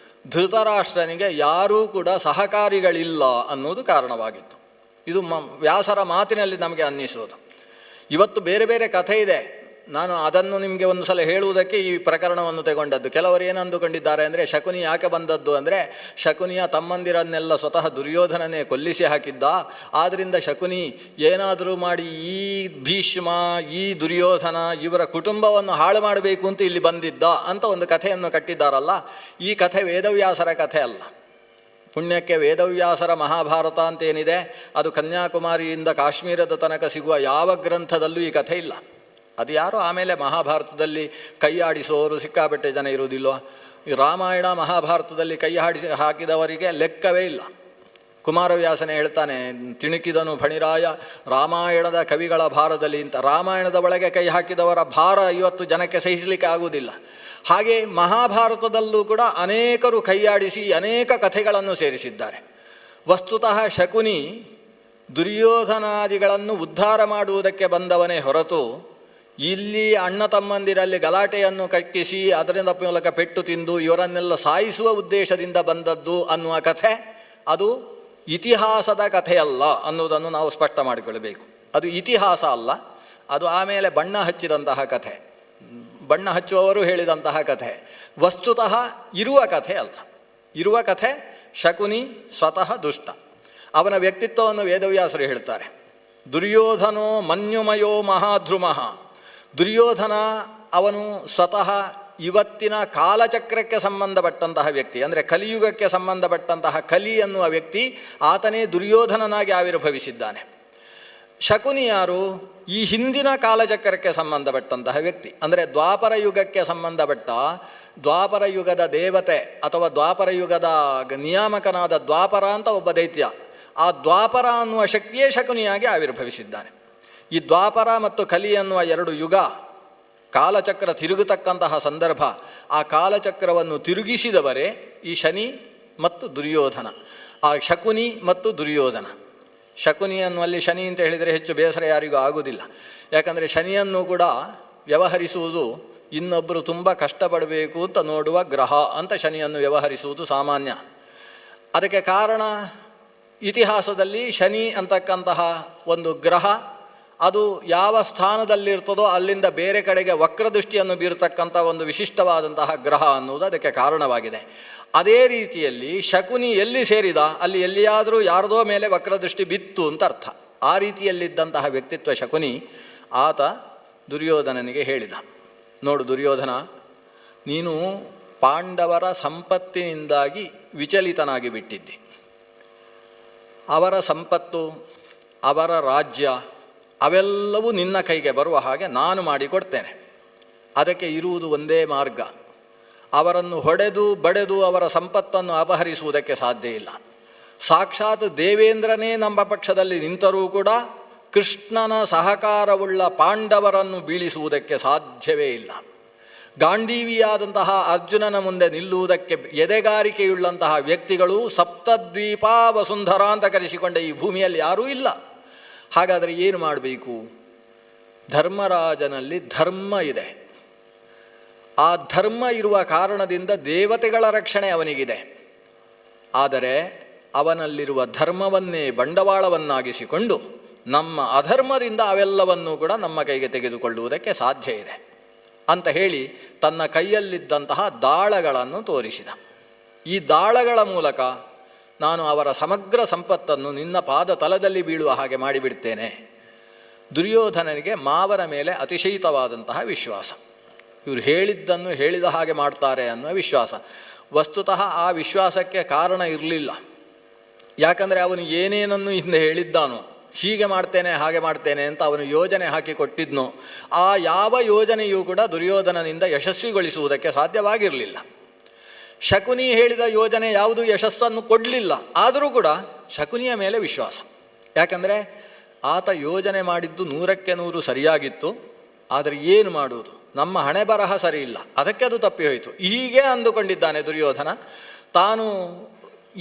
ಧೃತರಾಷ್ಟ್ರನಿಗೆ ಯಾರೂ ಕೂಡ ಸಹಕಾರಿಗಳಿಲ್ಲ ಅನ್ನೋದು ಕಾರಣವಾಗಿತ್ತು. ಇದು ವ್ಯಾಸರ ಮಾತಿನಲ್ಲಿ ನಮಗೆ ಅನ್ನಿಸೋದು. ಇವತ್ತು ಬೇರೆ ಬೇರೆ ಕಥೆ ಇದೆ, ನಾನು ಅದನ್ನು ನಿಮಗೆ ಒಂದು ಸಲ ಹೇಳುವುದಕ್ಕೆ ಈ ಪ್ರಕರಣವನ್ನು ತಗೊಂಡದ್ದು. ಕೆಲವರು ಏನು ಅಂದುಕೊಂಡಿದ್ದಾರೆ ಅಂದರೆ, ಶಕುನಿ ಯಾಕೆ ಬಂದದ್ದು ಅಂದರೆ, ಶಕುನಿಯ ತಮ್ಮಂದಿರನ್ನೆಲ್ಲ ಸ್ವತಃ ದುರ್ಯೋಧನನೇ ಕೊಲ್ಲಿಸಿ ಹಾಕಿದ್ದ, ಆದ್ದರಿಂದ ಶಕುನಿ ಏನಾದರೂ ಮಾಡಿ ಈ ಭೀಷ್ಮ, ಈ ದುರ್ಯೋಧನ ಇವರ ಕುಟುಂಬವನ್ನು ಹಾಳು ಮಾಡಬೇಕು ಅಂತ ಇಲ್ಲಿ ಬಂದಿದ್ದ ಅಂತ ಒಂದು ಕಥೆಯನ್ನು ಕಟ್ಟಿದ್ದಾರಲ್ಲ. ಈ ಕಥೆ ವೇದವ್ಯಾಸರ ಕಥೆ ಅಲ್ಲ. ಪುಣ್ಯಕ್ಕೆ ವೇದವ್ಯಾಸರ ಮಹಾಭಾರತ ಅಂತೇನಿದೆ, ಅದು ಕನ್ಯಾಕುಮಾರಿಯಿಂದ ಕಾಶ್ಮೀರದ ತನಕ ಸಿಗುವ ಯಾವ ಗ್ರಂಥದಲ್ಲೂ ಈ ಕಥೆ ಇಲ್ಲ. ಅದು ಯಾರೋ ಆಮೇಲೆ ಮಹಾಭಾರತದಲ್ಲಿ ಕೈಯಾಡಿಸೋರು ಸಿಕ್ಕಾಪಟ್ಟೆ ಜನ ಇರುವುದಿಲ್ವ? ಈ ರಾಮಾಯಣ ಮಹಾಭಾರತದಲ್ಲಿ ಕೈ ಹಾಕಿದವರಿಗೆ ಲೆಕ್ಕವೇ ಇಲ್ಲ. ಕುಮಾರವ್ಯಾಸನೇ ಹೇಳ್ತಾನೆ, ತಿಣುಕಿದನು ಫಣಿರಾಯ ರಾಮಾಯಣದ ಕವಿಗಳ ಭಾರದಲ್ಲಿ ಅಂತ. ರಾಮಾಯಣದ ಒಳಗೆ ಕೈ ಹಾಕಿದವರ ಭಾರ ಇವತ್ತು ಜನಕ್ಕೆ ಸಹಿಸಲಿಕ್ಕೆ ಆಗುವುದಿಲ್ಲ. ಹಾಗೆ ಮಹಾಭಾರತದಲ್ಲೂ ಕೂಡ ಅನೇಕರು ಕೈಯಾಡಿಸಿ ಅನೇಕ ಕಥೆಗಳನ್ನು ಸೇರಿಸಿದ್ದಾರೆ. ವಸ್ತುತಃ ಶಕುನಿ ದುರ್ಯೋಧನಾದಿಗಳನ್ನು ಉದ್ಧಾರ ಮಾಡುವುದಕ್ಕೆ ಬಂದವನೇ ಹೊರತು ಇಲ್ಲಿ ಅಣ್ಣ ತಮ್ಮಂದಿರಲ್ಲಿ ಗಲಾಟೆಯನ್ನು ಕಟ್ಟಿಸಿ ಅದರಿಂದ ಮೂಲಕ ಪೆಟ್ಟು ತಿಂದು ಇವರನ್ನೆಲ್ಲ ಸಾಯಿಸುವ ಉದ್ದೇಶದಿಂದ ಬಂದದ್ದು ಅನ್ನುವ ಕಥೆ ಅದು ಇತಿಹಾಸದ ಕಥೆಯಲ್ಲ ಅನ್ನುವುದನ್ನು ನಾವು ಸ್ಪಷ್ಟ ಮಾಡಿಕೊಳ್ಳಬೇಕು. ಅದು ಇತಿಹಾಸ ಅಲ್ಲ, ಅದು ಆಮೇಲೆ ಬಣ್ಣ ಹಚ್ಚಿದಂತಹ ಕಥೆ, ಬಣ್ಣ ಹಚ್ಚುವವರು ಹೇಳಿದಂತಹ ಕಥೆ. ವಸ್ತುತಃ ಇರುವ ಕಥೆ ಅಲ್ಲ. ಇರುವ ಕಥೆ ಶಕುನಿ ಸ್ವತಃ ದುಷ್ಟ. ಅವನ ವ್ಯಕ್ತಿತ್ವವನ್ನು ವೇದವ್ಯಾಸರು ಹೇಳ್ತಾರೆ. ದುರ್ಯೋಧನೋ ಮನ್ಯುಮಯೋ ಮಹಾಧ್ರುಮಃ. ದುರ್ಯೋಧನ ಅವನು ಸ್ವತಃ ಇವತ್ತಿನ ಕಾಲಚಕ್ರಕ್ಕೆ ಸಂಬಂಧಪಟ್ಟಂತಹ ವ್ಯಕ್ತಿ, ಅಂದರೆ ಕಲಿಯುಗಕ್ಕೆ ಸಂಬಂಧಪಟ್ಟಂತಹ ಕಲಿ ಎನ್ನುವ ವ್ಯಕ್ತಿ, ಆತನೇ ದುರ್ಯೋಧನನಾಗಿ ಆವಿರ್ಭವಿಸಿದ್ದಾನೆ. ಶಕುನಿ ಯಾರು? ಈ ಹಿಂದಿನ ಕಾಲಚಕ್ರಕ್ಕೆ ಸಂಬಂಧಪಟ್ಟಂತಹ ವ್ಯಕ್ತಿ, ಅಂದರೆ ದ್ವಾಪರ ಯುಗಕ್ಕೆ ಸಂಬಂಧಪಟ್ಟ, ದ್ವಾಪರ ಯುಗದ ದೇವತೆ ಅಥವಾ ದ್ವಾಪರ ಯುಗದ ನಿಯಾಮಕನಾದ ದ್ವಾಪರ ಅಂತ ಒಬ್ಬ ದೈತ್ಯ. ಆ ದ್ವಾಪರ ಅನ್ನುವ ಶಕ್ತಿಯೇ ಶಕುನಿಯಾಗಿ ಆವಿರ್ಭವಿಸಿದ್ದಾನೆ. ಈ ದ್ವಾಪರ ಮತ್ತು ಕಲಿ ಅನ್ನುವ ಎರಡು ಯುಗ, ಕಾಲಚಕ್ರ ತಿರುಗತಕ್ಕಂತಹ ಸಂದರ್ಭ, ಆ ಕಾಲಚಕ್ರವನ್ನು ತಿರುಗಿಸಿದವರೇ ಈ ಶನಿ ಮತ್ತು ದುರ್ಯೋಧನ, ಆ ಶಕುನಿ ಮತ್ತು ದುರ್ಯೋಧನ. ಶಕುನಿ ಅನ್ನುವಲ್ಲಿ ಶನಿ ಅಂತ ಹೇಳಿದರೆ ಹೆಚ್ಚು ಬೇಸರ ಯಾರಿಗೂ ಆಗುವುದಿಲ್ಲ. ಯಾಕಂದರೆ ಶನಿಯನ್ನು ಕೂಡ ವ್ಯವಹರಿಸುವುದು ಇನ್ನೊಬ್ಬರು ತುಂಬ ಕಷ್ಟಪಡಬೇಕು ಅಂತ ನೋಡುವ ಗ್ರಹ ಅಂತ ಶನಿಯನ್ನು ವ್ಯವಹರಿಸುವುದು ಸಾಮಾನ್ಯ. ಅದಕ್ಕೆ ಕಾರಣ ಇತಿಹಾಸದಲ್ಲಿ ಶನಿ ಅಂತಕ್ಕಂತಹ ಒಂದು ಗ್ರಹ ಅದು ಯಾವ ಸ್ಥಾನದಲ್ಲಿರ್ತದೋ ಅಲ್ಲಿಂದ ಬೇರೆ ಕಡೆಗೆ ವಕ್ರದೃಷ್ಟಿಯನ್ನು ಬೀರತಕ್ಕಂಥ ಒಂದು ವಿಶಿಷ್ಟವಾದಂತಹ ಗ್ರಹ ಅನ್ನುವುದು ಅದಕ್ಕೆ ಕಾರಣವಾಗಿದೆ. ಅದೇ ರೀತಿಯಲ್ಲಿ ಶಕುನಿ ಎಲ್ಲಿ ಸೇರಿದ ಅಲ್ಲಿ ಎಲ್ಲಿಯಾದರೂ ಯಾರದೋ ಮೇಲೆ ವಕ್ರದೃಷ್ಟಿ ಬಿತ್ತು ಅಂತ ಅರ್ಥ. ಆ ರೀತಿಯಲ್ಲಿದ್ದಂತಹ ವ್ಯಕ್ತಿತ್ವ ಶಕುನಿ. ಆತ ದುರ್ಯೋಧನನಿಗೆ ಹೇಳಿದ, ನೋಡು ದುರ್ಯೋಧನ, ನೀನು ಪಾಂಡವರ ಸಂಪತ್ತಿನಿಂದಾಗಿ ವಿಚಲಿತನಾಗಿ ಬಿಟ್ಟಿದ್ದಿ. ಅವರ ಸಂಪತ್ತು, ಅವರ ರಾಜ್ಯ ಅವೆಲ್ಲವೂ ನಿನ್ನ ಕೈಗೆ ಬರುವ ಹಾಗೆ ನಾನು ಮಾಡಿಕೊಡ್ತೇನೆ. ಅದಕ್ಕೆ ಇರುವುದು ಒಂದೇ ಮಾರ್ಗ. ಅವರನ್ನು ಹೊಡೆದು ಬಡೆದು ಅವರ ಸಂಪತ್ತನ್ನು ಅಪಹರಿಸುವುದಕ್ಕೆ ಸಾಧ್ಯ ಇಲ್ಲ. ಸಾಕ್ಷಾತ್ ದೇವೇಂದ್ರನೇ ನಮ್ಮ ಪಕ್ಷದಲ್ಲಿ ನಿಂತರೂ ಕೂಡ ಕೃಷ್ಣನ ಸಹಕಾರವುಳ್ಳ ಪಾಂಡವರನ್ನು ಬೀಳಿಸುವುದಕ್ಕೆ ಸಾಧ್ಯವೇ ಇಲ್ಲ. ಗಾಂಡೀವಿಯಾದಂತಹ ಅರ್ಜುನನ ಮುಂದೆ ನಿಲ್ಲುವುದಕ್ಕೆ ಎದೆಗಾರಿಕೆಯುಳ್ಳಂತಹ ವ್ಯಕ್ತಿಗಳು ಸಪ್ತದ್ವೀಪ ವಸುಂಧರ ಅಂತ ಕರೆಸಿಕೊಂಡ ಈ ಭೂಮಿಯಲ್ಲಿ ಯಾರೂ ಇಲ್ಲ. ಹಾಗಾದರೆ ಏನು ಮಾಡಬೇಕು? ಧರ್ಮರಾಜನಲ್ಲಿ ಧರ್ಮ ಇದೆ. ಆ ಧರ್ಮ ಇರುವ ಕಾರಣದಿಂದ ದೇವತೆಗಳ ರಕ್ಷಣೆ ಅವನಿಗಿದೆ. ಆದರೆ ಅವನಲ್ಲಿರುವ ಧರ್ಮವನ್ನೇ ಬಂಡವಾಳವನ್ನಾಗಿಸಿಕೊಂಡು ನಮ್ಮ ಅಧರ್ಮದಿಂದ ಅವೆಲ್ಲವನ್ನೂ ಕೂಡ ನಮ್ಮ ಕೈಗೆ ತೆಗೆದುಕೊಳ್ಳುವುದಕ್ಕೆ ಸಾಧ್ಯ ಇದೆ ಅಂತ ಹೇಳಿ ತನ್ನ ಕೈಯಲ್ಲಿದ್ದಂತಹ ದಾಳಗಳನ್ನು ತೋರಿಸಿದ. ಈ ದಾಳಗಳ ಮೂಲಕ ನಾನು ಅವರ ಸಮಗ್ರ ಸಂಪತ್ತನ್ನು ನಿನ್ನ ಪಾದ ತಲದಲ್ಲಿ ಬೀಳುವ ಹಾಗೆ ಮಾಡಿಬಿಡ್ತೇನೆ. ದುರ್ಯೋಧನನಿಗೆ ಮಾವನ ಮೇಲೆ ಅತಿಶಯಿತವಾದಂತಹ ವಿಶ್ವಾಸ. ಇವರು ಹೇಳಿದ್ದನ್ನು ಹೇಳಿದ ಹಾಗೆ ಮಾಡ್ತಾರೆ ಅನ್ನುವ ವಿಶ್ವಾಸ. ವಸ್ತುತಃ ಆ ವಿಶ್ವಾಸಕ್ಕೆ ಕಾರಣ ಇರಲಿಲ್ಲ. ಯಾಕಂದರೆ ಅವನು ಏನೇನನ್ನು ಹಿಂದೆ ಹೇಳಿದ್ದಾನೋ, ಹೀಗೆ ಮಾಡ್ತೇನೆ ಹಾಗೆ ಮಾಡ್ತೇನೆ ಅಂತ ಅವನು ಯೋಜನೆ ಹಾಕಿ ಕೊಟ್ಟಿದ್ನೋ, ಆ ಯಾವ ಯೋಜನೆಯೂ ಕೂಡ ದುರ್ಯೋಧನನಿಂದ ಯಶಸ್ವಿಗೊಳಿಸುವುದಕ್ಕೆ ಸಾಧ್ಯವಾಗಿರಲಿಲ್ಲ. ಶಕುನಿ ಹೇಳಿದ ಯೋಜನೆ ಯಾವುದೂ ಯಶಸ್ಸನ್ನು ಕೊಡಲಿಲ್ಲ. ಆದರೂ ಕೂಡ ಶಕುನಿಯ ಮೇಲೆ ವಿಶ್ವಾಸ. ಯಾಕಂದರೆ ಆತ ಯೋಜನೆ ಮಾಡಿದ್ದು 100ಕ್ಕೆ 100 ಸರಿಯಾಗಿತ್ತು. ಆದರೆ ಏನು ಮಾಡುವುದು? ನಮ್ಮ ಹಣೆ ಬರಹ ಸರಿ ಇಲ್ಲ, ಅದಕ್ಕೆ ಅದು ತಪ್ಪಿ ಹೋಯಿತು. ಹೀಗೆ ಅಂದುಕೊಂಡಿದ್ದಾನೆ ದುರ್ಯೋಧನ. ತಾನು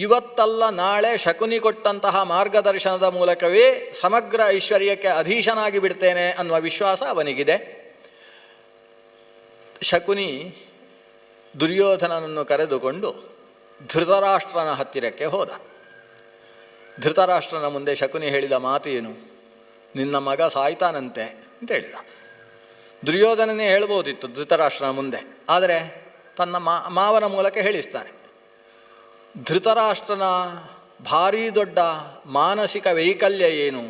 ಇವತ್ತಲ್ಲ ನಾಳೆ ಶಕುನಿ ಕೊಟ್ಟಂತಹ ಮಾರ್ಗದರ್ಶನದ ಮೂಲಕವೇ ಸಮಗ್ರ ಐಶ್ವರ್ಯಕ್ಕೆ ಅಧೀಶನಾಗಿ ಬಿಡ್ತೇನೆ ಅನ್ನುವ ವಿಶ್ವಾಸ ಅವನಿಗಿದೆ. ಶಕುನಿ ದುರ್ಯೋಧನನನ್ನು ಕರೆದುಕೊಂಡು ಧೃತರಾಷ್ಟ್ರನ ಹತ್ತಿರಕ್ಕೆ ಹೋದ. ಧೃತರಾಷ್ಟ್ರನ ಮುಂದೆ ಶಕುನಿ ಹೇಳಿದ ಮಾತು ಏನು? ನಿನ್ನ ಮಗ ಸಾಯ್ತಾನಂತೆ ಅಂತ ಹೇಳಿದ. ದುರ್ಯೋಧನನೇ ಹೇಳ್ಬೋದಿತ್ತು ಧೃತರಾಷ್ಟ್ರನ ಮುಂದೆ, ಆದರೆ ತನ್ನ ಮಾವನ ಮೂಲಕ ಹೇಳಿಸ್ತಾನೆ. ಧೃತರಾಷ್ಟ್ರನ ಭಾರೀ ದೊಡ್ಡ ಮಾನಸಿಕ ವೈಕಲ್ಯ ಏನು?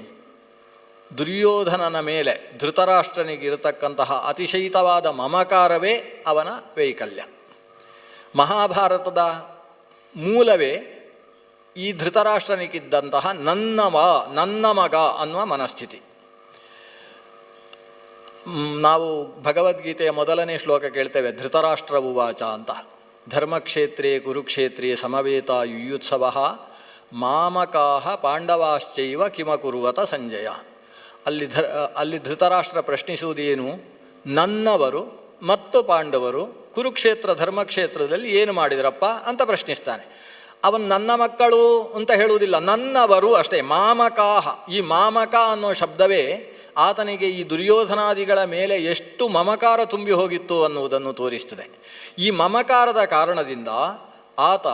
ದುರ್ಯೋಧನನ ಮೇಲೆ ಧೃತರಾಷ್ಟ್ರನಿಗಿರತಕ್ಕಂತಹ ಅತಿಶಯಿತವಾದ ಮಮಕಾರವೇ ಅವನ ವೈಕಲ್ಯ. ಮಹಾಭಾರತದ ಮೂಲವೇ ಈ ಧೃತರಾಷ್ಟ್ರನಿಗಿದ್ದಂತಹ ನನ್ನ ಮಗ ಅನ್ನುವ ಮನಸ್ಥಿತಿ. ನಾವು ಭಗವದ್ಗೀತೆಯ ಮೊದಲನೇ ಶ್ಲೋಕ ಕೇಳ್ತೇವೆ, ಧೃತರಾಷ್ಟ್ರ ಉವಾಚ ಅಂತ. ಧರ್ಮಕ್ಷೇತ್ರೇ ಕುರುಕ್ಷೇತ್ರೇ ಸಮವೇತ ಯುಯುತ್ಸವ ಮಾಮಕಾಹ ಪಾಂಡವಾಶ್ಚೈವ ಕಿಮಕುರುವತ ಸಂಜಯ. ಅಲ್ಲಿ ಧೃತರಾಷ್ಟ್ರ ಪ್ರಶ್ನಿಸುವುದೇನು? ನನ್ನವರು ಮತ್ತು ಪಾಂಡವರು ಕುರುಕ್ಷೇತ್ರ ಧರ್ಮಕ್ಷೇತ್ರದಲ್ಲಿ ಏನು ಮಾಡಿದ್ರಪ್ಪ ಅಂತ ಪ್ರಶ್ನಿಸ್ತಾನೆ. ಅವನು ನನ್ನ ಮಕ್ಕಳು ಅಂತ ಹೇಳುವುದಿಲ್ಲ, ನನ್ನವರು ಅಷ್ಟೇ. ಮಾಮಕಾಹ, ಈ ಮಾಮಕ ಅನ್ನೋ ಶಬ್ದವೇ ಆತನಿಗೆ ಈ ದುರ್ಯೋಧನಾದಿಗಳ ಮೇಲೆ ಎಷ್ಟು ಮಮಕಾರ ತುಂಬಿ ಹೋಗಿತ್ತು ಅನ್ನುವುದನ್ನು ತೋರಿಸ್ತದೆ. ಈ ಮಮಕಾರದ ಕಾರಣದಿಂದ ಆತ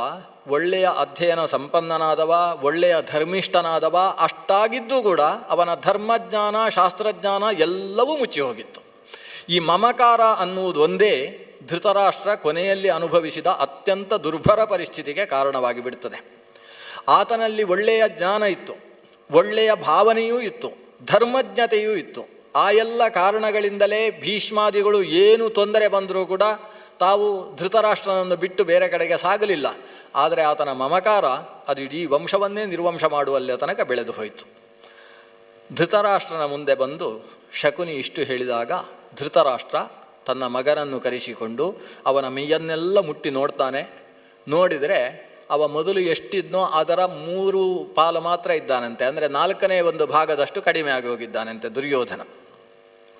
ಒಳ್ಳೆಯ ಅಧ್ಯಯನ ಸಂಪನ್ನನಾದವ, ಒಳ್ಳೆಯ ಧರ್ಮಿಷ್ಠನಾದವ. ಅಷ್ಟಾಗಿದ್ದೂ ಕೂಡ ಅವನ ಧರ್ಮಜ್ಞಾನ ಶಾಸ್ತ್ರಜ್ಞಾನ ಎಲ್ಲವೂ ಮುಚ್ಚಿ ಹೋಗಿತ್ತು. ಈ ಮಮಕಾರ ಅನ್ನುವುದು ಒಂದೇ ಧೃತರಾಷ್ಟ್ರ ಕೊನೆಯಲ್ಲಿ ಅನುಭವಿಸಿದ ಅತ್ಯಂತ ದುರ್ಭರ ಪರಿಸ್ಥಿತಿಗೆ ಕಾರಣವಾಗಿ ಬಿಡ್ತದೆ. ಆತನಲ್ಲಿ ಒಳ್ಳೆಯ ಜ್ಞಾನ ಇತ್ತು, ಒಳ್ಳೆಯ ಭಾವನೆಯೂ ಇತ್ತು, ಧರ್ಮಜ್ಞತೆಯೂ ಇತ್ತು. ಆ ಎಲ್ಲ ಕಾರಣಗಳಿಂದಲೇ ಭೀಷ್ಮಾದಿಗಳು ಏನು ತೊಂದರೆ ಬಂದರೂ ಕೂಡ ತಾವು ಧೃತರಾಷ್ಟ್ರನನ್ನು ಬಿಟ್ಟು ಬೇರೆ ಕಡೆಗೆ ಸಾಗಲಿಲ್ಲ. ಆದರೆ ಆತನ ಮಮಕಾರ ಅದು ಇಡೀ ವಂಶವನ್ನೇ ನಿರ್ವಂಶ ಮಾಡುವಲ್ಲಿ ತನಕ ಬೆಳೆದು ಹೋಯಿತು. ಧೃತರಾಷ್ಟ್ರನ ಮುಂದೆ ಬಂದು ಶಕುನಿ ಇಷ್ಟು ಹೇಳಿದಾಗ ಧೃತರಾಷ್ಟ್ರ ತನ್ನ ಮಗನನ್ನು ಕರೆಸಿಕೊಂಡು ಅವನ ಮೈಯನ್ನೆಲ್ಲ ಮುಟ್ಟಿ ನೋಡ್ತಾನೆ. ನೋಡಿದರೆ ಅವ ಮೊದಲು ಎಷ್ಟಿದ್ನೋ ಅದರ 3 ಪಾಲು ಮಾತ್ರ ಇದ್ದಾನಂತೆ, ಅಂದರೆ 4ನೇ ಭಾಗದಷ್ಟು ಕಡಿಮೆ ಆಗಿ ಹೋಗಿದ್ದಾನಂತೆ ದುರ್ಯೋಧನ.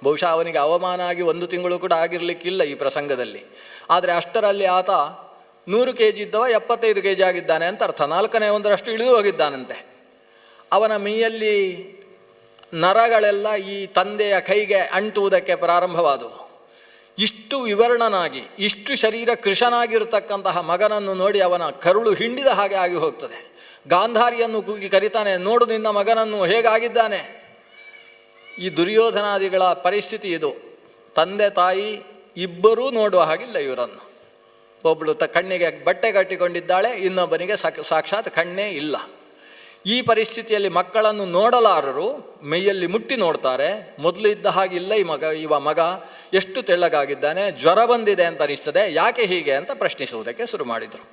ಬಹುಶಃ ಅವನಿಗೆ ಅವಮಾನ ಆಗಿ 1 ತಿಂಗಳು ಕೂಡ ಆಗಿರಲಿಕ್ಕಿಲ್ಲ ಈ ಪ್ರಸಂಗದಲ್ಲಿ. ಆದರೆ ಅಷ್ಟರಲ್ಲಿ ಆತ 100 kg ಇದ್ದವ 75 kg ಆಗಿದ್ದಾನೆ ಅಂತ ಅರ್ಥ. 4/4 ಇಳಿದು ಹೋಗಿದ್ದಾನಂತೆ. ಅವನ ಮೈಯಲ್ಲಿ ನರಗಳೆಲ್ಲ ಈ ತಂದೆಯ ಕೈಗೆ ಅಂಟುವುದಕ್ಕೆ ಪ್ರಾರಂಭವಾದವು. ಇಷ್ಟು ವಿವರಣನಾಗಿ ಇಷ್ಟು ಶರೀರ ಕೃಶನಾಗಿರತಕ್ಕಂತಹ ಮಗನನ್ನು ನೋಡಿ ಅವನ ಕರುಳು ಹಿಂಡಿದ ಹಾಗೆ ಆಗಿ ಹೋಗ್ತದೆ. ಗಾಂಧಾರಿಯನ್ನು ಕೂಗಿ ಕರೀತಾನೆ, ನೋಡು ನಿನ್ನ ಮಗನನ್ನು ಹೇಗಾಗಿದ್ದಾನೆ. ಈ ದುರ್ಯೋಧನಾದಿಗಳ ಪರಿಸ್ಥಿತಿ ಇದು. ತಂದೆ ತಾಯಿ ಇಬ್ಬರೂ ನೋಡುವ ಹಾಗಿಲ್ಲ ಇವರನ್ನು. ಒಬ್ಬಳು ಕಣ್ಣಿಗೆ ಬಟ್ಟೆ ಕಟ್ಟಿಕೊಂಡಿದ್ದಾಳೆ, ಇನ್ನೊಬ್ಬನಿಗೆ ಸಾಕ್ಷಾತ್ ಕಣ್ಣೇ ಇಲ್ಲ. ಈ ಪರಿಸ್ಥಿತಿಯಲ್ಲಿ ಮಕ್ಕಳನ್ನು ನೋಡಲಾರರು, ಮೈಯಲ್ಲಿ ಮುಟ್ಟಿ ನೋಡ್ತಾರೆ. ಮೊದಲು ಇದ್ದ ಹಾಗಿಲ್ಲ ಇವ ಮಗ ಎಷ್ಟು ತೆಳ್ಳಗಾಗಿದ್ದಾನೆ, ಜ್ವರ ಬಂದಿದೆ ಅಂತ ಅನಿಸ್ತದೆ, ಯಾಕೆ ಹೀಗೆ ಅಂತ ಪ್ರಶ್ನಿಸುವುದಕ್ಕೆ ಶುರು ಮಾಡಿದರು.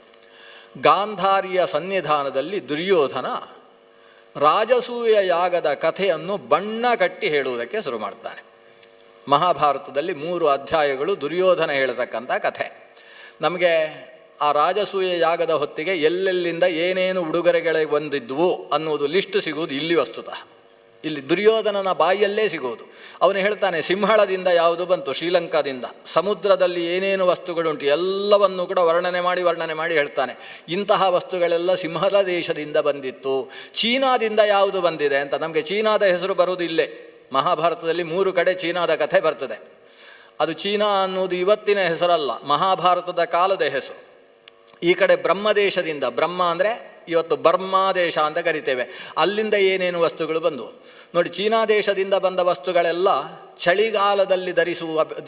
ಗಾಂಧಾರಿಯ ಸನ್ನಿಧಾನದಲ್ಲಿ ದುರ್ಯೋಧನ ರಾಜಸೂಯ ಯಾಗದ ಕಥೆಯನ್ನು ಬಣ್ಣ ಕಟ್ಟಿ ಹೇಳುವುದಕ್ಕೆ ಶುರು ಮಾಡ್ತಾನೆ. ಮಹಾಭಾರತದಲ್ಲಿ 3 ಅಧ್ಯಾಯಗಳು ದುರ್ಯೋಧನ ಹೇಳತಕ್ಕಂಥ ಕಥೆ. ನಮಗೆ ಆ ರಾಜಸೂಯ ಯಾಗದ ಹೊತ್ತಿಗೆ ಎಲ್ಲೆಲ್ಲಿಂದ ಏನೇನು ಉಡುಗೊರೆಗಳಿಗೆ ಬಂದಿದ್ವು ಅನ್ನುವುದು ಲಿಸ್ಟ್ ಸಿಗುವುದು ಇಲ್ಲಿ ವಸ್ತುತಃ. ಇಲ್ಲಿ ದುರ್ಯೋಧನನ ಬಾಯಿಯಲ್ಲೇ ಸಿಗುವುದು. ಅವನು ಹೇಳ್ತಾನೆ, ಸಿಂಹಳದಿಂದ ಯಾವುದು ಬಂತು, ಶ್ರೀಲಂಕಾದಿಂದ. ಸಮುದ್ರದಲ್ಲಿ ಏನೇನು ವಸ್ತುಗಳುಂಟು ಎಲ್ಲವನ್ನೂ ಕೂಡ ವರ್ಣನೆ ಮಾಡಿ ಹೇಳ್ತಾನೆ. ಇಂತಹ ವಸ್ತುಗಳೆಲ್ಲ ಸಿಂಹಳ ದೇಶದಿಂದ ಬಂದಿತ್ತು. ಚೀನಾದಿಂದ ಯಾವುದು ಬಂದಿದೆ ಅಂತ. ನಮಗೆ ಚೀನಾದ ಹೆಸರು ಬರುವುದು ಇಲ್ಲೇ. ಮಹಾಭಾರತದಲ್ಲಿ 3 ಕಡೆ ಚೀನಾದ ಕಥೆ ಬರ್ತದೆ. ಅದು ಚೀನಾ ಅನ್ನುವುದು ಇವತ್ತಿನ ಹೆಸರಲ್ಲ, ಮಹಾಭಾರತದ ಕಾಲದ ಹೆಸರು. ಈ ಕಡೆ ಬ್ರಹ್ಮದೇಶದಿಂದ, ಬ್ರಹ್ಮ ಅಂದರೆ ಇವತ್ತು ಬರ್ಮಾ ದೇಶ ಅಂತ ಕರಿತೇವೆ, ಅಲ್ಲಿಂದ ಏನೇನು ವಸ್ತುಗಳು ಬಂದವು ನೋಡಿ. ಚೀನಾ ದೇಶದಿಂದ ಬಂದ ವಸ್ತುಗಳೆಲ್ಲ ಚಳಿಗಾಲದಲ್ಲಿ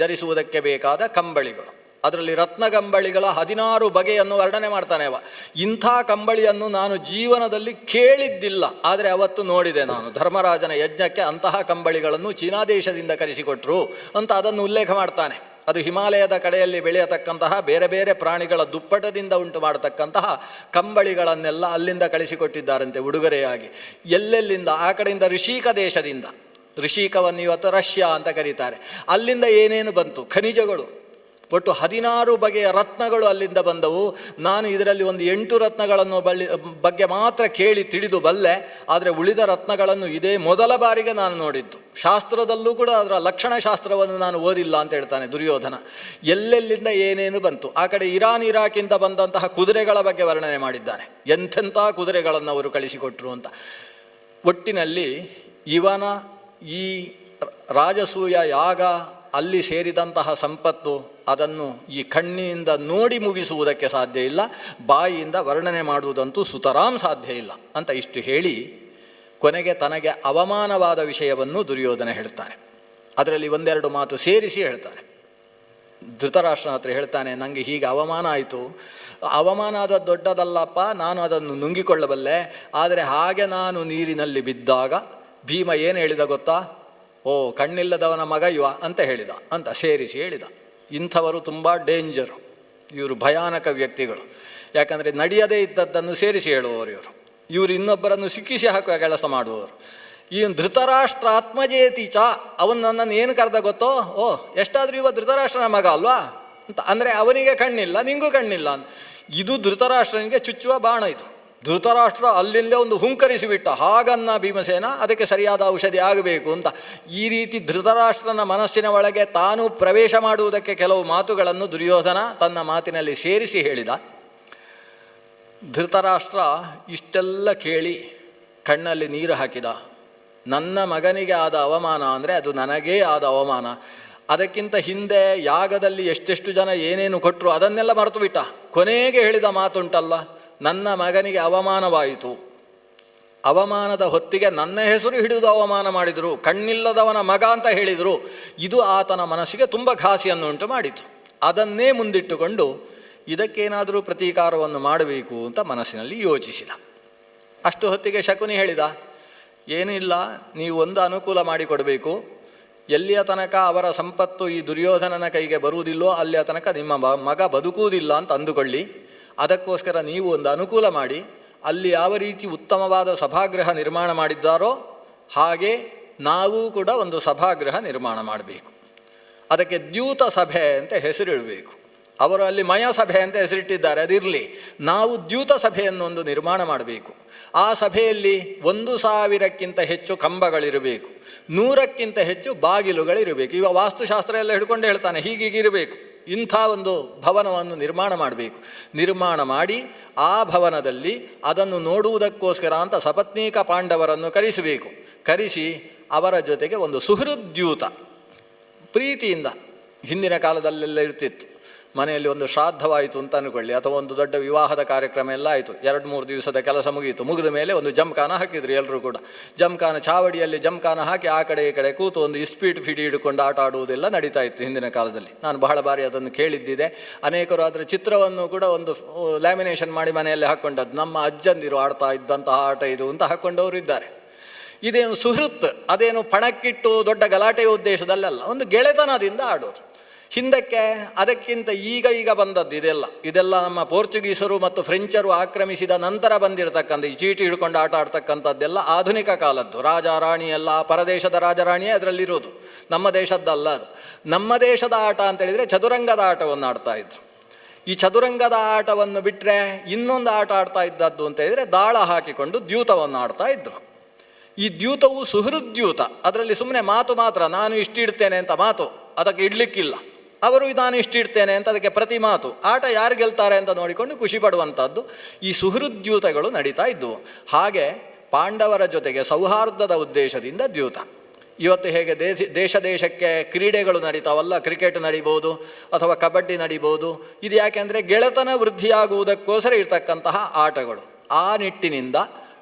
ಧರಿಸುವುದಕ್ಕೆ ಬೇಕಾದ ಕಂಬಳಿಗಳು. ಅದರಲ್ಲಿ ರತ್ನಗಂಬಳಿಗಳ 16 ಬಗೆಯನ್ನು ವರ್ಣನೆ ಮಾಡ್ತಾನೆ ಅವ. ಇಂಥ ಕಂಬಳಿಯನ್ನು ನಾನು ಜೀವನದಲ್ಲಿ ಕೇಳಿದ್ದಿಲ್ಲ, ಆದರೆ ಅವತ್ತು ನೋಡಿದೆ ನಾನು. ಧರ್ಮರಾಜನ ಯಜ್ಞಕ್ಕೆ ಅಂತಹ ಕಂಬಳಿಗಳನ್ನು ಚೀನಾ ದೇಶದಿಂದ ಕರೆಸಿಕೊಟ್ರು ಅಂತ ಅದನ್ನು ಉಲ್ಲೇಖ ಮಾಡ್ತಾನೆ. ಅದು ಹಿಮಾಲಯದ ಕಡೆಯಲ್ಲಿ ಬೆಳೆಯತಕ್ಕಂತಹ ಬೇರೆ ಬೇರೆ ಪ್ರಾಣಿಗಳ ದುಪ್ಪಟದಿಂದ ಉಂಟು ಮಾಡತಕ್ಕಂತಹ ಕಂಬಳಿಗಳನ್ನೆಲ್ಲ ಅಲ್ಲಿಂದ ಕಳಿಸಿಕೊಟ್ಟಿದ್ದಾರಂತೆ ಉಡುಗೊರೆಯಾಗಿ. ಎಲ್ಲೆಲ್ಲಿಂದ? ಆ ಕಡೆಯಿಂದ ಋಷಿಕ ದೇಶದಿಂದ, ಋಷಿಕವನ್ನು ಇವತ್ತು ರಷ್ಯಾ ಅಂತ ಕರೀತಾರೆ, ಅಲ್ಲಿಂದ ಏನೇನು ಬಂತು, ಖನಿಜಗಳು, ಒಟ್ಟು 16 ಬಗೆಯ ರತ್ನಗಳು ಅಲ್ಲಿಂದ ಬಂದವು. ನಾನು ಇದರಲ್ಲಿ ಒಂದು 8 ರತ್ನಗಳನ್ನು ಬಗ್ಗೆ ಮಾತ್ರ ಕೇಳಿ ತಿಳಿದು ಬಲ್ಲೆ. ಆದರೆ ಉಳಿದ ರತ್ನಗಳನ್ನು ಇದೇ ಮೊದಲ ಬಾರಿಗೆ ನಾನು ನೋಡಿದ್ದು. ಶಾಸ್ತ್ರದಲ್ಲೂ ಕೂಡ ಅದರ ಲಕ್ಷಣಶಾಸ್ತ್ರವನ್ನು ನಾನು ಓದಿಲ್ಲ ಅಂತ ಹೇಳ್ತಾನೆ ದುರ್ಯೋಧನ. ಎಲ್ಲೆಲ್ಲಿಂದ ಏನೇನು ಬಂತು. ಆ ಕಡೆ ಇರಾಕಿಂದ ಬಂದಂತಹ ಕುದುರೆಗಳ ಬಗ್ಗೆ ವರ್ಣನೆ ಮಾಡಿದ್ದಾನೆ. ಎಂಥೆಂಥ ಕುದುರೆಗಳನ್ನು ಅವರು ಕಳಿಸಿಕೊಟ್ರು ಅಂತ. ಒಟ್ಟಿನಲ್ಲಿ ಇವನ ಈ ರಾಜಸೂಯ ಯಾಗ, ಅಲ್ಲಿ ಸೇರಿದಂತಹ ಸಂಪತ್ತು, ಅದನ್ನು ಈ ಕಣ್ಣಿನಿಂದ ನೋಡಿ ಮುಗಿಸುವುದಕ್ಕೆ ಸಾಧ್ಯ ಇಲ್ಲ, ಬಾಯಿಯಿಂದ ವರ್ಣನೆ ಮಾಡುವುದಂತೂ ಸುತರಾಂ ಸಾಧ್ಯ ಇಲ್ಲ ಅಂತ ಇಷ್ಟು ಹೇಳಿ ಕೊನೆಗೆ ತನಗೆ ಅವಮಾನವಾದ ವಿಷಯವನ್ನು ದುರ್ಯೋಧನ ಹೇಳ್ತಾನೆ. ಅದರಲ್ಲಿ ಒಂದೆರಡು ಮಾತು ಸೇರಿಸಿ ಹೇಳ್ತಾನೆ. ಧೃತರಾಷ್ಟ್ರನ ಹತ್ರ ಹೇಳ್ತಾನೆ, ನನಗೆ ಹೀಗೆ ಅವಮಾನ ಆಯಿತು. ಅವಮಾನ ಆದ ದೊಡ್ಡದಲ್ಲಪ್ಪ, ನಾನು ಅದನ್ನು ನುಂಗಿಕೊಳ್ಳಬಲ್ಲೆ. ಆದರೆ ಹಾಗೆ ನಾನು ನೀರಿನಲ್ಲಿ ಬಿದ್ದಾಗ ಭೀಮ ಏನು ಹೇಳಿದ ಗೊತ್ತಾ? ಓ, ಕಣ್ಣಿಲ್ಲದವನ ಮಗ ಇವ ಅಂತ ಹೇಳಿದ ಅಂತ ಸೇರಿಸಿ ಹೇಳಿದ. ಇಂಥವರು ತುಂಬ ಡೇಂಜರು, ಇವರು ಭಯಾನಕ ವ್ಯಕ್ತಿಗಳು. ಯಾಕಂದರೆ ನಡೆಯದೇ ಇದ್ದದ್ದನ್ನು ಸೇರಿಸಿ ಹೇಳುವವರು ಇವರು ಇನ್ನೊಬ್ಬರನ್ನು ಸಿಕ್ಕಿಸಿ ಹಾಕುವ ಕೆಲಸ ಮಾಡುವವರು. ಈ ಧೃತರಾಷ್ಟ್ರ ಆತ್ಮಜೇತಿ ಚ, ಅವನು ನನ್ನನ್ನು ಏನು ಕರೆದ ಗೊತ್ತೋ? ಓ, ಎಷ್ಟಾದರೂ ಇವ ಧೃತರಾಷ್ಟ್ರನ ಮಗ ಅಲ್ವಾ ಅಂತ. ಅಂದರೆ ಅವನಿಗೆ ಕಣ್ಣಿಲ್ಲ, ನಿಂಗೂ ಕಣ್ಣಿಲ್ಲ ಅಂತ. ಇದು ಧೃತರಾಷ್ಟ್ರನಿಗೆ ಚುಚ್ಚುವ ಬಾಣ. ಇದು ಧೃತರಾಷ್ಟ್ರ ಅಲ್ಲಿಂದೇ ಒಂದು ಹುಂಕರಿಸಿಬಿಟ್ಟ. ಹಾಗನ್ನ ಭೀಮಸೇನ, ಅದಕ್ಕೆ ಸರಿಯಾದ ಔಷಧಿ ಆಗಬೇಕು ಅಂತ. ಈ ರೀತಿ ಧೃತರಾಷ್ಟ್ರನ ಮನಸ್ಸಿನ ಒಳಗೆ ತಾನು ಪ್ರವೇಶ ಮಾಡುವುದಕ್ಕೆ ಕೆಲವು ಮಾತುಗಳನ್ನು ದುರ್ಯೋಧನ ತನ್ನ ಮಾತಿನಲ್ಲಿ ಸೇರಿಸಿ ಹೇಳಿದ. ಧೃತರಾಷ್ಟ್ರ ಇಷ್ಟೆಲ್ಲ ಕೇಳಿ ಕಣ್ಣಲ್ಲಿ ನೀರು ಹಾಕಿದ. ನನ್ನ ಮಗನಿಗೆ ಆದ ಅವಮಾನ ಅಂದರೆ ಅದು ನನಗೇ ಆದ ಅವಮಾನ. ಅದಕ್ಕಿಂತ ಹಿಂದೆ ಯಾಗದಲ್ಲಿ ಎಷ್ಟೆಷ್ಟು ಜನ ಏನೇನು ಕೊಟ್ಟರು ಅದನ್ನೆಲ್ಲ ಮರೆತು ಬಿಟ್ಟ. ಕೊನೆಗೆ ಹೇಳಿದ ಮಾತುಂಟಲ್ಲ, ನನ್ನ ಮಗನಿಗೆ ಅವಮಾನವಾಯಿತು. ಅವಮಾನದ ಹೊತ್ತಿಗೆ ನನ್ನ ಹೆಸರು ಹಿಡಿದು ಅವಮಾನ ಮಾಡಿದರು, ಕಣ್ಣಿಲ್ಲದವನ ಮಗ ಅಂತ ಹೇಳಿದರು. ಇದು ಆತನ ಮನಸ್ಸಿಗೆ ತುಂಬ ಘಾಸಿಯನ್ನು ಉಂಟು ಮಾಡಿತು. ಅದನ್ನೇ ಮುಂದಿಟ್ಟುಕೊಂಡು ಇದಕ್ಕೇನಾದರೂ ಪ್ರತೀಕಾರವನ್ನು ಮಾಡಬೇಕು ಅಂತ ಮನಸ್ಸಿನಲ್ಲಿ ಯೋಚಿಸಿದ. ಅಷ್ಟು ಹೊತ್ತಿಗೆ ಶಕುನಿ ಹೇಳಿದ, ಏನಿಲ್ಲ, ನೀವು ಒಂದು ಅನುಕೂಲ ಮಾಡಿಕೊಡಬೇಕು. ಎಲ್ಲಿಯ ತನಕ ಅವರ ಸಂಪತ್ತು ಈ ದುರ್ಯೋಧನನ ಕೈಗೆ ಬರುವುದಿಲ್ಲೋ ಅಲ್ಲಿಯ ತನಕ ನಿಮ್ಮ ಮಗ ಬದುಕುವುದಿಲ್ಲ ಅಂತ ಅಂದುಕೊಳ್ಳಿ. ಅದಕ್ಕೋಸ್ಕರ ನೀವು ಒಂದು ಅನುಕೂಲ ಮಾಡಿ, ಅಲ್ಲಿ ಯಾವ ರೀತಿ ಉತ್ತಮವಾದ ಸಭಾಗೃಹ ನಿರ್ಮಾಣ ಮಾಡಿದ್ದಾರೋ ಹಾಗೆ ನಾವು ಕೂಡ ಒಂದು ಸಭಾಗೃಹ ನಿರ್ಮಾಣ ಮಾಡಬೇಕು. ಅದಕ್ಕೆ ದ್ಯೂತ ಸಭೆ ಅಂತ ಹೆಸರಿಡಬೇಕು. ಅವರು ಅಲ್ಲಿ ಮಯ ಸಭೆ ಅಂತ ಹೆಸರಿಟ್ಟಿದ್ದಾರೆ, ಅದಿರಲಿ. ನಾವು ದ್ಯೂತ ಸಭೆಯನ್ನು ಒಂದು ನಿರ್ಮಾಣ ಮಾಡಬೇಕು. ಆ ಸಭೆಯಲ್ಲಿ 1000ಕ್ಕಿಂತ ಹೆಚ್ಚು ಕಂಬಗಳಿರಬೇಕು, 100ಕ್ಕಿಂತ ಹೆಚ್ಚು ಬಾಗಿಲುಗಳಿರಬೇಕು. ಇವ ವಾಸ್ತುಶಾಸ್ತ್ರ ಎಲ್ಲ ಹಿಡ್ಕೊಂಡು ಹೇಳ್ತಾನೆ, ಹೀಗೀಗಿರಬೇಕು. ಇಂಥ ಒಂದು ಭವನವನ್ನು ನಿರ್ಮಾಣ ಮಾಡಬೇಕು. ನಿರ್ಮಾಣ ಮಾಡಿ ಆ ಭವನದಲ್ಲಿ ಅದನ್ನು ನೋಡುವುದಕ್ಕೋಸ್ಕರ ಅಂತ ಸಪತ್ನೀಕ ಪಾಂಡವರನ್ನು ಕರೆಸಬೇಕು. ಕರೆಸಿ ಅವರ ಜೊತೆಗೆ ಒಂದು ಸುಹೃದ್ಯೂತ, ಪ್ರೀತಿಯಿಂದ, ಹಿಂದಿನ ಕಾಲದಲ್ಲೆಲ್ಲ ಇರ್ತಿತ್ತು. ಮನೆಯಲ್ಲಿ ಒಂದು ಶ್ರಾದ್ದವಾಯಿತು ಅಂತ ಅಂದ್ಕೊಳ್ಳಿ, ಅಥವಾ ಒಂದು ದೊಡ್ಡ ವಿವಾಹದ ಕಾರ್ಯಕ್ರಮ ಎಲ್ಲ ಆಯಿತು, 2-3 ದಿವಸದ ಕೆಲಸ ಮುಗಿಯಿತು. ಮುಗಿದ ಮೇಲೆ ಒಂದು ಜಮ್ಖಾನ ಹಾಕಿದ್ರು ಎಲ್ಲರೂ ಕೂಡ. ಜಮ್ಖಾನ, ಚಾವಡಿಯಲ್ಲಿ ಜಮ್ಖಾನ ಹಾಕಿ ಆ ಕಡೆ ಈ ಕಡೆ ಕೂತು ಒಂದು ಇಸ್ಪೀಟ್ ಫಿಡಿ ಹಿಡ್ಕೊಂಡು ಆಟ ಆಡುವುದೆಲ್ಲ ನಡೀತಾ ಇತ್ತು ಹಿಂದಿನ ಕಾಲದಲ್ಲಿ. ನಾನು ಬಹಳ ಬಾರಿ ಅದನ್ನು ಕೇಳಿದ್ದಿದೆ. ಅನೇಕರು ಅದರ ಚಿತ್ರವನ್ನು ಕೂಡ ಒಂದು ಲ್ಯಾಮಿನೇಷನ್ ಮಾಡಿ ಮನೆಯಲ್ಲಿ ಹಾಕ್ಕೊಂಡದ್ದು. ನಮ್ಮ ಅಜ್ಜಂದಿರು ಆಡ್ತಾ ಇದ್ದಂತಹ ಆಟ ಇದು ಅಂತ ಹಾಕ್ಕೊಂಡವರು ಇದ್ದಾರೆ. ಇದೇನು ಸುಹೃತ್, ಅದೇನು ಪಣಕ್ಕಿಟ್ಟು ದೊಡ್ಡ ಗಲಾಟೆಯ ಉದ್ದೇಶದಲ್ಲಲ್ಲ, ಒಂದು ಗೆಳೆತನದಿಂದ ಆಡೋದು. ಹಿಂದಕ್ಕೆ ಅದಕ್ಕಿಂತ ಈಗ ಬಂದದ್ದು ಇದೆಲ್ಲ ನಮ್ಮ ಪೋರ್ಚುಗೀಸರು ಮತ್ತು ಫ್ರೆಂಚರು ಆಕ್ರಮಿಸಿದ ನಂತರ ಬಂದಿರತಕ್ಕಂಥ ಈ ಚೀಟಿ ಹಿಡ್ಕೊಂಡು ಆಟ ಆಡ್ತಕ್ಕಂಥದ್ದೆಲ್ಲ ಆಧುನಿಕ ಕಾಲದ್ದು. ರಾಜ ರಾಣಿ ಎಲ್ಲ ಪರದೇಶದ ರಾಜರಾಣಿಯೇ ಅದರಲ್ಲಿರೋದು, ನಮ್ಮ ದೇಶದ್ದಲ್ಲ ಅದು. ನಮ್ಮ ದೇಶದ ಆಟ ಅಂತೇಳಿದರೆ ಚದುರಂಗದ ಆಟವನ್ನು ಆಡ್ತಾ ಇದ್ರು. ಈ ಚದುರಂಗದ ಆಟವನ್ನು ಬಿಟ್ಟರೆ ಇನ್ನೊಂದು ಆಟ ಆಡ್ತಾ ಇದ್ದದ್ದು ಅಂತ ಹೇಳಿದರೆ ದಾಳ ಹಾಕಿಕೊಂಡು ದ್ಯೂತವನ್ನು ಆಡ್ತಾ ಇದ್ರು. ಈ ದ್ಯೂತವು ಸುಹೃದ್ಯೂತ. ಅದರಲ್ಲಿ ಸುಮ್ಮನೆ ಮಾತು ಮಾತ್ರ, ನಾನು ಇಷ್ಟಿಡ್ತೇನೆ ಅಂತ ಮಾತು, ಅದಕ್ಕೆ ಇಡ್ಲಿಕ್ಕಿಲ್ಲ. ಅವರು ನಾನು ಇಷ್ಟಿಡ್ತೇನೆ ಅಂತ ಅದಕ್ಕೆ ಪ್ರತಿ ಮಾತು. ಆಟ ಯಾರು ಗೆಲ್ತಾರೆ ಅಂತ ನೋಡಿಕೊಂಡು ಖುಷಿ ಪಡುವಂಥದ್ದು ಈ ಸುಹೃದ್ಯೂತಗಳು ನಡೀತಾ ಇದ್ದವು. ಹಾಗೆ ಪಾಂಡವರ ಜೊತೆಗೆ ಸೌಹಾರ್ದದ ಉದ್ದೇಶದಿಂದ ದ್ಯೂತ. ಇವತ್ತು ಹೇಗೆ ದೇಶಕ್ಕೆ ಕ್ರೀಡೆಗಳು ನಡೀತಾವಲ್ಲ, ಕ್ರಿಕೆಟ್ ನಡೀಬೋದು ಅಥವಾ ಕಬಡ್ಡಿ ನಡೀಬೋದು. ಇದು ಯಾಕೆಂದರೆ ಗೆಳೆತನ ವೃದ್ಧಿಯಾಗುವುದಕ್ಕೋಸ್ಕರ ಇರ್ತಕ್ಕಂತಹ ಆಟಗಳು. ಆ ನಿಟ್ಟಿನಿಂದ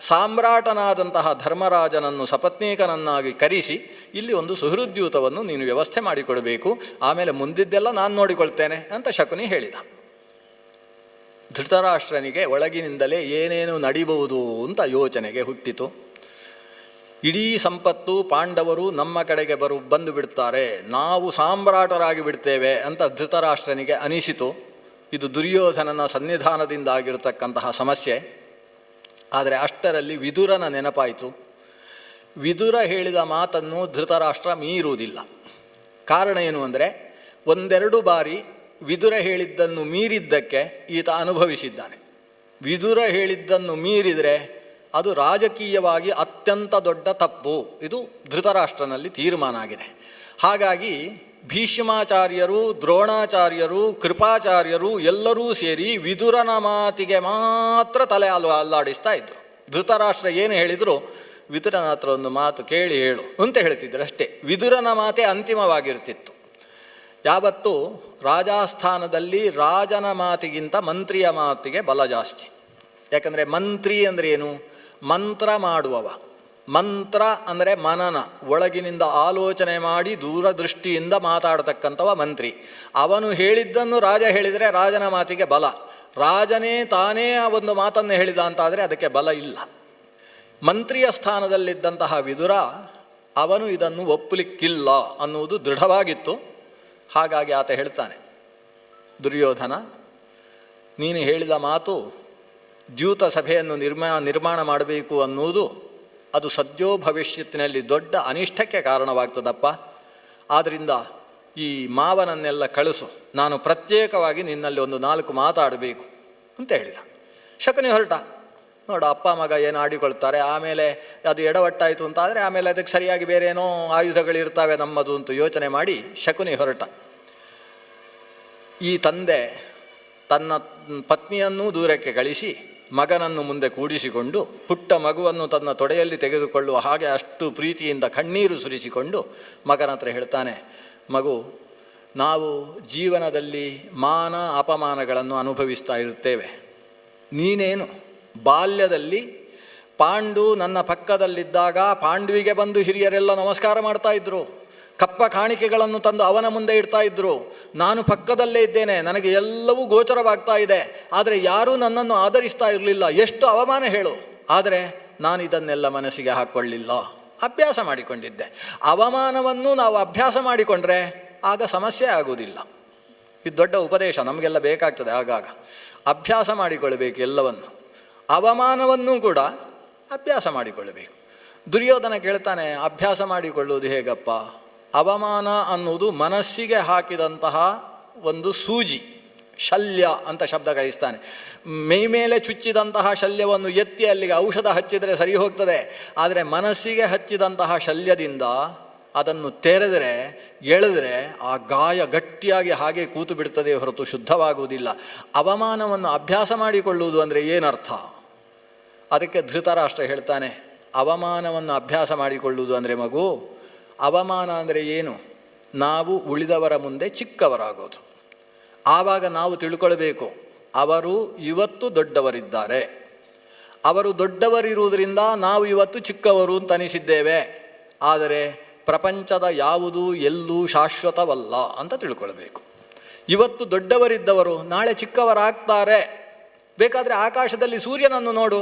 ಸಾಮ್ರಾಟನಾದಂತಹ ಧರ್ಮರಾಜನನ್ನು ಸಪತ್ನೀಕನನ್ನಾಗಿ ಕರೆಸಿ ಇಲ್ಲಿ ಒಂದು ಸುಹೃದ್ಯೂತವನ್ನು ನೀನು ವ್ಯವಸ್ಥೆ ಮಾಡಿಕೊಡಬೇಕು, ಆಮೇಲೆ ಮುಂದಿದ್ದೆಲ್ಲ ನಾನು ನೋಡಿಕೊಳ್ತೇನೆ ಅಂತ ಶಕುನಿ ಹೇಳಿದ. ಧೃತರಾಷ್ಟ್ರನಿಗೆ ಒಳಗಿನಿಂದಲೇ ಏನೇನು ನಡೀಬಹುದು ಅಂತ ಯೋಚನೆಗೆ ಹುಟ್ಟಿತು. ಇಡೀ ಸಂಪತ್ತು ಪಾಂಡವರು ನಮ್ಮ ಕಡೆಗೆ ಬಂದು ಬಿಡ್ತಾರೆ, ನಾವು ಸಾಮ್ರಾಟರಾಗಿ ಬಿಡ್ತೇವೆ ಅಂತ ಧೃತರಾಷ್ಟ್ರನಿಗೆ ಅನಿಸಿತು. ಇದು ದುರ್ಯೋಧನನ ಸನ್ನಿಧಾನದಿಂದ ಆಗಿರತಕ್ಕಂತಹ ಸಮಸ್ಯೆ. ಆದರೆ ಅಷ್ಟರಲ್ಲಿ ವಿದುರನ ನೆನಪಾಯಿತು. ವಿದುರ ಹೇಳಿದ ಮಾತನ್ನು ಧೃತರಾಷ್ಟ್ರ ಮೀರುವುದಿಲ್ಲ. ಕಾರಣ ಏನು ಅಂದರೆ, 1-2 ಬಾರಿ ವಿದುರ ಹೇಳಿದ್ದನ್ನು ಮೀರಿದ್ದಕ್ಕೆ ಈತ ಅನುಭವಿಸಿದ್ದಾನೆ. ವಿದುರ ಹೇಳಿದ್ದನ್ನು ಮೀರಿದರೆ ಅದು ರಾಜಕೀಯವಾಗಿ ಅತ್ಯಂತ ದೊಡ್ಡ ತಪ್ಪು. ಇದು ಧೃತರಾಷ್ಟ್ರನಲ್ಲಿ ತೀರ್ಮಾನ ಆಗಿದೆ. ಹಾಗಾಗಿ ಭೀಷ್ಮಾಚಾರ್ಯರು, ದ್ರೋಣಾಚಾರ್ಯರು, ಕೃಪಾಚಾರ್ಯರು ಎಲ್ಲರೂ ಸೇರಿ ವಿದುರನ ಮಾತಿಗೆ ಮಾತ್ರ ತಲೆ ಅಲ್ಲಾಡಿಸ್ತಾ ಇದ್ದರು. ಧೃತರಾಷ್ಟ್ರ ಏನು ಹೇಳಿದರು, ವಿದುರನ ಹತ್ರ ಒಂದು ಮಾತು ಕೇಳಿ ಹೇಳು ಅಂತ ಹೇಳ್ತಿದ್ರು ಅಷ್ಟೇ. ವಿದುರನ ಮಾತೇ ಅಂತಿಮವಾಗಿರ್ತಿತ್ತು. ಯಾವತ್ತೂ ರಾಜಸ್ಥಾನದಲ್ಲಿ ರಾಜನ ಮಾತಿಗಿಂತ ಮಂತ್ರಿಯ ಮಾತಿಗೆ ಬಲ ಜಾಸ್ತಿ. ಯಾಕಂದರೆ ಮಂತ್ರಿ ಅಂದರೆ ಏನು? ಮಂತ್ರ ಮಾಡುವವ. ಮಂತ್ರ ಅಂದರೆ ಮನನ, ಒಳಗಿನಿಂದ ಆಲೋಚನೆ ಮಾಡಿ ದೂರದೃಷ್ಟಿಯಿಂದ ಮಾತಾಡತಕ್ಕಂಥವ ಮಂತ್ರಿ. ಅವನು ಹೇಳಿದ್ದನ್ನು ರಾಜ ಹೇಳಿದರೆ ರಾಜನ ಮಾತಿಗೆ ಬಲ. ರಾಜನೇ ತಾನೇ ಆ ಒಂದು ಮಾತನ್ನು ಹೇಳಿದ ಅಂತಾದರೆ ಅದಕ್ಕೆ ಬಲ ಇಲ್ಲ. ಮಂತ್ರಿಯ ಸ್ಥಾನದಲ್ಲಿದ್ದಂತಹ ವಿದುರ ಅವನು ಇದನ್ನು ಒಪ್ಪಲಿಕ್ಕಿಲ್ಲ ಅನ್ನುವುದು ದೃಢವಾಗಿತ್ತು. ಹಾಗಾಗಿ ಆತ ಹೇಳ್ತಾನೆ, ದುರ್ಯೋಧನ, ನೀನು ಹೇಳಿದ ಮಾತು ದ್ಯೂತ ಸಭೆಯನ್ನು ನಿರ್ಮಾಣ ಮಾಡಬೇಕು ಅನ್ನುವುದು ಅದು ಸದ್ಯೋ ಭವಿಷ್ಯತ್ತಿನಲ್ಲಿ ದೊಡ್ಡ ಅನಿಷ್ಟಕ್ಕೆ ಕಾರಣವಾಗ್ತದಪ್ಪ. ಆದ್ದರಿಂದ ಈ ಮಾವನನ್ನೆಲ್ಲ ಕಳಿಸು, ನಾನು ಪ್ರತ್ಯೇಕವಾಗಿ ನಿನ್ನಲ್ಲಿ ಒಂದು 4 ಮಾತಾಡಬೇಕು ಅಂತ ಹೇಳಿದ. ಶಕುನಿ ಹೊರಟ. ನೋಡು, ಅಪ್ಪ ಮಗ ಏನು ಆಡಿಕೊಳ್ತಾರೆ, ಆಮೇಲೆ ಅದು ಎಡವಟ್ಟಾಯಿತು ಅಂತಾದರೆ ಆಮೇಲೆ ಅದಕ್ಕೆ ಸರಿಯಾಗಿ ಬೇರೆ ಏನೋ ಆಯುಧಗಳಿರ್ತವೆ ನಮ್ಮದು ಅಂತ ಯೋಚನೆ ಮಾಡಿ ಶಕುನಿ ಹೊರಟ. ಈ ತಂದೆ ತನ್ನ ಪತ್ನಿಯನ್ನೂ ದೂರಕ್ಕೆ ಕಳಿಸಿ ಮಗನನ್ನು ಮುಂದೆ ಕೂಡಿಸಿಕೊಂಡು ಪುಟ್ಟ ಮಗುವನ್ನು ತನ್ನ ತೊಡೆಯಲ್ಲಿ ತೆಗೆದುಕೊಳ್ಳುವ ಹಾಗೆ ಅಷ್ಟು ಪ್ರೀತಿಯಿಂದ ಕಣ್ಣೀರು ಸುರಿಸಿಕೊಂಡು ಮಗನ ಹತ್ರ ಹೇಳ್ತಾನೆ, ಮಗು, ನಾವು ಜೀವನದಲ್ಲಿ ಮಾನ ಅಪಮಾನಗಳನ್ನು ಅನುಭವಿಸ್ತಾ ಇರ್ತೇವೆ. ನೀನೇನು ಬಾಲ್ಯದಲ್ಲಿ ಪಾಂಡು ನನ್ನ ಪಕ್ಕದಲ್ಲಿದ್ದಾಗ ಪಾಂಡುವಿಗೆ ಬಂದು ಹಿರಿಯರೆಲ್ಲ ನಮಸ್ಕಾರ ಮಾಡ್ತಾ ಇದ್ದರು, ಕಪ್ಪ ಕಾಣಿಕೆಗಳನ್ನು ತಂದು ಅವನ ಮುಂದೆ ಇಡ್ತಾ ಇದ್ದರು. ನಾನು ಪಕ್ಕದಲ್ಲೇ ಇದ್ದೇನೆ, ನನಗೆ ಎಲ್ಲವೂ ಗೋಚರವಾಗ್ತಾ ಇದೆ, ಆದರೆ ಯಾರೂ ನನ್ನನ್ನು ಆಧರಿಸ್ತಾ ಇರಲಿಲ್ಲ. ಎಷ್ಟು ಅವಮಾನ ಹೇಳು. ಆದರೆ ನಾನು ಇದನ್ನೆಲ್ಲ ಮನಸ್ಸಿಗೆ ಹಾಕ್ಕೊಳ್ಳಿಲ್ಲ, ಅಭ್ಯಾಸ ಮಾಡಿಕೊಂಡಿದ್ದೆ. ಅವಮಾನವನ್ನು ನಾವು ಅಭ್ಯಾಸ ಮಾಡಿಕೊಂಡ್ರೆ ಆಗ ಸಮಸ್ಯೆ ಆಗುವುದಿಲ್ಲ. ಇದು ದೊಡ್ಡ ಉಪದೇಶ, ನಮಗೆಲ್ಲ ಬೇಕಾಗ್ತದೆ. ಆಗಾಗ ಅಭ್ಯಾಸ ಮಾಡಿಕೊಳ್ಳಬೇಕು ಎಲ್ಲವನ್ನು. ಅವಮಾನವನ್ನೂ ಕೂಡ ಅಭ್ಯಾಸ ಮಾಡಿಕೊಳ್ಳಬೇಕು. ದುರ್ಯೋಧನ ಕೇಳ್ತಾನೆ, ಅಭ್ಯಾಸ ಮಾಡಿಕೊಳ್ಳುವುದು ಹೇಗಪ್ಪ? ಅವಮಾನ ಅನ್ನುವುದು ಮನಸ್ಸಿಗೆ ಹಾಕಿದಂತಹ ಒಂದು ಸೂಜಿ, ಶಲ್ಯ ಅಂತ ಶಬ್ದ ಕಳಿಸ್ತಾನೆ. ಮೈಮೇಲೆ ಚುಚ್ಚಿದಂತಹ ಶಲ್ಯವನ್ನು ಎತ್ತಿ ಅಲ್ಲಿಗೆ ಔಷಧ ಹಚ್ಚಿದರೆ ಸರಿ ಹೋಗ್ತದೆ. ಆದರೆ ಮನಸ್ಸಿಗೆ ಹಚ್ಚಿದಂತಹ ಶಲ್ಯದಿಂದ ಅದನ್ನು ತೆರೆದರೆ ಎಳೆದರೆ ಆ ಗಾಯ ಗಟ್ಟಿಯಾಗಿ ಹಾಗೆ ಕೂತು ಬಿಡ್ತದೆ ಹೊರತು ಶುದ್ಧವಾಗುವುದಿಲ್ಲ. ಅವಮಾನವನ್ನು ಅಭ್ಯಾಸ ಮಾಡಿಕೊಳ್ಳುವುದು ಅಂದರೆ ಏನರ್ಥ? ಅದಕ್ಕೆ ಧೃತರಾಷ್ಟ್ರ ಹೇಳ್ತಾನೆ, ಅವಮಾನವನ್ನು ಅಭ್ಯಾಸ ಮಾಡಿಕೊಳ್ಳುವುದು ಅಂದರೆ ಮಗು, ಅವಮಾನ ಅಂದರೆ ಏನು? ನಾವು ಉಳಿದವರ ಮುಂದೆ ಚಿಕ್ಕವರಾಗೋದು. ಆವಾಗ ನಾವು ತಿಳ್ಕೊಳ್ಬೇಕು, ಅವರು ಇವತ್ತು ದೊಡ್ಡವರಿದ್ದಾರೆ, ಅವರು ದೊಡ್ಡವರಿರುವುದರಿಂದ ನಾವು ಇವತ್ತು ಚಿಕ್ಕವರು ಅಂತ ಅನಿಸಿದ್ದೇವೆ. ಆದರೆ ಪ್ರಪಂಚದ ಯಾವುದೂ ಎಲ್ಲೂ ಶಾಶ್ವತವಲ್ಲ ಅಂತ ತಿಳ್ಕೊಳ್ಬೇಕು. ಇವತ್ತು ದೊಡ್ಡವರಿದ್ದವರು ನಾಳೆ ಚಿಕ್ಕವರಾಗ್ತಾರೆ. ಬೇಕಾದರೆ ಆಕಾಶದಲ್ಲಿ ಸೂರ್ಯನನ್ನು ನೋಡು.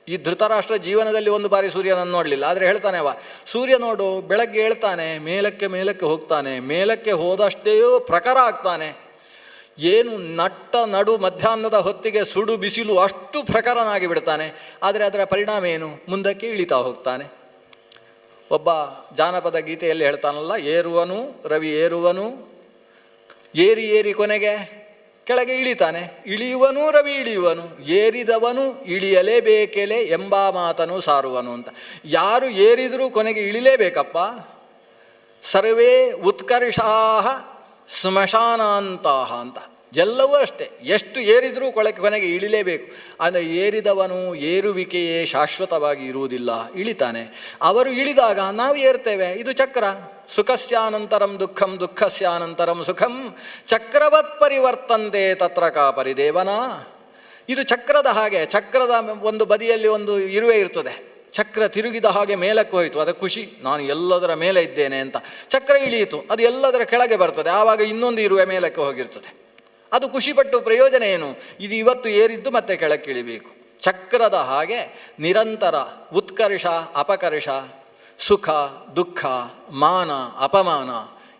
ಈ ಧೃತರಾಷ್ಟ್ರ ಜೀವನದಲ್ಲಿ ಒಂದು ಬಾರಿ ಸೂರ್ಯನನ್ನು ನೋಡಲಿಲ್ಲ, ಆದರೆ ಹೇಳ್ತಾನೆ ಅವ, ಸೂರ್ಯ ನೋಡು, ಬೆಳಗ್ಗೆ ಹೇಳ್ತಾನೆ, ಮೇಲಕ್ಕೆ ಮೇಲಕ್ಕೆ ಹೋಗ್ತಾನೆ, ಮೇಲಕ್ಕೆ ಹೋದಷ್ಟೇಯೂ ಪ್ರಖರ ಆಗ್ತಾನೆ. ಏನು ನಡು ಮಧ್ಯಾಹ್ನದ ಹೊತ್ತಿಗೆ ಸುಡು ಬಿಸಿಲು ಅಷ್ಟು ಪ್ರಖರನಾಗಿ ಬಿಡ್ತಾನೆ. ಆದರೆ ಅದರ ಪರಿಣಾಮ ಏನು? ಮುಂದಕ್ಕೆ ಇಳಿತಾ ಹೋಗ್ತಾನೆ. ಒಬ್ಬ ಜಾನಪದ ಗೀತೆಯಲ್ಲಿ ಹೇಳ್ತಾನಲ್ಲ, ಏರುವನು ರವಿ ಏರುವನು, ಏರಿ ಏರಿ ಕೊನೆಗೆ ಕೆಳಗೆ ಇಳಿತಾನೆ, ಇಳಿಯುವನು ರವಿ ಇಳಿಯುವನು, ಏರಿದವನು ಇಳಿಯಲೇಬೇಕೆಲೆ ಎಂಬ ಮಾತನು ಸಾರುವನು ಅಂತ. ಯಾರು ಏರಿದರೂ ಕೊನೆಗೆ ಇಳಿಲೇಬೇಕಪ್ಪ. ಸರ್ವೇ ಉತ್ಕರ್ಷಾಹ ಸ್ಮಶಾನಾಂತಹ ಅಂತ. ಎಲ್ಲವೂ ಅಷ್ಟೇ, ಎಷ್ಟು ಏರಿದರೂ ಕೊನೆಗೆ ಇಳಿಲೇಬೇಕು. ಅಂದರೆ ಏರಿದವನು ಏರುವಿಕೆಯೇ ಶಾಶ್ವತವಾಗಿ ಇರುವುದಿಲ್ಲ, ಇಳಿತಾನೆ. ಅವರು ಇಳಿದಾಗ ನಾವು ಏರ್ತೇವೆ. ಇದು ಚಕ್ರ. ಸುಖಸ್ಯಾನಂತರಂ ದುಃಖಂ, ದುಃಖಸ್ಯಾನಂತರಂ ಸುಖಂ, ಚಕ್ರವತ್ ಪರಿವರ್ತಂತೆ ತತ್ರ ಕಾ ಪರಿದೇವನ. ಇದು ಚಕ್ರದ ಹಾಗೆ. ಚಕ್ರದ ಒಂದು ಬದಿಯಲ್ಲಿ ಒಂದು ಇರುವೆ ಇರ್ತದೆ. ಚಕ್ರ ತಿರುಗಿದ ಹಾಗೆ ಮೇಲಕ್ಕೆ ಹೋಯಿತು, ಅದಕ್ಕೆ ಖುಷಿ, ನಾನು ಎಲ್ಲದರ ಮೇಲೆ ಇದ್ದೇನೆ ಅಂತ. ಚಕ್ರ ಇಳಿಯಿತು, ಅದು ಎಲ್ಲದರ ಕೆಳಗೆ ಬರ್ತದೆ. ಆವಾಗ ಇನ್ನೊಂದು ಇರುವೆ ಮೇಲಕ್ಕೆ ಹೋಗಿರ್ತದೆ. ಅದು ಖುಷಿಪಟ್ಟು ಪ್ರಯೋಜನ ಏನು? ಇದು ಇವತ್ತು ಏರಿದ್ದು ಮತ್ತೆ ಕೆಳಕ್ಕೆ ಇಳಿಬೇಕು. ಚಕ್ರದ ಹಾಗೆ ನಿರಂತರ ಉತ್ಕರ್ಷ ಅಪಕರ್ಷ, ಸುಖ ದುಃಖ, ಮಾನ ಅಪಮಾನ,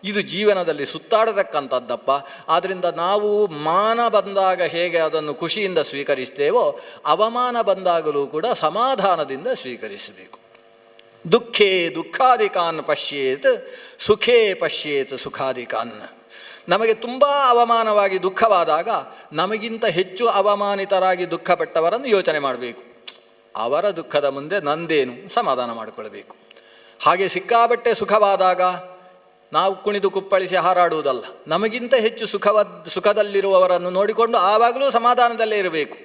ಇದು ಜೀವನದಲ್ಲಿ ಸುತ್ತಾಡತಕ್ಕಂಥದ್ದಪ್ಪ. ಆದ್ದರಿಂದ ನಾವು ಮಾನ ಬಂದಾಗ ಹೇಗೆ ಅದನ್ನು ಖುಷಿಯಿಂದ ಸ್ವೀಕರಿಸ್ತೇವೋ, ಅವಮಾನ ಬಂದಾಗಲೂ ಕೂಡ ಸಮಾಧಾನದಿಂದ ಸ್ವೀಕರಿಸಬೇಕು. ದುಃಖೇ ದುಃಖಾದಿಕಾನ್ ಪಶ್ಯೇತ್, ಸುಖೇ ಪಶ್ಯೇತ್ ಸುಖಾದಿಕಾನ್. ನಮಗೆ ತುಂಬ ಅವಮಾನವಾಗಿ ದುಃಖವಾದಾಗ ನಮಗಿಂತ ಹೆಚ್ಚು ಅವಮಾನಿತರಾಗಿ ದುಃಖಪಟ್ಟವರನ್ನು ಯೋಚನೆ ಮಾಡಬೇಕು. ಅವರ ದುಃಖದ ಮುಂದೆ ನಂದೇನು ಸಮಾಧಾನ ಮಾಡಿಕೊಳ್ಬೇಕು. ಹಾಗೆ ಸಿಕ್ಕಾಬಟ್ಟೆ ಸುಖವಾದಾಗ ನಾವು ಕುಣಿದು ಕುಪ್ಪಳಿಸಿ ಹಾರಾಡುವುದಲ್ಲ, ನಮಗಿಂತ ಹೆಚ್ಚು ಸುಖದಲ್ಲಿರುವವರನ್ನು ನೋಡಿಕೊಂಡು ಆವಾಗಲೂ ಸಮಾಧಾನದಲ್ಲೇ ಇರಬೇಕು.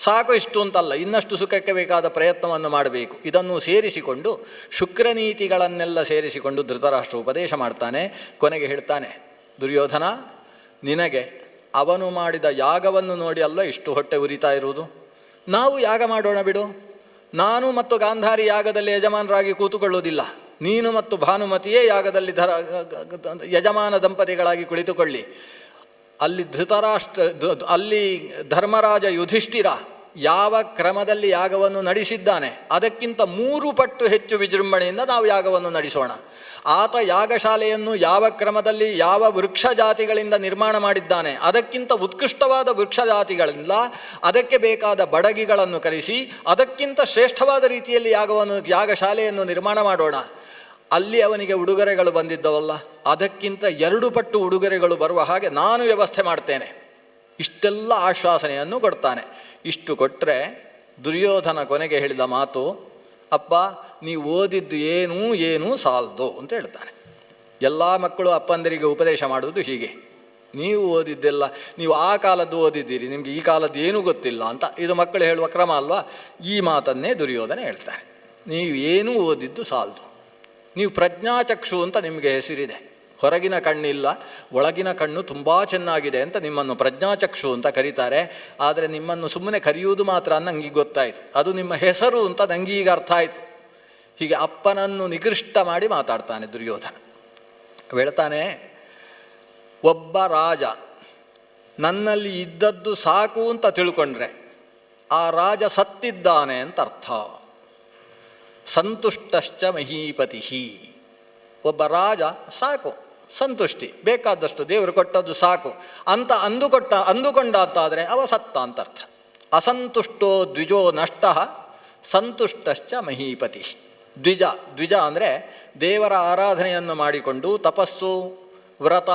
ಸಾಕು ಇಷ್ಟು ಅಂತಲ್ಲ, ಇನ್ನಷ್ಟು ಸುಖಕ್ಕೆ ಬೇಕಾದ ಪ್ರಯತ್ನವನ್ನು ಮಾಡಬೇಕು. ಇದನ್ನು ಸೇರಿಸಿಕೊಂಡು ಶುಕ್ರನೀತಿಗಳನ್ನೆಲ್ಲ ಸೇರಿಸಿಕೊಂಡು ಧೃತರಾಷ್ಟ್ರ ಉಪದೇಶ ಮಾಡ್ತಾನೆ. ಕೊನೆಗೆ ಹೇಳ್ತಾನೆ, ದುರ್ಯೋಧನ, ನಿನಗೆ ಅವನು ಮಾಡಿದ ಯಾಗವನ್ನು ನೋಡಿ ಅಲ್ಲ ಇಷ್ಟು ಹೊಟ್ಟೆ ಉರಿತಾ ಇರುವುದು. ನಾವು ಯಾಗ ಮಾಡೋಣ ಬಿಡು. ನಾನು ಮತ್ತು ಗಾಂಧಾರಿ ಯಾಗದಲ್ಲಿ ಯಜಮಾನರಾಗಿ ಕೂತುಕೊಳ್ಳುವುದಿಲ್ಲ. ನೀನು ಮತ್ತು ಭಾನುಮತಿಯೇ ಯಾಗದಲ್ಲಿ ಯಜಮಾನ ದಂಪತಿಗಳಾಗಿ ಕುಳಿತುಕೊಳ್ಳಿ. ಅಲ್ಲಿ ಧರ್ಮರಾಜ ಯುಧಿಷ್ಠಿರ ಯಾವ ಕ್ರಮದಲ್ಲಿ ಯಾಗವನ್ನು ನಡೆಸಿದ್ದಾನೆ ಅದಕ್ಕಿಂತ 3 ಪಟ್ಟು ಹೆಚ್ಚು ವಿಜೃಂಭಣೆಯಿಂದ ನಾವು ಯಾಗವನ್ನು ನಡೆಸೋಣ. ಆತ ಯಾಗಶಾಲೆಯನ್ನು ಯಾವ ಕ್ರಮದಲ್ಲಿ ಯಾವ ವೃಕ್ಷ ಜಾತಿಗಳಿಂದ ನಿರ್ಮಾಣ ಮಾಡಿದ್ದಾನೆ ಅದಕ್ಕಿಂತ ಉತ್ಕೃಷ್ಟವಾದ ವೃಕ್ಷ ಜಾತಿಗಳಿಂದ ಅದಕ್ಕೆ ಬೇಕಾದ ಬಡಗಿಗಳನ್ನು ಕರೆಸಿ ಅದಕ್ಕಿಂತ ಶ್ರೇಷ್ಠವಾದ ರೀತಿಯಲ್ಲಿ ಯಾಗಶಾಲೆಯನ್ನು ನಿರ್ಮಾಣ ಮಾಡೋಣ. ಅಲ್ಲಿ ಅವನಿಗೆ ಉಡುಗೊರೆಗಳು ಬಂದಿದ್ದವಲ್ಲ, ಅದಕ್ಕಿಂತ 2 ಪಟ್ಟು ಉಡುಗೊರೆಗಳು ಬರುವ ಹಾಗೆ ನಾನು ವ್ಯವಸ್ಥೆ ಮಾಡ್ತೇನೆ. ಇಷ್ಟೆಲ್ಲ ಆಶ್ವಾಸನೆಯನ್ನು ಕೊಡ್ತಾನೆ. ಇಷ್ಟು ಕೊಟ್ಟರೆ ದುರ್ಯೋಧನ ಕೊನೆಗೆ ಹೇಳಿದ ಮಾತು, ಅಪ್ಪ ನೀವು ಓದಿದ್ದು ಏನೂ ಸಾಲದು ಅಂತ ಹೇಳ್ತಾನೆ. ಎಲ್ಲ ಮಕ್ಕಳು ಅಪ್ಪಂದರಿಗೆ ಉಪದೇಶ ಮಾಡುವುದು ಹೀಗೆ, ನೀವು ಓದಿದ್ದೆಲ್ಲ ನೀವು ಆ ಕಾಲದ್ದು ಓದಿದ್ದೀರಿ, ನಿಮಗೆ ಈ ಕಾಲದ್ದು ಏನೂ ಗೊತ್ತಿಲ್ಲ ಅಂತ. ಇದು ಮಕ್ಕಳು ಹೇಳುವ ಕ್ರಮ ಅಲ್ವಾ? ಈ ಮಾತನ್ನೇ ದುರ್ಯೋಧನ ಹೇಳ್ತಾನೆ. ನೀವು ಏನೂ ಓದಿದ್ದು ಸಾಲದು, ನೀವು ಪ್ರಜ್ಞಾಚಕ್ಷು ಅಂತ ನಿಮಗೆ ಹೆಸರಿದೆ. ಹೊರಗಿನ ಕಣ್ಣಿಲ್ಲ, ಒಳಗಿನ ಕಣ್ಣು ತುಂಬ ಚೆನ್ನಾಗಿದೆ ಅಂತ ನಿಮ್ಮನ್ನು ಪ್ರಜ್ಞಾಚಕ್ಷು ಅಂತ ಕರೀತಾರೆ. ಆದರೆ ನಿಮ್ಮನ್ನು ಸುಮ್ಮನೆ ಕರೆಯುವುದು ಮಾತ್ರ ನನಗೆ ಗೊತ್ತಾಯಿತು, ಅದು ನಿಮ್ಮ ಹೆಸರು ಅಂತ ನನಗೆ ಈಗ ಅರ್ಥ ಆಯಿತು. ಹೀಗೆ ಅಪ್ಪನನ್ನು ನಿಕೃಷ್ಟ ಮಾಡಿ ಮಾತಾಡ್ತಾನೆ ದುರ್ಯೋಧನ. ಹೇಳ್ತಾನೆ, ಒಬ್ಬ ರಾಜ ನನ್ನಲ್ಲಿ ಇದ್ದದ್ದು ಸಾಕು ಅಂತ ತಿಳ್ಕೊಂಡ್ರೆ ಆ ರಾಜ ಸತ್ತಿದ್ದಾನೆ ಅಂತ ಅರ್ಥ. ಸಂತುಷ್ಟಶ್ಚ ಮಹೀಪತಿ. ಒಬ್ಬ ರಾಜ ಸಾಕು, ಸಂತುಷ್ಟಿ, ಬೇಕಾದಷ್ಟು ದೇವರು ಕೊಟ್ಟದ್ದು ಸಾಕು ಅಂತ ಅಂದುಕೊಂಡಾತಾದರೆ ಅವ ಸತ್ತ ಅಂತ ಅರ್ಥ. ಅಸಂತುಷ್ಟೋ ದ್ವಿಜೋ ನಷ್ಟ ಸಂತುಷ್ಟಶ್ಚ ಮಹೀಪತಿ. ದ್ವಿಜ ಅಂದರೆ ದೇವರ ಆರಾಧನೆಯನ್ನು ಮಾಡಿಕೊಂಡು ತಪಸ್ಸು, ವ್ರತ,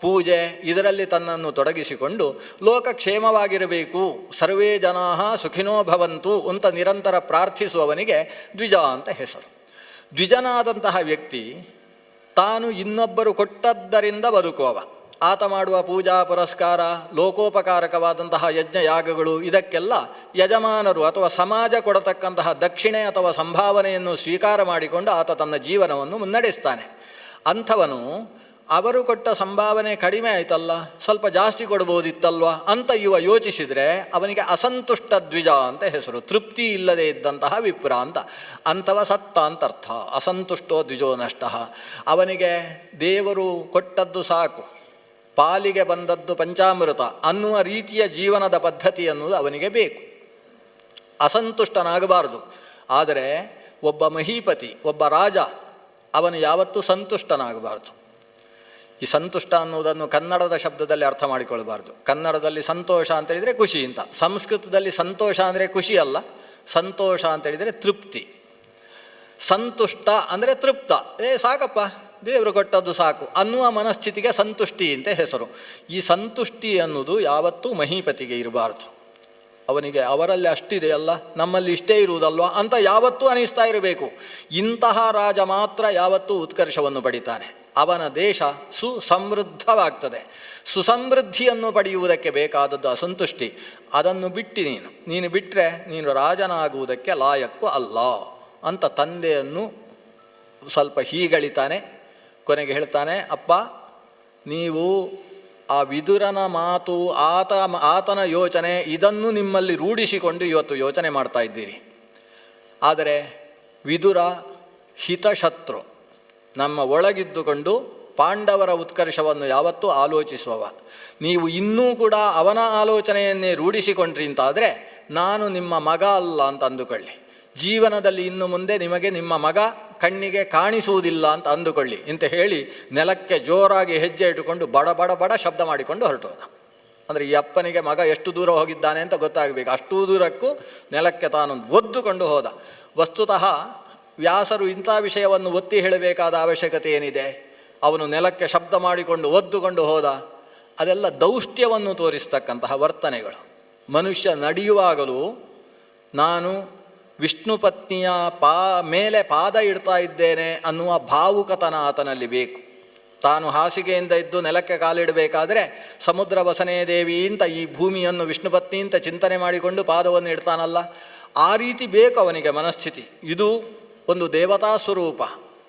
ಪೂಜೆ ಇದರಲ್ಲಿ ತನ್ನನ್ನು ತೊಡಗಿಸಿಕೊಂಡು ಲೋಕಕ್ಷೇಮವಾಗಿರಬೇಕು, ಸರ್ವೇ ಜನಾ ಸುಖಿನೋ ಭವಂತು ಅಂತ ನಿರಂತರ ಪ್ರಾರ್ಥಿಸುವವನಿಗೆ ದ್ವಿಜ ಅಂತ ಹೆಸರು. ದ್ವಿಜನಾದಂತಹ ವ್ಯಕ್ತಿ ತಾನು ಇನ್ನೊಬ್ಬರು ಕೊಟ್ಟದ್ದರಿಂದ ಬದುಕುವವ. ಆತ ಮಾಡುವ ಪೂಜಾ ಪುರಸ್ಕಾರ, ಲೋಕೋಪಕಾರಕವಾದಂತಹ ಯಜ್ಞ ಯಾಗಗಳು ಇದಕ್ಕೆಲ್ಲ ಯಜಮಾನರು ಅಥವಾ ಸಮಾಜ ಕೊಡತಕ್ಕಂತಹ ದಕ್ಷಿಣೆ ಅಥವಾ ಸಂಭಾವನೆಯನ್ನು ಸ್ವೀಕಾರ ಮಾಡಿಕೊಂಡು ಆತ ತನ್ನ ಜೀವನವನ್ನು ಮುನ್ನಡೆಸ್ತಾನೆ. ಅಂಥವನು ಅವರು ಕೊಟ್ಟ ಸಂಭಾವನೆ ಕಡಿಮೆ ಆಯ್ತಲ್ಲ, ಸ್ವಲ್ಪ ಜಾಸ್ತಿ ಕೊಡ್ಬೋದಿತ್ತಲ್ವ ಅಂತ ಯೋಚಿಸಿದರೆ ಅವನಿಗೆ ಅಸಂತುಷ್ಟ ದ್ವಿಜ ಅಂತ ಹೆಸರು. ತೃಪ್ತಿ ಇಲ್ಲದೆ ಇದ್ದಂತಹ ವಿಪ್ರ ಅಂತ. ಅಂಥವ ಸತ್ತ ಅಂತ ಅರ್ಥ. ಅಸಂತುಷ್ಟೋ ದ್ವಿಜೋ ನಷ್ಟ. ಅವನಿಗೆ ದೇವರು ಕೊಟ್ಟದ್ದು ಸಾಕು, ಪಾಲಿಗೆ ಬಂದದ್ದು ಪಂಚಾಮೃತ ಅನ್ನುವ ರೀತಿಯ ಜೀವನದ ಪದ್ಧತಿ ಅನ್ನುವುದು ಅವನಿಗೆ ಬೇಕು. ಅಸಂತುಷ್ಟನಾಗಬಾರದು. ಆದರೆ ಒಬ್ಬ ಮಹೀಪತಿ, ಒಬ್ಬ ರಾಜ, ಅವನು ಯಾವತ್ತೂ ಸಂತುಷ್ಟನಾಗಬಾರದು. ಈ ಸಂತುಷ್ಟ ಅನ್ನುವುದನ್ನು ಕನ್ನಡದ ಶಬ್ದದಲ್ಲಿ ಅರ್ಥ ಮಾಡಿಕೊಳ್ಬಾರ್ದು. ಕನ್ನಡದಲ್ಲಿ ಸಂತೋಷ ಅಂತೇಳಿದರೆ ಖುಷಿ ಅಂತ, ಸಂಸ್ಕೃತದಲ್ಲಿ ಸಂತೋಷ ಅಂದರೆ ಖುಷಿ ಅಲ್ಲ, ಸಂತೋಷ ಅಂತೇಳಿದರೆ ತೃಪ್ತಿ. ಸಂತುಷ್ಟ ಅಂದರೆ ತೃಪ್ತ, ಸಾಕಪ್ಪ ದೇವರು ಕೊಟ್ಟದ್ದು ಸಾಕು ಅನ್ನುವ ಮನಸ್ಥಿತಿಗೆ ಸಂತುಷ್ಟಿ ಅಂತ ಹೆಸರು. ಈ ಸಂತುಷ್ಟಿ ಅನ್ನೋದು ಯಾವತ್ತೂ ಮಹೀಪತಿಗೆ ಇರಬಾರ್ದು. ಅವನಿಗೆ ಅವರಲ್ಲಿ ಅಷ್ಟಿದೆಯಲ್ಲ, ನಮ್ಮಲ್ಲಿ ಇಷ್ಟೇ ಇರುವುದಲ್ವ ಅಂತ ಯಾವತ್ತೂ ಅನಿಸ್ತಾ ಇರಬೇಕು. ಇಂತಹ ರಾಜ ಮಾತ್ರ ಯಾವತ್ತೂ ಉತ್ಕರ್ಷವನ್ನು ಪಡಿತಾನೆ. ಅವನ ದೇಶ ಸುಸಮೃದ್ಧವಾಗ್ತದೆ. ಸುಸಮೃದ್ಧಿಯನ್ನು ಪಡೆಯುವುದಕ್ಕೆ ಬೇಕಾದದ್ದು ಅಸಂತುಷ್ಟಿ. ಅದನ್ನು ಬಿಟ್ಟು ನೀನು ಬಿಟ್ಟರೆ ನೀನು ರಾಜನಾಗುವುದಕ್ಕೆ ಲಾಯಕ್ಕು ಅಲ್ಲ ಅಂತ ತಂದೆಯನ್ನು ಸ್ವಲ್ಪ ಹೀಗಳಿತಾನೆ. ಕೊನೆಗೆ ಹೇಳ್ತಾನೆ, ಅಪ್ಪ ನೀವು ಆ ವಿದುರನ ಮಾತು, ಆತನ ಯೋಚನೆ ಇದನ್ನು ನಿಮ್ಮಲ್ಲಿ ರೂಢಿಸಿಕೊಂಡು ಇವತ್ತು ಯೋಚನೆ ಮಾಡ್ತಾ ಇದ್ದೀರಿ. ಆದರೆ ವಿದುರ ಹಿತಶತ್ರು, ನಮ್ಮ ಒಳಗಿದ್ದುಕೊಂಡು ಪಾಂಡವರ ಉತ್ಕರ್ಷವನ್ನು ಯಾವತ್ತೂ ಆಲೋಚಿಸುವವ. ನೀವು ಇನ್ನೂ ಕೂಡ ಅವನ ಆಲೋಚನೆಯನ್ನೇ ರೂಢಿಸಿಕೊಂಡ್ರಿ ಅಂತಾದರೆ ನಾನು ನಿಮ್ಮ ಮಗ ಅಲ್ಲ ಅಂತ ಅಂದುಕೊಳ್ಳಿ. ಜೀವನದಲ್ಲಿ ಇನ್ನು ಮುಂದೆ ನಿಮಗೆ ನಿಮ್ಮ ಮಗ ಕಣ್ಣಿಗೆ ಕಾಣಿಸುವುದಿಲ್ಲ ಅಂತ ಅಂದುಕೊಳ್ಳಿ ಅಂತ ಹೇಳಿ ನೆಲಕ್ಕೆ ಜೋರಾಗಿ ಹೆಜ್ಜೆ ಇಟ್ಟುಕೊಂಡು ಬಡ ಬಡ ಬಡ ಶಬ್ದ ಮಾಡಿಕೊಂಡು ಹೊರಟೋದ. ಅಂದರೆ ಈ ಅಪ್ಪನಿಗೆ ಮಗ ಎಷ್ಟು ದೂರ ಹೋಗಿದ್ದಾನೆ ಅಂತ ಗೊತ್ತಾಗಬೇಕು. ಅಷ್ಟೂ ದೂರಕ್ಕೂ ನೆಲಕ್ಕೆ ತಾನು ಒದ್ದುಕೊಂಡು ಹೋದ. ವಸ್ತುತಃ ವ್ಯಾಸರು ಇಂಥ ವಿಷಯವನ್ನು ಒತ್ತಿ ಹೇಳಬೇಕಾದ ಅವಶ್ಯಕತೆ ಏನಿದೆ? ಅವನು ನೆಲಕ್ಕೆ ಶಬ್ದ ಮಾಡಿಕೊಂಡು ಒದ್ದುಕೊಂಡು ಹೋದ. ಅದೆಲ್ಲ ದೌಷ್ಟ್ಯವನ್ನು ತೋರಿಸ್ತಕ್ಕಂತಹ ವರ್ತನೆಗಳು. ಮನುಷ್ಯ ನಡೆಯುವಾಗಲೂ ನಾನು ವಿಷ್ಣು ಪತ್ನಿಯ ಮೇಲೆ ಪಾದ ಇಡ್ತಾ ಇದ್ದೇನೆ ಅನ್ನುವ ಭಾವುಕತನ ಆತನಲ್ಲಿ ಬೇಕು. ತಾನು ಹಾಸಿಗೆಯಿಂದ ಇದ್ದು ನೆಲಕ್ಕೆ ಕಾಲಿಡಬೇಕಾದ್ರೆ ಸಮುದ್ರ ವಸನೇ ದೇವಿ ಅಂತ ಈ ಭೂಮಿಯನ್ನು ವಿಷ್ಣು ಪತ್ನಿ ಅಂತ ಚಿಂತನೆ ಮಾಡಿಕೊಂಡು ಪಾದವನ್ನು ಇಡ್ತಾನಲ್ಲ, ಆ ರೀತಿ ಬೇಕು ಅವನಿಗೆ ಮನಸ್ಥಿತಿ. ಇದು ಒಂದು ದೇವತಾ ಸ್ವರೂಪ.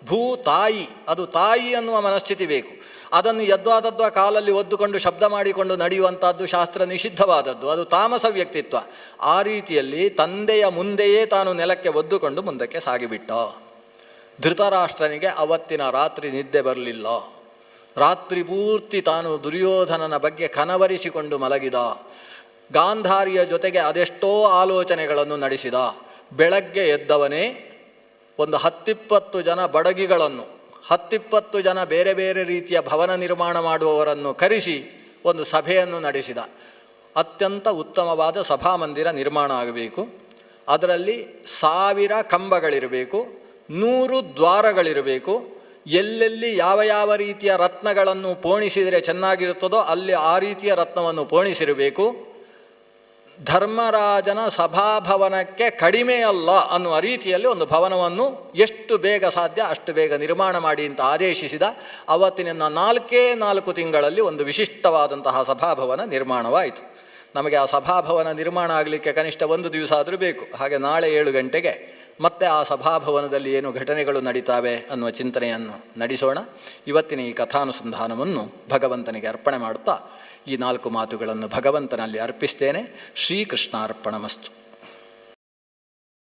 ಭೂ ತಾಯಿ, ಅದು ತಾಯಿ ಅನ್ನುವ ಮನಸ್ಥಿತಿ ಬೇಕು. ಅದನ್ನು ಯದ್ವಾದದ್ವಾ ಕಾಲಲ್ಲಿ ಒದ್ದುಕೊಂಡು ಶಬ್ದ ಮಾಡಿಕೊಂಡು ನಡೆಯುವಂಥದ್ದು ಶಾಸ್ತ್ರ ನಿಷಿದ್ಧವಾದದ್ದು, ಅದು ತಾಮಸ ವ್ಯಕ್ತಿತ್ವ. ಆ ರೀತಿಯಲ್ಲಿ ತಂದೆಯ ಮುಂದೆಯೇ ತಾನು ನೆಲಕ್ಕೆ ಒದ್ದುಕೊಂಡು ಮುಂದಕ್ಕೆ ಸಾಗಿಬಿಟ್ಟ. ಧೃತರಾಷ್ಟ್ರನಿಗೆ ಅವತ್ತಿನ ರಾತ್ರಿ ನಿದ್ದೆ ಬರಲಿಲ್ಲ. ರಾತ್ರಿ ಪೂರ್ತಿ ತಾನು ದುರ್ಯೋಧನನ ಬಗ್ಗೆ ಕನವರಿಸಿಕೊಂಡು ಮಲಗಿದ. ಗಾಂಧಾರಿಯ ಜೊತೆಗೆ ಅದೆಷ್ಟೋ ಆಲೋಚನೆಗಳನ್ನು ನಡೆಸಿದ. ಬೆಳಗ್ಗೆ ಎದ್ದವನೇ ಒಂದು 10-20 ಜನ ಬಡಗಿಗಳನ್ನು, 10-20 ಜನ ಬೇರೆ ಬೇರೆ ರೀತಿಯ ಭವನ ನಿರ್ಮಾಣ ಮಾಡುವವರನ್ನು ಕರೆಸಿ ಒಂದು ಸಭೆಯನ್ನು ನಡೆಸಿದ. ಅತ್ಯಂತ ಉತ್ತಮವಾದ ಸಭಾಮಂದಿರ ನಿರ್ಮಾಣ ಆಗಬೇಕು. ಅದರಲ್ಲಿ 1000 ಕಂಬಗಳಿರಬೇಕು, 100 ದ್ವಾರಗಳಿರಬೇಕು. ಎಲ್ಲೆಲ್ಲಿ ಯಾವ ಯಾವ ರೀತಿಯ ರತ್ನಗಳನ್ನು ಪೋಣಿಸಿದರೆ ಚೆನ್ನಾಗಿರುತ್ತದೋ ಅಲ್ಲಿ ಆ ರೀತಿಯ ರತ್ನವನ್ನು ಪೋಣಿಸಿರಬೇಕು. ಧರ್ಮರಾಜನ ಸಭಾಭವನಕ್ಕೆ ಕಡಿಮೆ ಅಲ್ಲ ಅನ್ನುವ ರೀತಿಯಲ್ಲಿ ಒಂದು ಭವನವನ್ನು ಎಷ್ಟು ಬೇಗ ಸಾಧ್ಯ ಅಷ್ಟು ಬೇಗ ನಿರ್ಮಾಣ ಮಾಡಿ ಅಂತ ಆದೇಶಿಸಿದ. ಅವತ್ತಿನ 4 ತಿಂಗಳಲ್ಲಿ ಒಂದು ವಿಶಿಷ್ಟವಾದಂತಹ ಸಭಾಭವನ ನಿರ್ಮಾಣವಾಯಿತು. ನಮಗೆ ಆ ಸಭಾಭವನ ನಿರ್ಮಾಣ ಆಗಲಿಕ್ಕೆ ಕನಿಷ್ಠ 1 ದಿವಸ ಆದರೂ ಬೇಕು. ಹಾಗೆ ನಾಳೆ 7 ಗಂಟೆಗೆ ಮತ್ತೆ ಆ ಸಭಾಭವನದಲ್ಲಿ ಏನು ಘಟನೆಗಳು ನಡೀತಾವೆ ಅನ್ನುವ ಚಿಂತನೆಯನ್ನು ನಡೆಸೋಣ. ಇವತ್ತಿನ ಈ ಕಥಾನುಸಂಧಾನವನ್ನು ಭಗವಂತನಿಗೆ ಅರ್ಪಣೆ ಮಾಡುತ್ತಾ ಈ 4 ಮಾತುಗಳನ್ನು ಭಗವಂತನಲ್ಲಿ ಅರ್ಪಿಸ್ತೇನೆ. ಶ್ರೀಕೃಷ್ಣಾರ್ಪಣಮಸ್ತು.